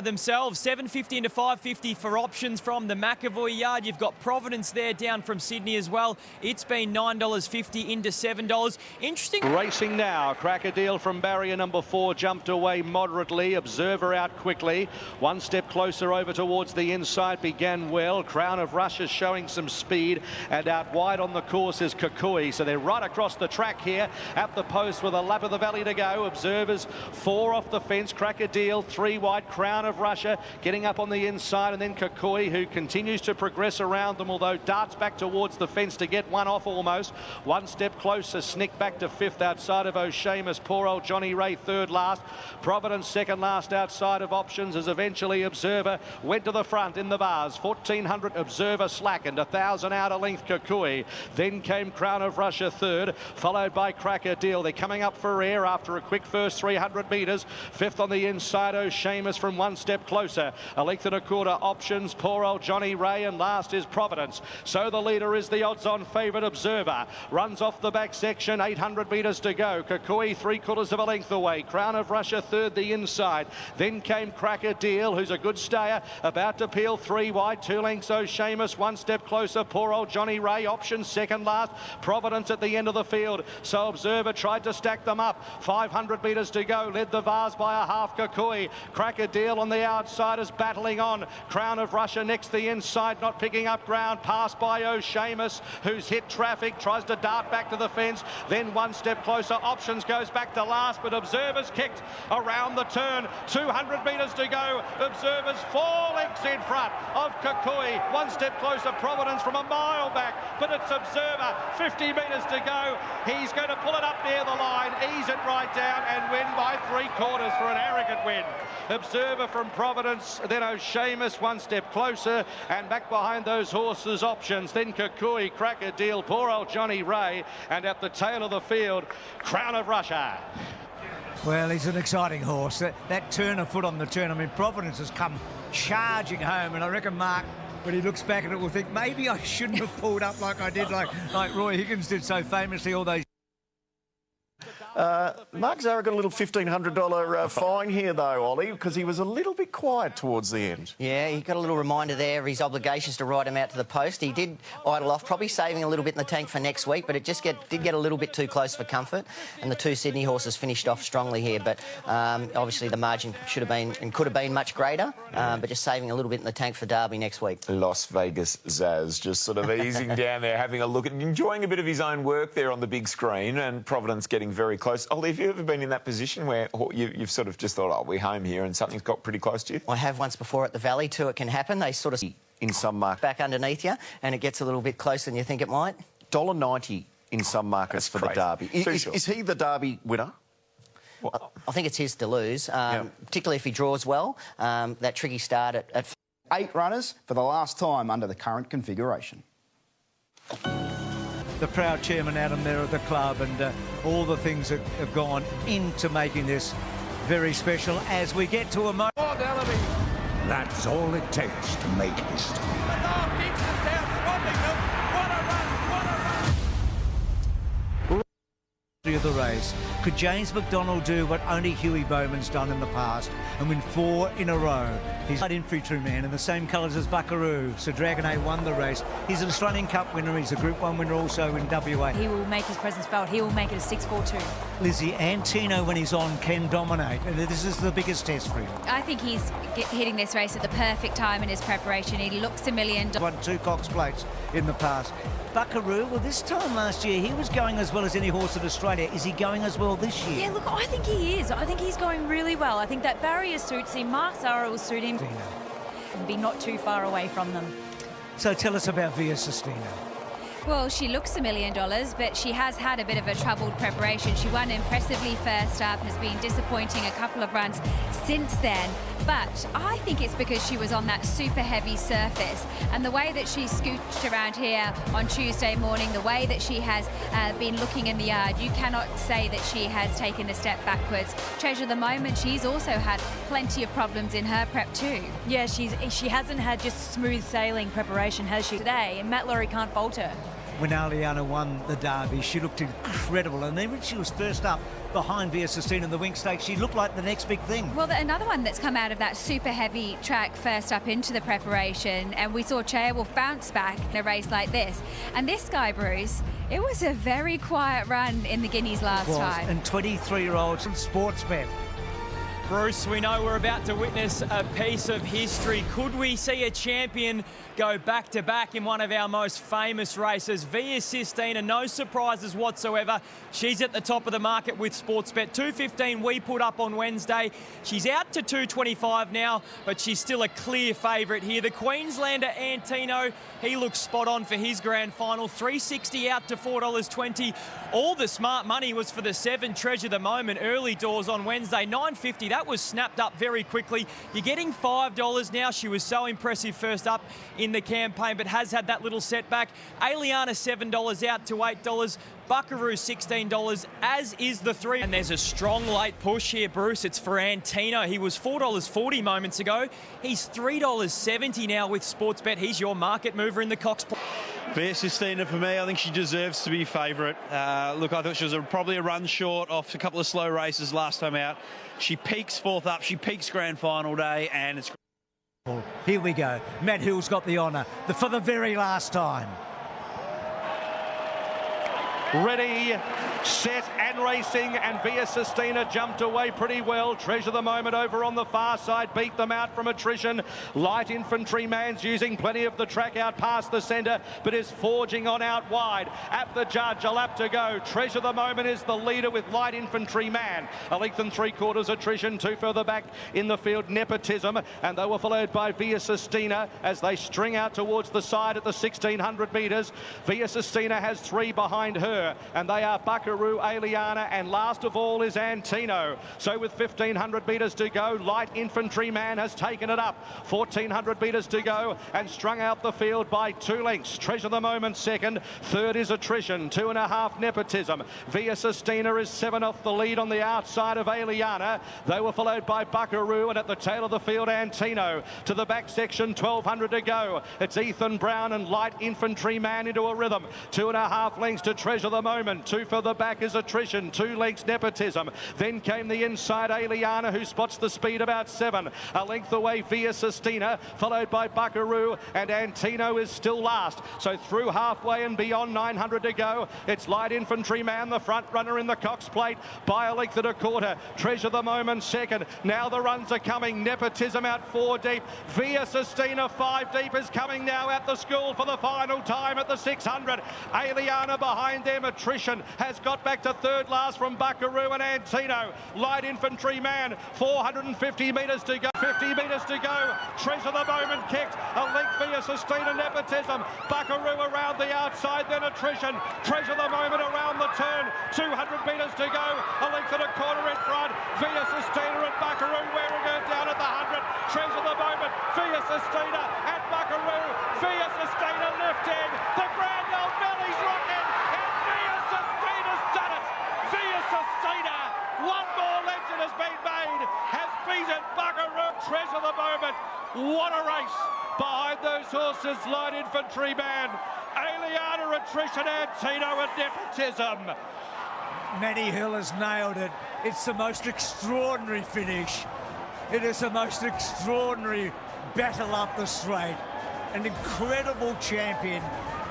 themselves. $7.50 into $5.50 for options from the McAvoy yard. You've got Providence there down from Sydney as well. It's been $9.50 into $7. Interesting. Racing now. Cracker Deal from barrier number 4 jumped away moderately. Observer out quickly. One step closer over towards the inside, began well. Crown of Russia showing some speed, and out wide on the course is Kukui. So they're right across the track here at the post with a lap of the valley to go. Observers 4 off the fence. Cracker Deal 3 wide. Crown of Russia getting up on the inside, and then Kukui, who continues to progress around them, although darts back towards the fence to get one off almost. One step closer, snick back to 5th outside of O'Shamus. Poor old Johnny Ray 3rd last. Providence 2nd last outside of options, as eventually Observer went to the front in the Vase. 1400 Observer slackened, 1,000 out a length Kukui. Then came Crown of Russia 3rd, followed by Cracker Deal. They're coming up for air after a quick first 300 metres. 5th on the inside, O'Shamus from one step closer. A length and a quarter options, poor old Johnny Ray, and last is Providence. So the leader is the odds-on favourite Observer. Runs off the back section, 800 metres to go. Kukui 3/4 of a length away. Crown of Russia 3rd the inside. Then came Cracker Deal, who's a good stayer. About to peel 3 wide, 2 lengths O'Shamus, 1 step closer, poor old Johnny Ray. Options 2nd last, Providence at the end of the field. So Observer tried to stack them up. 500 metres to go, led the Vase by a half. Kukui. Cracker Deal on the outside is battling on. Crown of Russia next the inside, not picking up ground. Passed by O'Shamus, who's hit traffic, tries to dart back to the fence. Then 1 step closer, Options goes back to last, but Observer's kicked around the turn. 200 metres to go. Observer's 4 4 lengths in front of Kukui. 1 step closer, Providence from a mile back, but it's Observer. 50 metres to go. He's going to pull it up near the line, ease it right down and win by 3/4 for an arrogant win. Observer from Providence, then O'Shamus 1 step closer, and back behind those horses Options, then Kukui, Cracker Deal, poor old Johnny Ray, and at the tail of the field, Crown of Russia. Well, he's an exciting horse. That turn of foot on the turn, I mean, Providence has come charging home, and I reckon Mark, when he looks back at it, will think maybe I shouldn't have pulled up like I did, like Roy Higgins did so famously all those. Mark Zahra got a little $1,500 fine here, though, Ollie, because he was a little bit quiet towards the end. Yeah, he got a little reminder there of his obligations to ride him out to the post. He did idle off, probably saving a little bit in the tank for next week, but it just did get a little bit too close for comfort. And the 2 Sydney horses finished off strongly here, but obviously the margin should have been and could have been much greater, but just saving a little bit in the tank for Derby next week. Las Vegas Zaz just sort of easing down there, having a look at enjoying a bit of his own work there on the big screen, and Providence getting very close. Ollie, have you ever been in that position where you've sort of just thought, oh, we're home here, and something's got pretty close to you? I have once before at the Valley too. It can happen. They sort of in some markets back underneath you, and it gets a little bit closer than you think it might. $1.90 in some markets for the Derby. Is he the Derby winner? I think it's his to lose, particularly if he draws well. That tricky start at 8 runners for the last time under the current configuration. The proud chairman, Adam, there at the club, and all the things that have gone into making this very special as we get to a moment. That's all it takes to make history. Of the race. Could James McDonald do what only Huey Bowman's done in the past and win 4 in a row? He's an infantry man in the same colours as Buckaroo. So Dragonet won the race. He's an Australian Cup winner. He's a Group 1 winner also in WA. He will make his presence felt. He will make it a 6-4-2. Lizzie, Antino, when he's on, can dominate. And this is the biggest test for him. I think he's hitting this race at the perfect time in his preparation. He looks $1 million. Won 2 Cox Plates in the past. Buckaroo, well, this time last year, he was going as well as any horse in Australia. Is he going as well this year? Yeah, look, I think he is. I think he's going really well. I think that barrier suits him. Mark Zahra will suit him. And be not too far away from them. So tell us about Via Sistina. Well, she looks $1 million, but she has had a bit of a troubled preparation. She won impressively first up, has been disappointing a couple of runs since then. But I think it's because she was on that super heavy surface, and the way that she scooched around here on Tuesday morning, the way that she has been looking in the yard, you cannot say that she has taken a step backwards. Treasure the Moment, she's also had plenty of problems in her prep too. Yeah, she hasn't had just smooth sailing preparation, has she, today? And Matt Laurie can't falter. When Aliana won the Derby, she looked incredible. And then when she was first up behind Via Sistina in the Wink Stakes, she looked like the next big thing. Well, another one that's come out of that super heavy track first up into the preparation, and we saw Chairwolf bounce back in a race like this. And this guy, Bruce, it was a very quiet run in the Guineas last time. And 23-year-olds from Sportsbet. Bruce, we know we're about to witness a piece of history. Could we see a champion go back-to-back in one of our most famous races? Via Sistina, no surprises whatsoever. She's at the top of the market with Sportsbet. 2.15 we put up on Wednesday. She's out to 2.25 now, but she's still a clear favourite here. The Queenslander Antino, he looks spot on for his grand final. $3.60 out to $4.20. All the smart money was for the 7 Treasure the Moment early doors on Wednesday. $9.50. That was snapped up very quickly. You're getting $5 now. She was so impressive first up in the campaign, but has had that little setback. Aliana $7 out to $8. Buckaroo $16, as is the 3. And there's a strong late push here, Bruce. It's for Antino. He was $4.40 moments ago. He's $3.70 now with Sportsbet. He's your market mover in the Cox. Via Sistina for me, I think she deserves to be favourite. Look, I thought she was probably a run short off a couple of slow races last time out. She peaks 4th up, she peaks grand final day, and it's... Here we go. Matt Hill's got the honour for the very last time. Ready Set and racing, and Via Sistina jumped away pretty well. Treasure the Moment over on the far side, beat them out from attrition. Light Infantryman's using plenty of the track out past the centre, but is forging on out wide. At the judge, a lap to go. Treasure the Moment is the leader with Light Infantryman. A length and 3/4 attrition. Two further back in the field, Nepotism, and they were followed by Via Sistina as they string out towards the side at the 1600 metres. Via Sistina has three behind her, and they are Buckaroo, Aliana, and last of all is Antino. So with 1500 metres to go, Light Infantryman has taken it up. 1400 metres to go and strung out the field by 2 lengths. Treasure the Moment second. Third is Attrition. 2.5 Nepotism. Via Sistina is 7 off the lead on the outside of Aliana. They were followed by Buckaroo, and at the tail of the field, Antino. To the back section, 1200 to go. It's Ethan Brown and Light Infantryman into a rhythm. 2.5 lengths to Treasure the Moment. Two further back is Attrition. 2 lengths Nepotism. Then came the inside Aliana, who spots the speed about 7. A length away Via Sistina, followed by Buckaroo, and Antino is still last. So through halfway and beyond, 900 to go. It's Light Infantryman, the front runner in the Cox Plate, by a length and a quarter. Treasure the Moment second. Now the runs are coming. Nepotism out 4 deep. Via Sistina 5 deep is coming now at the school for the final time at the 600. Aliana behind them. Attrition has got back to third last from Buckaroo and Antino. Light Infantryman, 450 metres to go. 50 metres to go. Treasure the Moment kicked. A length Via Sistina, Nepotism. Buckaroo around the outside, then Attrition. Treasure the Moment around the turn. 200 metres to go. A length and a quarter in front. Via Sistina and Buckaroo wearing her down at the 100. Treasure the Moment. Via Sistina and Buckaroo. Via Sistina lifting. The Grand Old Belly's rocking. And Via Sistina's done it. Via Sistina. One more legend has been made. Has beaten Buckaroo. Treasure the Moment. What a race. Behind those horses, Light Infantryman, Aliana, Attrition, Antino and Nepotism. Matty Hill has nailed it. It's the most extraordinary finish. It is the most extraordinary battle up the straight. An incredible champion.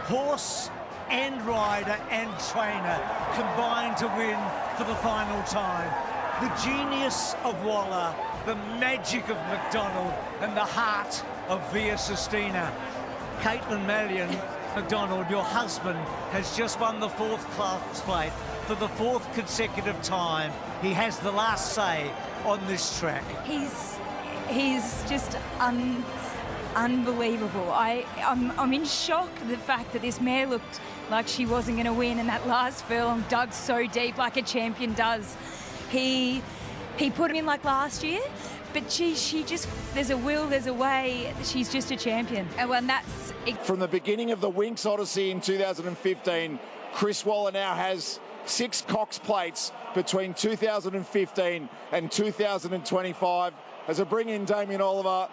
Horse and rider and trainer combined to win for the final time. The genius of Waller, the magic of McDonald, and the heart of Via Sistina. Caitlin Mallion, McDonald, your husband, has just won the 4th Class Plate for the 4th consecutive time. He has the last say on this track. He's just unbelievable. I'm in shock at the fact that this mare looked like she wasn't going to win, and that last furlong dug so deep like a champion does. He put him in like last year, but she just, there's a will, there's a way. She's just a champion. And when that's... From the beginning of the Winx Odyssey in 2015, Chris Waller now has 6 Cox Plates between 2015 and 2025. As I bring in Damien Oliver.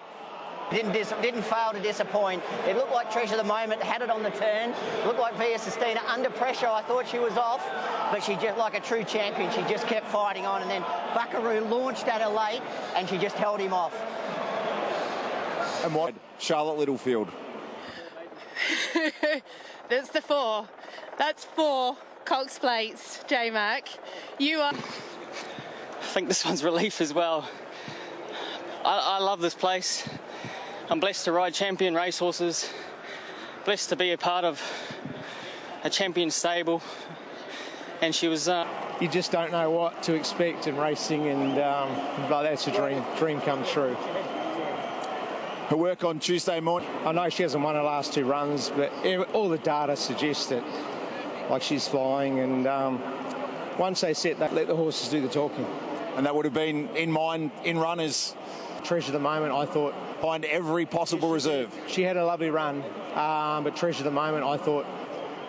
Didn't fail to disappoint. It looked like Treasure the Moment had it on the turn. Looked like Via Sistina under pressure. I thought she was off, but she just, like a true champion, she just kept fighting on. And then Buckaroo launched at her late, and she just held him off. And what? Charlotte Littlefield. That's the 4. That's 4 Cox Plates, J-Mac. You are... I think this one's relief as well. I love this place. I'm blessed to ride champion racehorses, blessed to be a part of a champion stable, and she was... You just don't know what to expect in racing, and that's a dream come true. Her work on Tuesday morning. I know she hasn't won her last 2 runs, but all the data suggests that, like, she's flying, and once they set that, let the horses do the talking. And that would have been in mind in runners. Treasure the Moment, I thought. Find every possible reserve. She had a lovely run, but Treasure the Moment, I thought,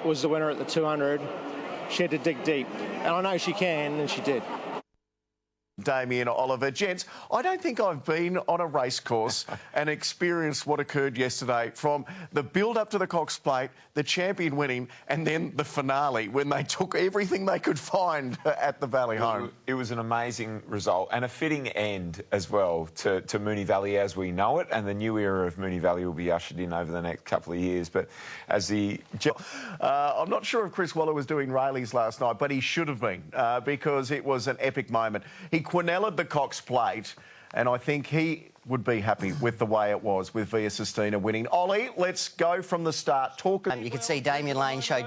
was the winner at the 200. She had to dig deep. And I know she can, and she did. Damien Oliver. Gents, I don't think I've been on a racecourse and experienced what occurred yesterday, from the build-up to the Cox Plate, the champion winning, and then the finale when they took everything they could find at the Valley home. It was an amazing result and a fitting end as well to Moonee Valley as we know it, and the new era of Moonee Valley will be ushered in over the next couple of years. But as the... I'm not sure if Chris Waller was doing Rayleighs last night, but he should have been, because it was an epic moment. He quineled the Cox Plate, and I think he would be happy with the way it was, with Via Sistina winning. Ollie, let's go from the start. You could see Damien Lane showed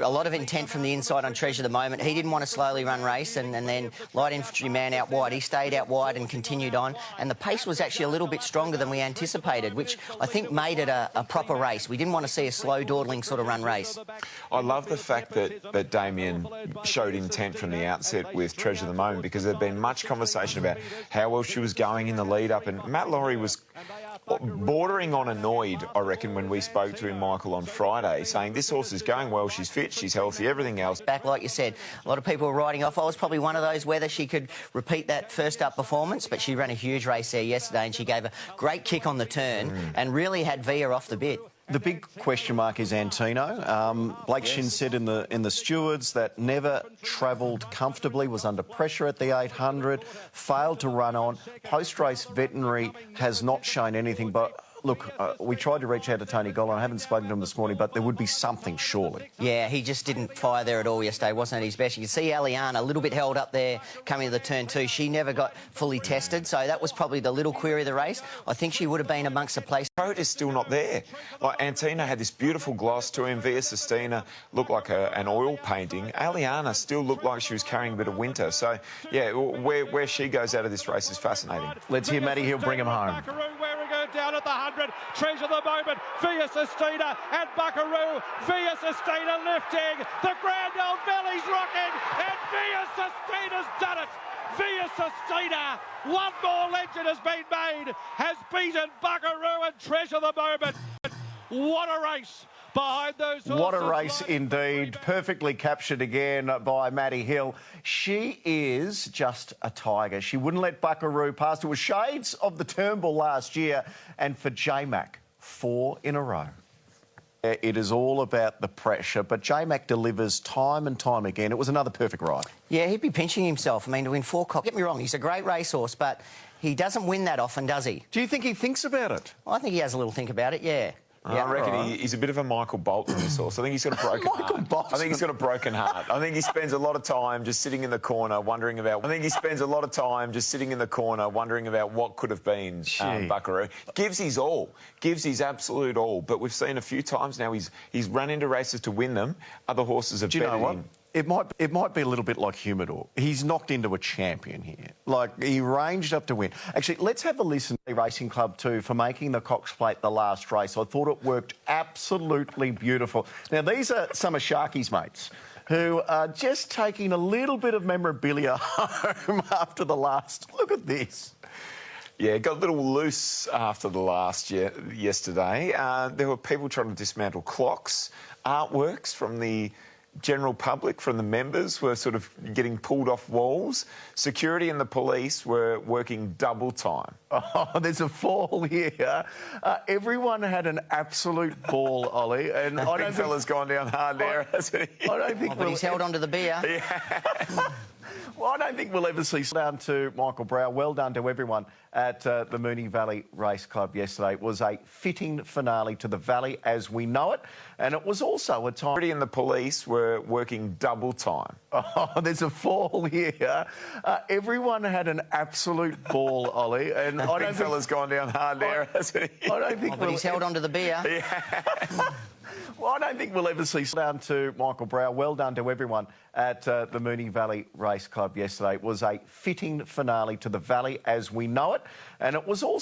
a lot of intent from the inside on Treasure the Moment. He didn't want to slowly run race, and then light infantry man out wide. He stayed out wide and continued on, and the pace was actually a little bit stronger than we anticipated, which I think made it a proper race. We didn't want to see a slow, dawdling sort of run race. I love the fact that Damien showed intent from the outset with Treasure the Moment, because there'd been much conversation about how well she was going in the lead-up, and Matt Laurie was bordering on annoyed, I reckon, when we spoke to him, Michael, on Friday, saying this horse is going well, she's fit, she's healthy, everything else. Back, like you said, a lot of people were riding off. I was probably one of those, whether she could repeat that first-up performance, but she ran a huge race there yesterday, and she gave a great kick on the turn and really had Via off the bit. The big question mark is Antino. Blake Shin said in the stewards that never travelled comfortably, was under pressure at the 800, failed to run on. Post-race veterinary has not shown anything, but... Look, we tried to reach out to Tony Golan. I haven't spoken to him this morning, but there would be something, surely. Yeah, he just didn't fire there at all yesterday. Wasn't at his best. You can see Aliana a little bit held up there coming to the turn two. She never got fully tested, so that was probably the little query of the race. I think she would have been amongst the place. Coat is still not there. Like, Antino had this beautiful gloss to him. Via Sistina looked like an oil painting. Aliana still looked like she was carrying a bit of winter. So, yeah, where she goes out of this race is fascinating. Let's hear Matty Hill bring him home. Down at the 100, Treasure the Moment, Via Sistina and Buckaroo, Via Sistina lifting, the Grand Old Valley's rocking, and Via Sistina's done it. Via Sistina, one more legend has been made, has beaten Buckaroo and Treasure the Moment. What a race behind those horses. What a race indeed. Perfectly captured again by Matty Hill. She is just a tiger. She wouldn't let Buckaroo pass. It was shades of the Turnbull last year. And for J-Mac, 4 in a row. It is all about the pressure, but J-Mac delivers time and time again. It was another perfect ride. Yeah, he'd be pinching himself. I mean, to win 4 Cox... Get me wrong, he's a great racehorse, but he doesn't win that often, does he? Do you think he thinks about it? I think he has a little think about it, yeah. I reckon he's a bit of a Michael Bolton, this horse. I think he's got a broken heart. I think he's got a broken heart. I think he spends a lot of time just sitting in the corner wondering about... what could have been Buckaroo. Gives his all. Gives his absolute all. But we've seen a few times now he's run into races to win them. Other horses have betted him. It might be a little bit like Humidor. He's knocked into a champion here. Like, he ranged up to win. Actually, let's have a listen to the Racing Club too for making the Cox Plate the last race. I thought it worked absolutely beautiful. Now, these are some of Sharky's mates who are just taking a little bit of memorabilia home after the last. Look at this. Yeah, it got a little loose after the last yesterday. There were people trying to dismantle clocks, artworks from the general public, from the members, were sort of getting pulled off walls. Security and the police were working double time. Oh, there's a fall here. Everyone had an absolute ball, Ollie. And I don't fella's gone down hard there, hasn't he? I don't think but he's held onto the beer. Yeah. Well, I don't think we'll ever see... Down to Michael Brow. Well done to everyone at the Moonee Valley Race Club yesterday. It was a fitting finale to the Valley as we know it, and it was also a time... And the police were working double time. Oh, there's a fall here. Everyone had an absolute ball, Ollie. And I don't fella's gone down hard there, hasn't he? I don't think but he's held onto the beer. Yeah. Well, I don't think we'll ever see... Down to Michael Brow. Well done to everyone at the Moonee Valley Race Club yesterday. It was a fitting finale to the Valley as we know it, and it was also...